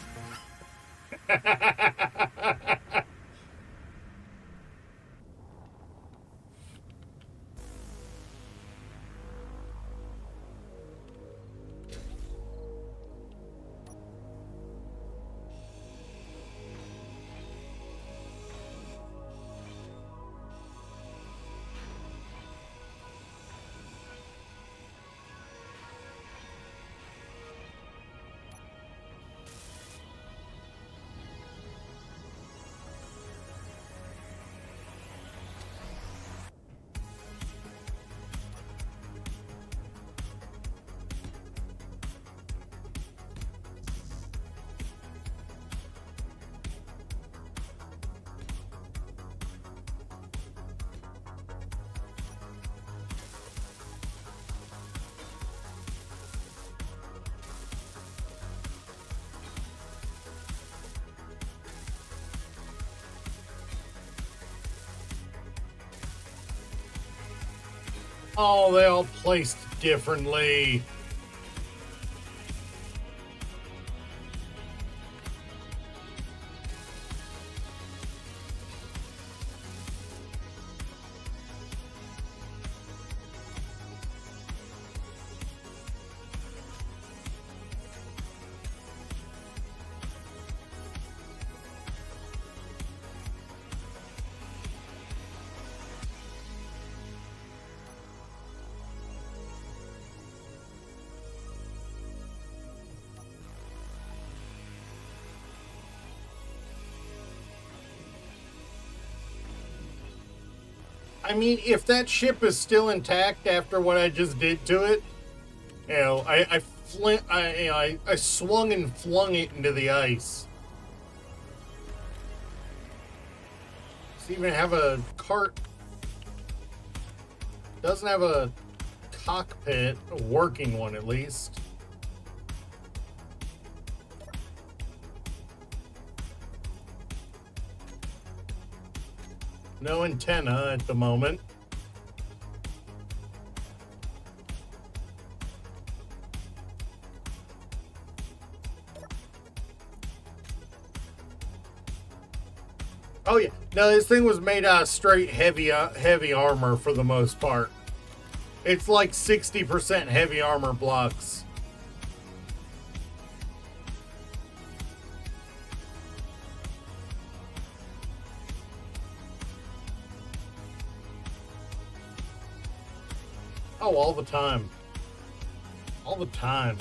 Oh, they all placed differently. I mean, if that ship is still intact after what I just did to it, you know, I swung and flung it into the ice. Does it even have a cart? Doesn't have a cockpit, a working one at least. No antenna at the moment. Oh yeah, no, this thing was made out of straight heavy armor for the most part. It's like 60% heavy armor blocks. Oh, all the time. All the time.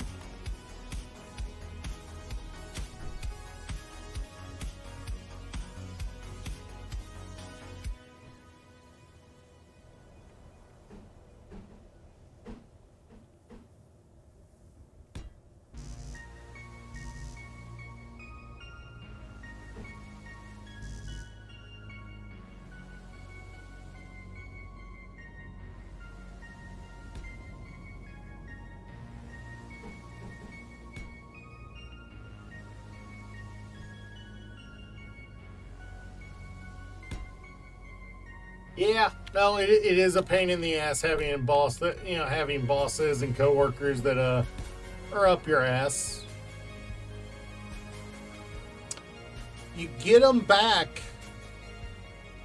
Yeah, no, it is a pain in the ass having having bosses and coworkers that are up your ass. You get them back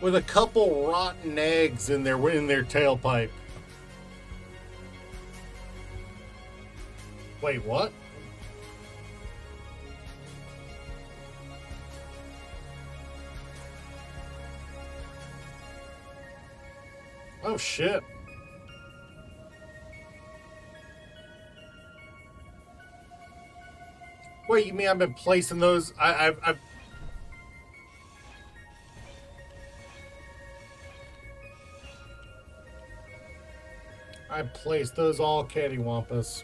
with a couple rotten eggs in their tailpipe. Wait, what? Oh shit. Wait, you mean I've been placing those? I've placed those all cattywampus.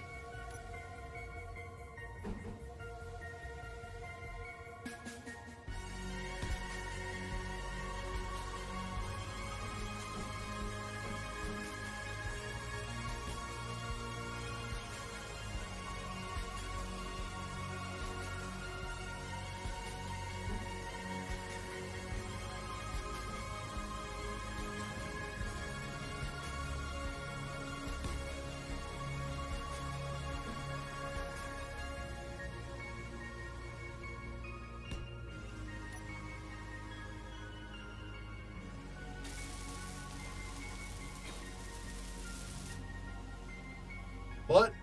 What?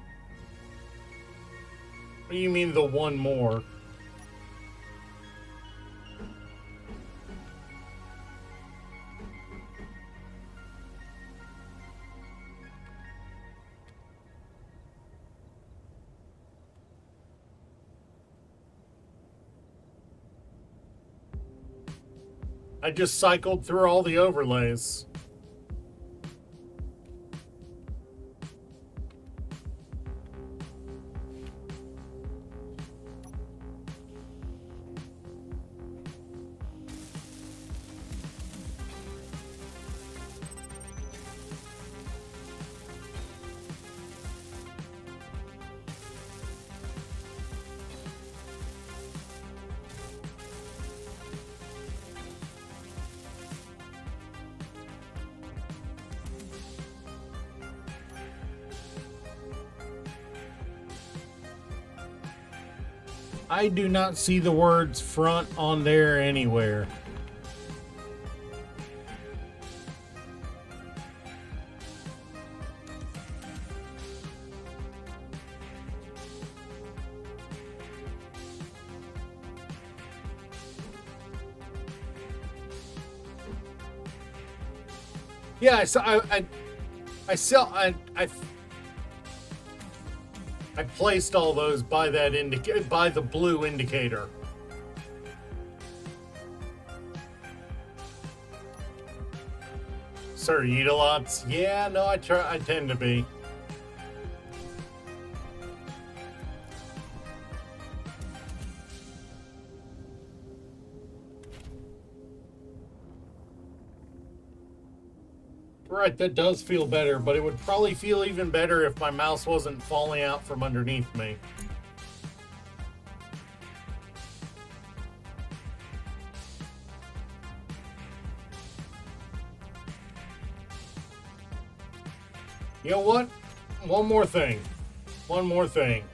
What do you mean the one more? I just cycled through all the overlays. I do not see the words front on there anywhere. Yeah, I placed all those by that by the blue indicator. Sir, Eat-a-lots? Yeah, no, I tend to be. Right, that does feel better, but it would probably feel even better if my mouse wasn't falling out from underneath me. You know what? One more thing. One more thing.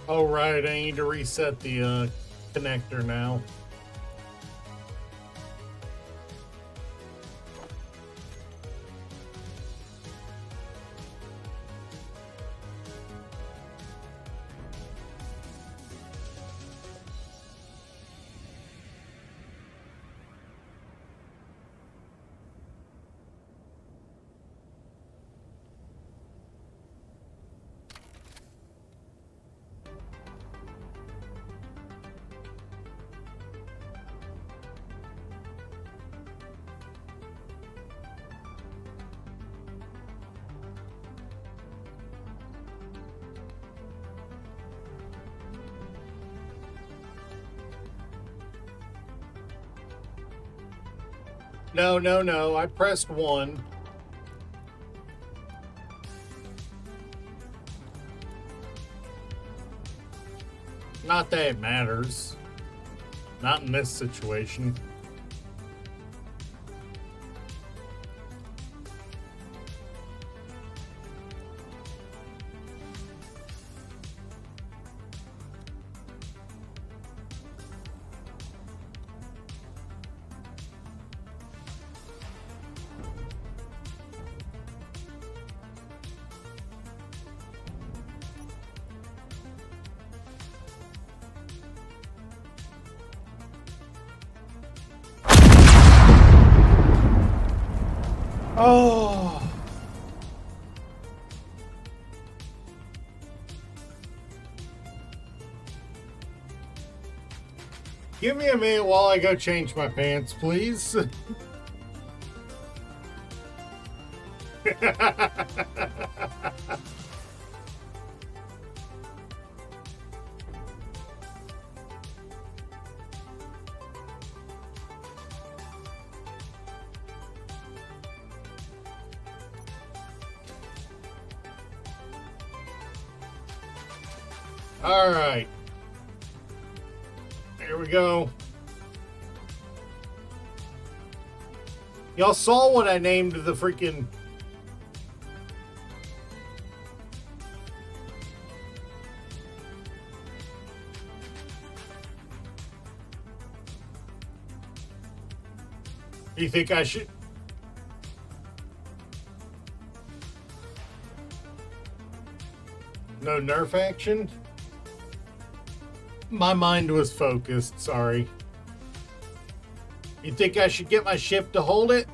Oh, right. I need to reset the connector now. No. I pressed 1. Not that it matters. Not in this situation. Oh. Give me a minute while I go change my pants, please. All right. Here we go. Y'all saw what I named the freaking... You think I should? No nerf action? My mind was focused, sorry. You think I should get my ship to hold it?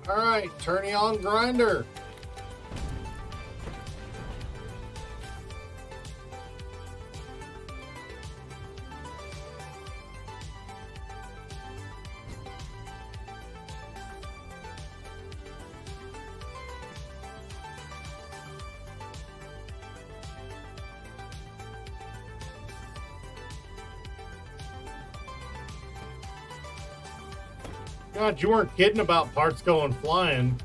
Alright, turning on grinder. God, you weren't kidding about parts going flying.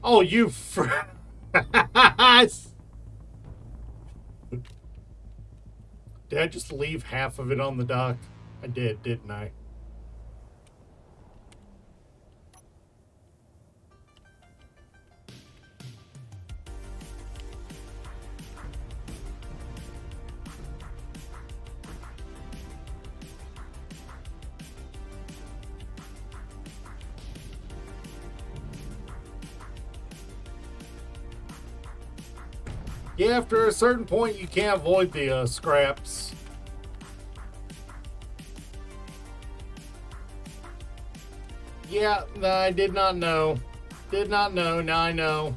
Oh, you Did I just leave half of it on the dock? I did, didn't I? Yeah, after a certain point, you can't avoid the scraps. Yeah, no, I did not know. Did not know, now I know.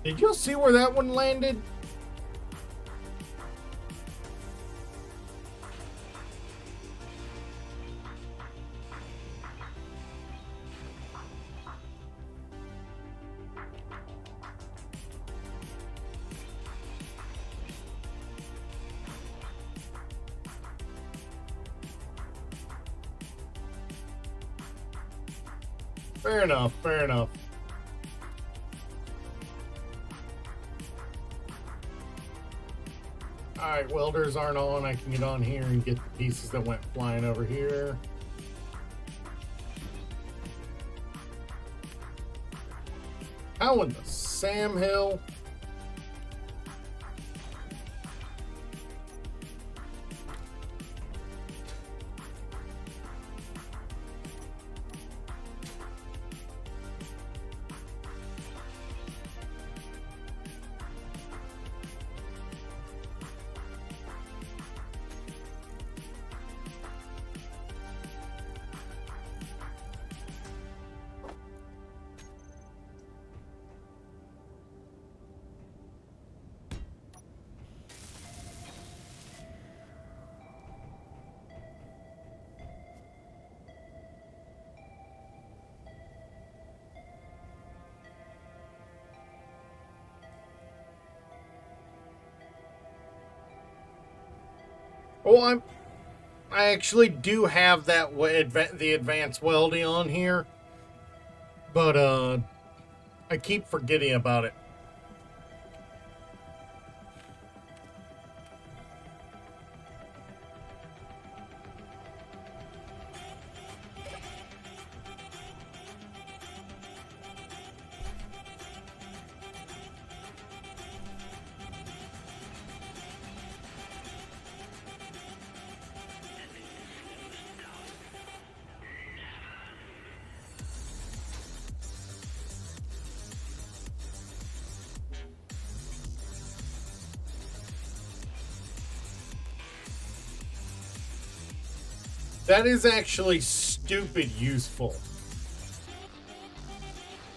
Did you see where that one landed? Fair enough, fair enough. Alright, welders aren't on. I can get on here and get the pieces that went flying over here. How in the Sam Hill? Oh, I actually do have that the advanced welding on here, but I keep forgetting about it. That is actually stupid useful.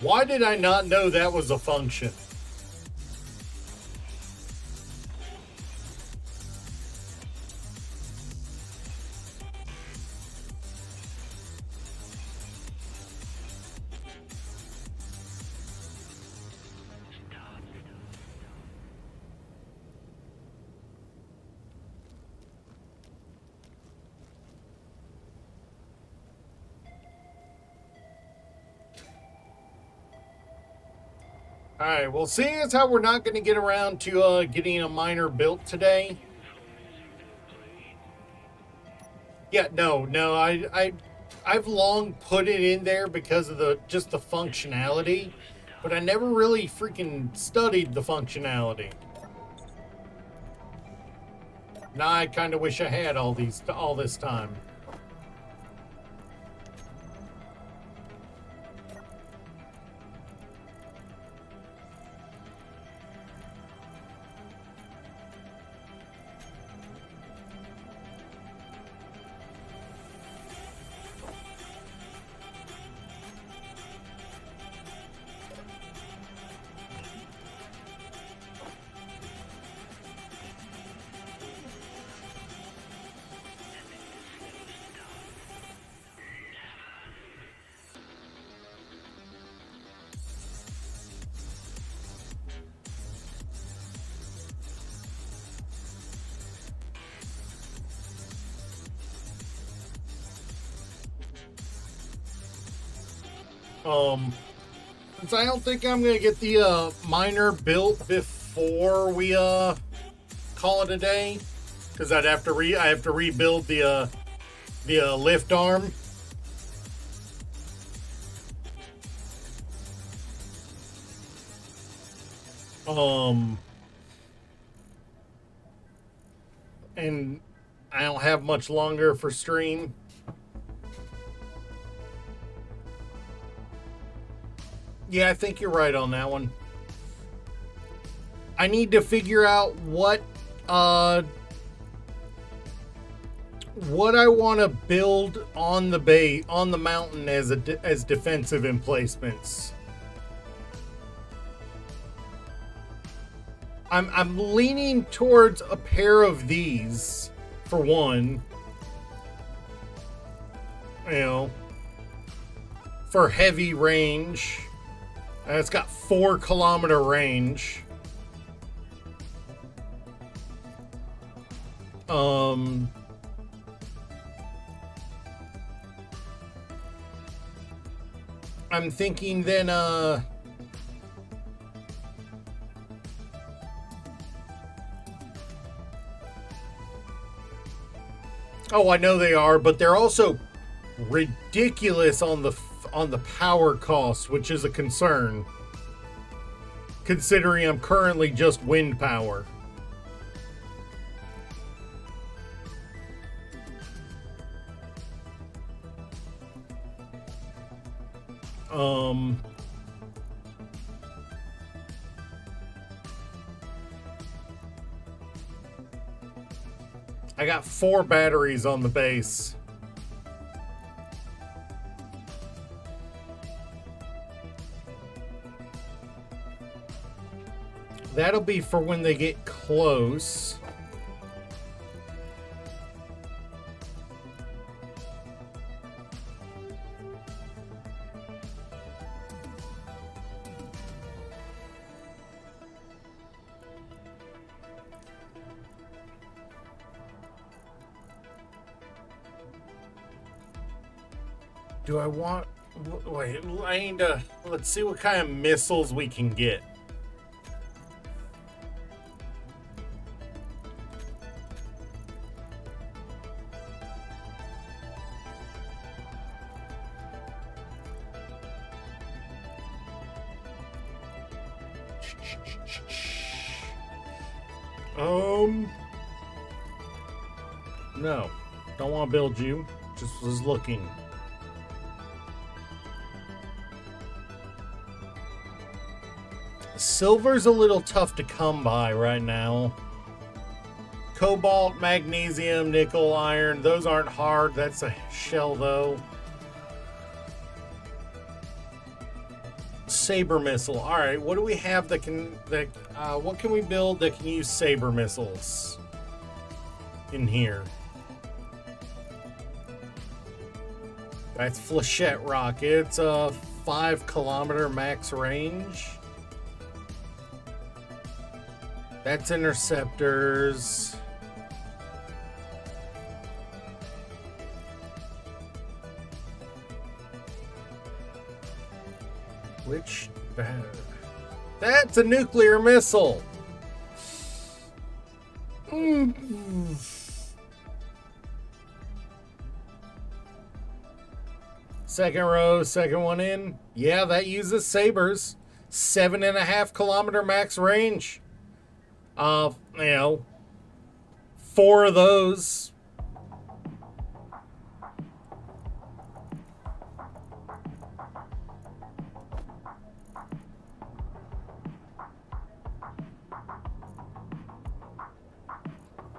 Why did I not know that was a function? Alright, well, seeing as how we're not going to get around to getting a miner built today. Yeah, no, I've long put it in there because of just the functionality, but I never really freaking studied the functionality. Now I kind of wish I had all this time. Since I don't think I'm gonna get the miner built before we call it a day, because I have to rebuild the lift arm. And I don't have much longer for stream. Yeah, I think you're right on that one. I need to figure out what I want to build on the mountain as defensive emplacements. I'm leaning towards a pair of these for one. You know, for heavy range. And it's got 4-kilometer range. I'm thinking then, oh, I know they are, but they're also ridiculous on the power cost, which is a concern, considering I'm currently just wind power. I got 4 batteries on the base. That'll be for when they get close. Do I want... Wait, I need to... Let's see what kind of missiles we can get. No. Don't want to build you. Just was looking. Silver's a little tough to come by right now. Cobalt, magnesium, nickel, iron. Those aren't hard. That's a shell, though. Saber missile. All right, what do we have that can what can we build that can use saber missiles in here? That's Flechette rocket. It's a 5-kilometer max range. That's interceptors. Which that's a nuclear missile. Second row, second one in. Yeah, that uses sabers. 7.5-kilometer max range. 4 of those.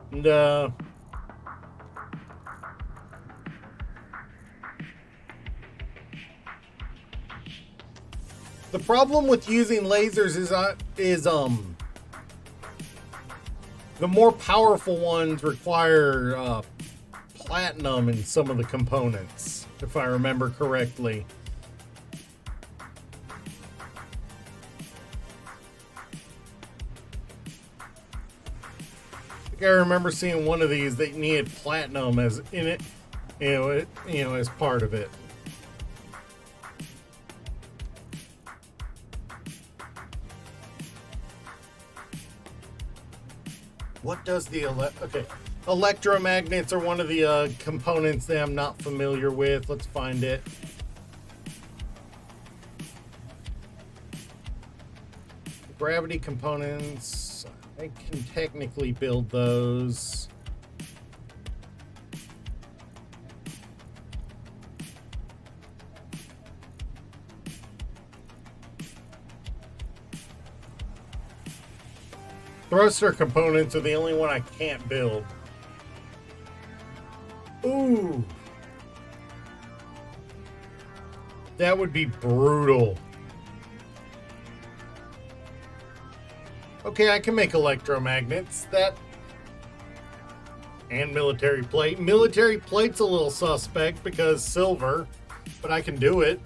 And, the problem with using lasers is the more powerful ones require platinum in some of the components, if I remember correctly. I remember seeing one of these that needed platinum as in it, as part of it. What does the electromagnets are one of the components that I'm not familiar with. Let's find it. Gravity components. I can technically build those. Thruster components are the only one I can't build. Ooh. That would be brutal. Okay, I can make electromagnets. And military plate. Military plate's a little suspect because silver, but I can do it.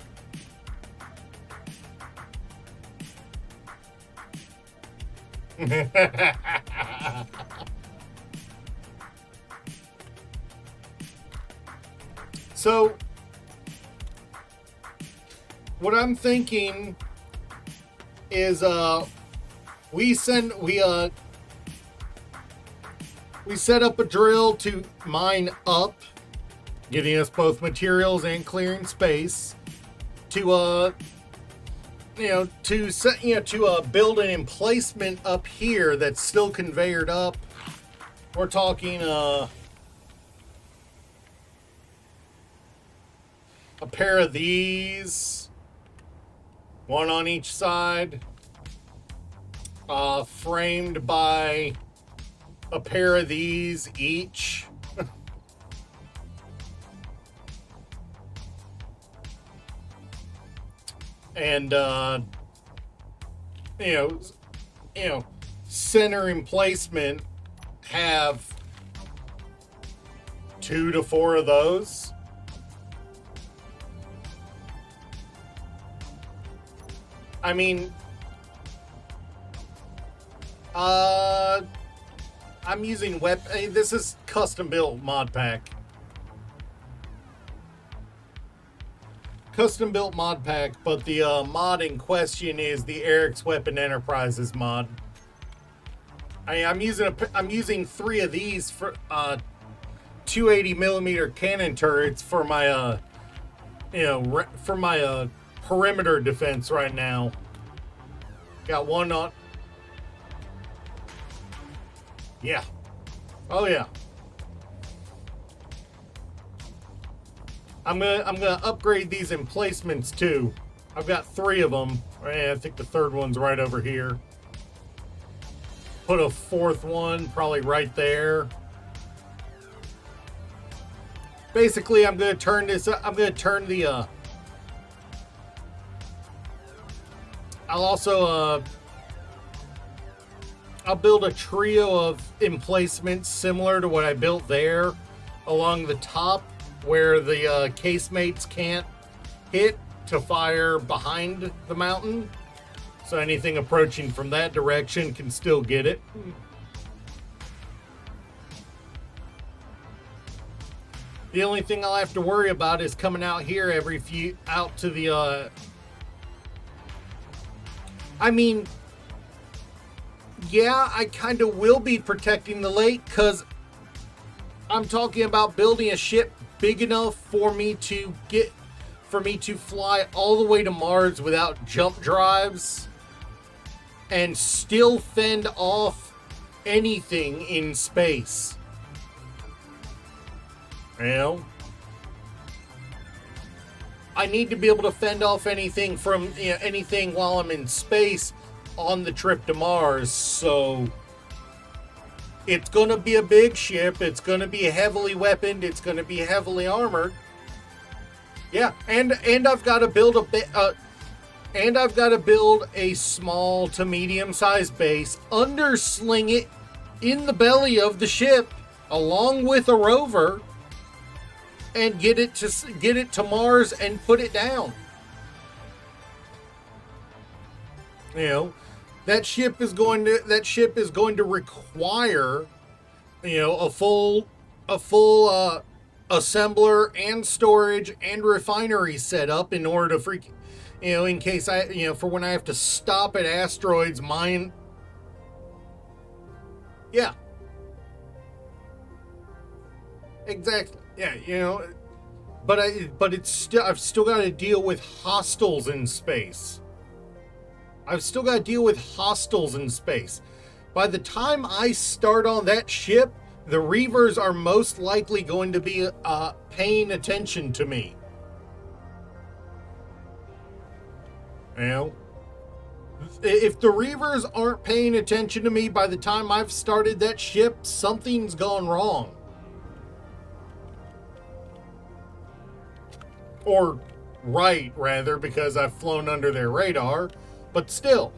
So, what I'm thinking is, we set up a drill to mine up, getting us both materials and clearing space to build an emplacement up here that's still conveyored up. We're talking a pair of these, one on each side. Framed by a pair of these each. And center emplacement have 2 to 4 of those. I mean, I'm using this is custom built mod pack. Custom built mod pack, but the mod in question is the Eric's Weapon Enterprises mod. I'm using 3 of these for 280 millimeter cannon turrets for my perimeter defense right now. Got one on. Yeah. Oh yeah. I'm gonna upgrade these emplacements too. I've got 3 of them. I think the third one's right over here. put a fourth one probably right there. Basically, I'm going to turn this, I'm going to turn the, I'll also, I'll build a trio of emplacements similar to what I built there along the top where the casemates can't hit to fire behind the mountain. So anything approaching from that direction can still get it. The only thing I'll have to worry about is coming out here out to the, I mean, yeah, I kind of will be protecting the lake because I'm talking about building a ship big enough for me to fly all the way to Mars without jump drives and still fend off anything in space. You know? I need to be able to fend off anything from anything while I'm in space on the trip to Mars. So it's going to be a big ship. It's going to be heavily weaponed. It's going to be heavily armored. Yeah, and I've got to build a small to medium-sized base, undersling it in the belly of the ship along with a rover, and get it to Mars and put it down. You know, that ship is going to require, a full assembler and storage and refinery setup in order to in case for when I have to stop at asteroids, mine. Yeah. Exactly. Yeah, but I've still got to deal with hostiles in space. By the time I start on that ship, the Reavers are most likely going to be paying attention to me. If the Reavers aren't paying attention to me by the time I've started that ship, something's gone wrong. Or right, rather, because I've flown under their radar, but still.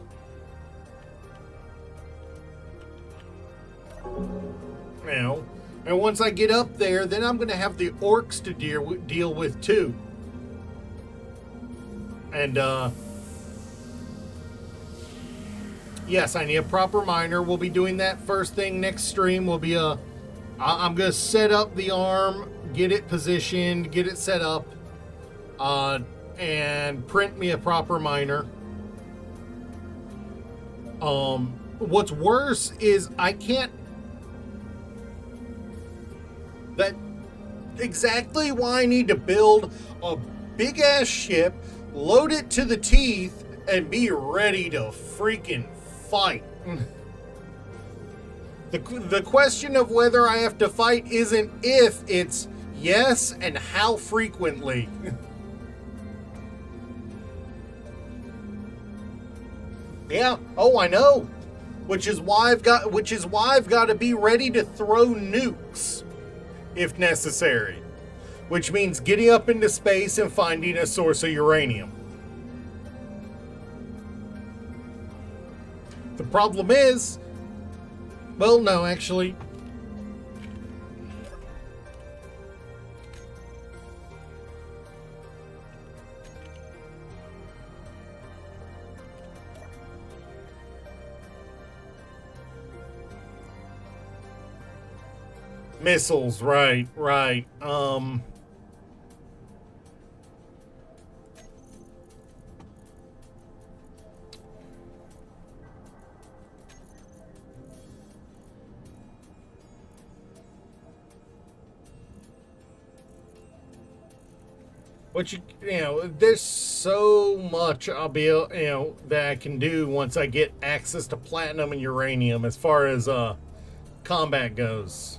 And once I get up there, then I'm going to have the orcs to deal with too. And, yes, I need a proper miner. We'll be doing that first thing next stream. I'm going to set up the arm, get it positioned, get it set up, and print me a proper miner. What's worse is I can't. That exactly why I need to build a big ass ship, load it to the teeth, and be ready to freaking fight. The question of whether I have to fight isn't if, it's yes, and how frequently. Yeah. Oh, I know. Which is why I've got to be ready to throw nukes if necessary. Which means getting up into space and finding a source of uranium. The problem is, well, no, actually. Missiles, right. There's so much I'll be able, that I can do once I get access to platinum and uranium as far as combat goes.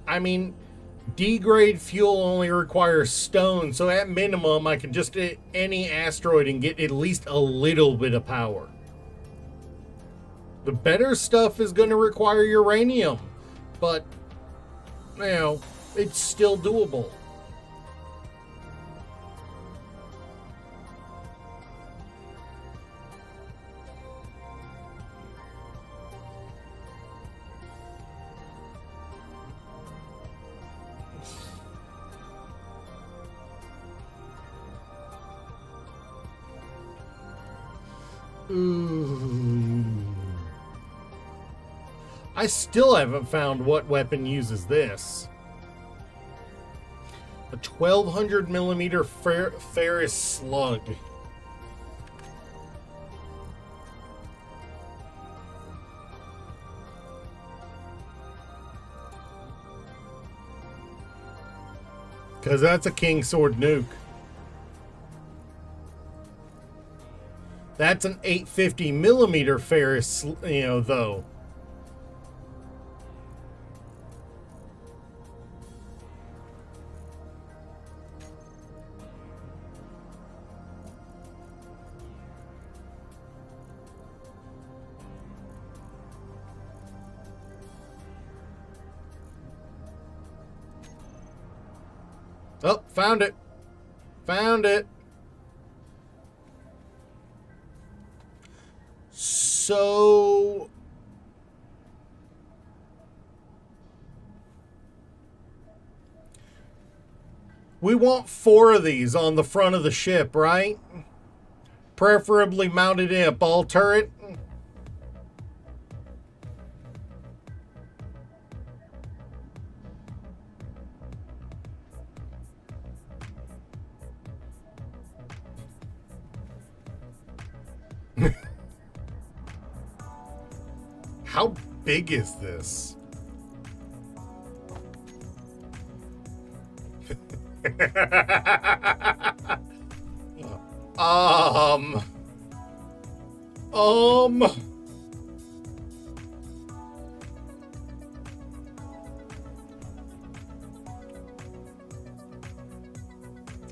I mean, D-grade fuel only requires stone, so at minimum I can just hit any asteroid and get at least a little bit of power. The better stuff is going to require uranium, but, you know, it's still doable. Ooh. I still haven't found what weapon uses this. A 1200 millimeter Ferris slug. Because that's a King Sword nuke. That's an 850 millimeter Ferris, though. Oh, found it. Found it. So we want 4 of these on the front of the ship, right? Preferably mounted in a ball turret. How big is this?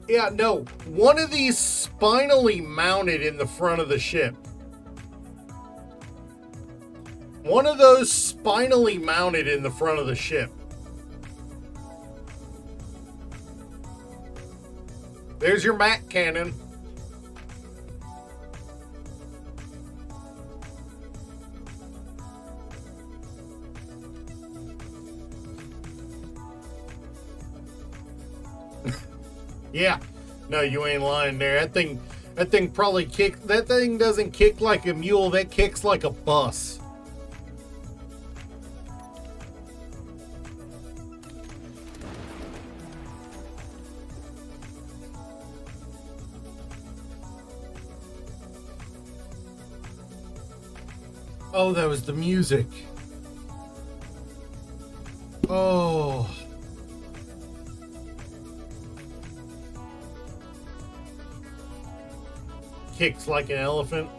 Yeah, no. One of these spinally mounted in the front of the ship. One of those spinally mounted in the front of the ship. There's your Mac cannon. Yeah. No, you ain't lying there. That thing probably that thing doesn't kick like a mule, that kicks like a bus. Oh, that was the music. Oh. Kicks like an elephant.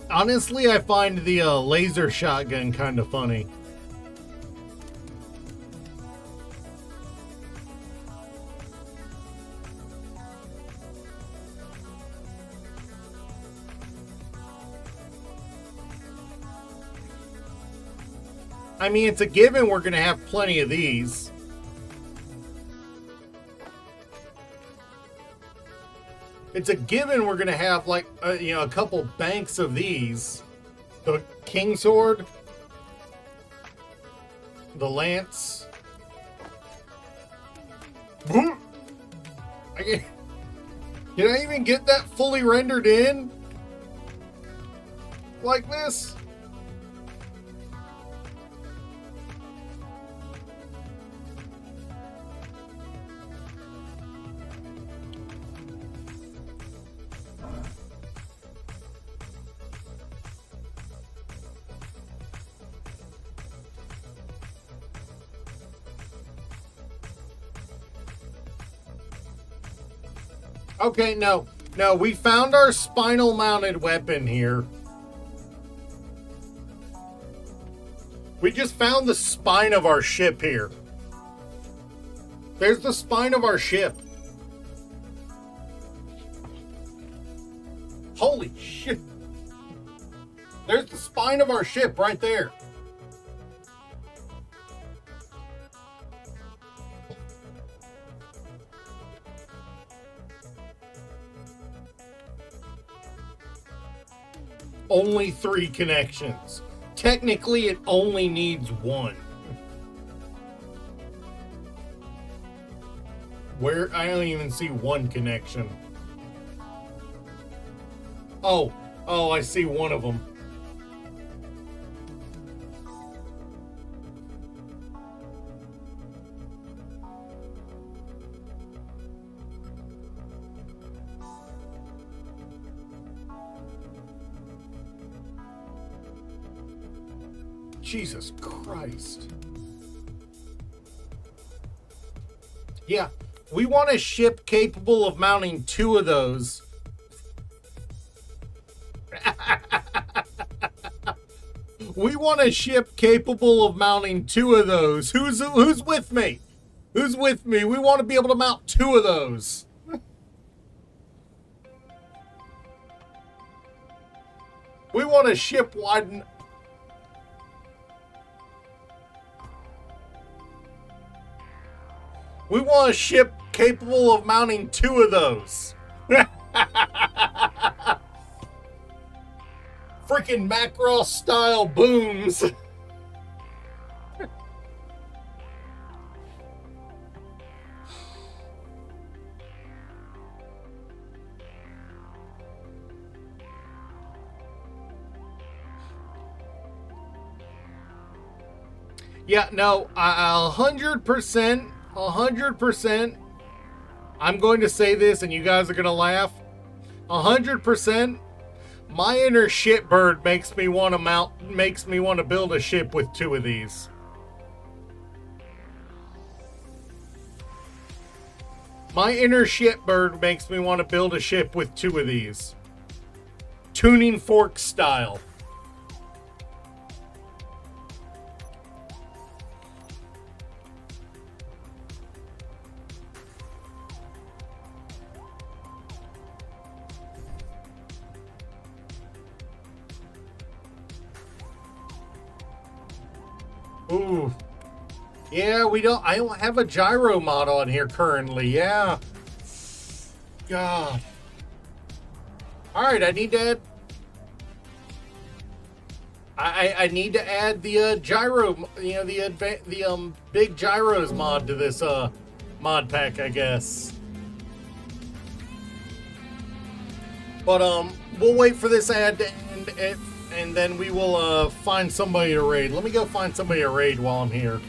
Honestly, I find the laser shotgun kind of funny. I mean, it's a given we're going to have plenty of these. It's a given we're going to have, like, a couple banks of these. The King Sword. The Lance. Can I even get that fully rendered in? Like this? Okay, no, we found our spinal mounted weapon here. We just found the spine of our ship here. There's the spine of our ship. Holy shit. There's the spine of our ship right there. Only 3 connections. Technically, it only needs 1. Where? I don't even see 1 connection. Oh, I see one of them. Jesus Christ. Yeah, we want a ship capable of mounting 2 of those. We want a ship capable of mounting 2 of those. Who's with me? Who's with me? We want to be able to mount 2 of those. We want a ship wide. We want a ship capable of mounting 2 of those. Freaking Macross style booms. Yeah, no, 100%, I'm going to say this and you guys are going to laugh. 100%, my inner shitbird makes me want to build a ship with 2 of these. My inner shitbird makes me want to build a ship with 2 of these. Tuning fork style. Ooh. Yeah, I don't have a gyro mod on here currently. Yeah. God. Alright, I need to add... I need to add the gyro, the big gyros mod to this mod pack, I guess. But we'll wait for this ad to end, and then we will find somebody to raid. Let me go find somebody to raid while I'm here.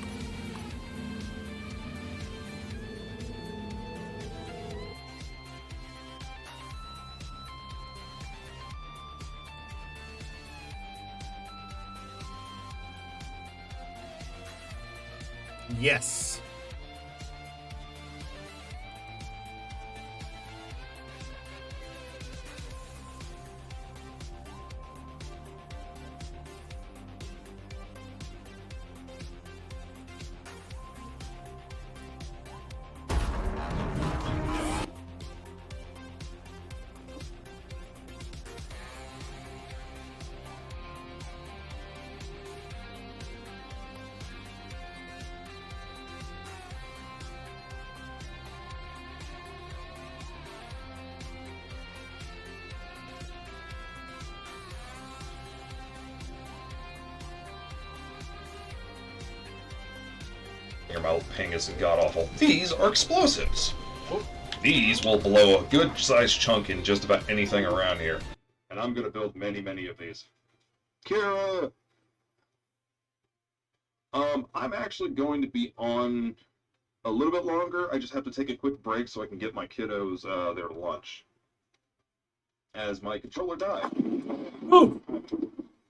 Yes. Your mouth ping is god-awful. These are explosives. These will blow a good-sized chunk in just about anything around here. And I'm gonna build many, many of these. Kira! I'm actually going to be on a little bit longer. I just have to take a quick break so I can get my kiddos their lunch. As my controller died. Ooh.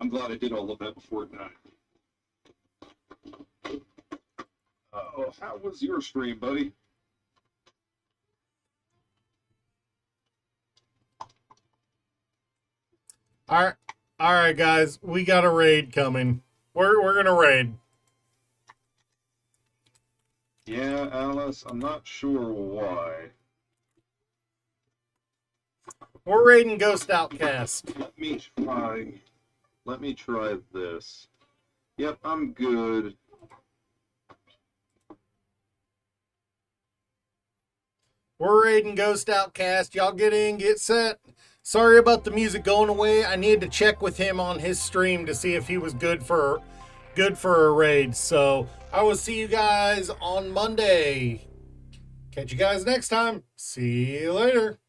I'm glad I did all of that before it died. How was your stream, buddy? All right, guys, we got a raid coming. We're gonna raid. Yeah, Alice, I'm not sure why. We're raiding Ghost Outcast. Let me try this. Yep, I'm good. We're raiding Ghost Outcast. Y'all get in, get set. Sorry about the music going away. I needed to check with him on his stream to see if he was good for a raid. So I will see you guys on Monday. Catch you guys next time. See you later.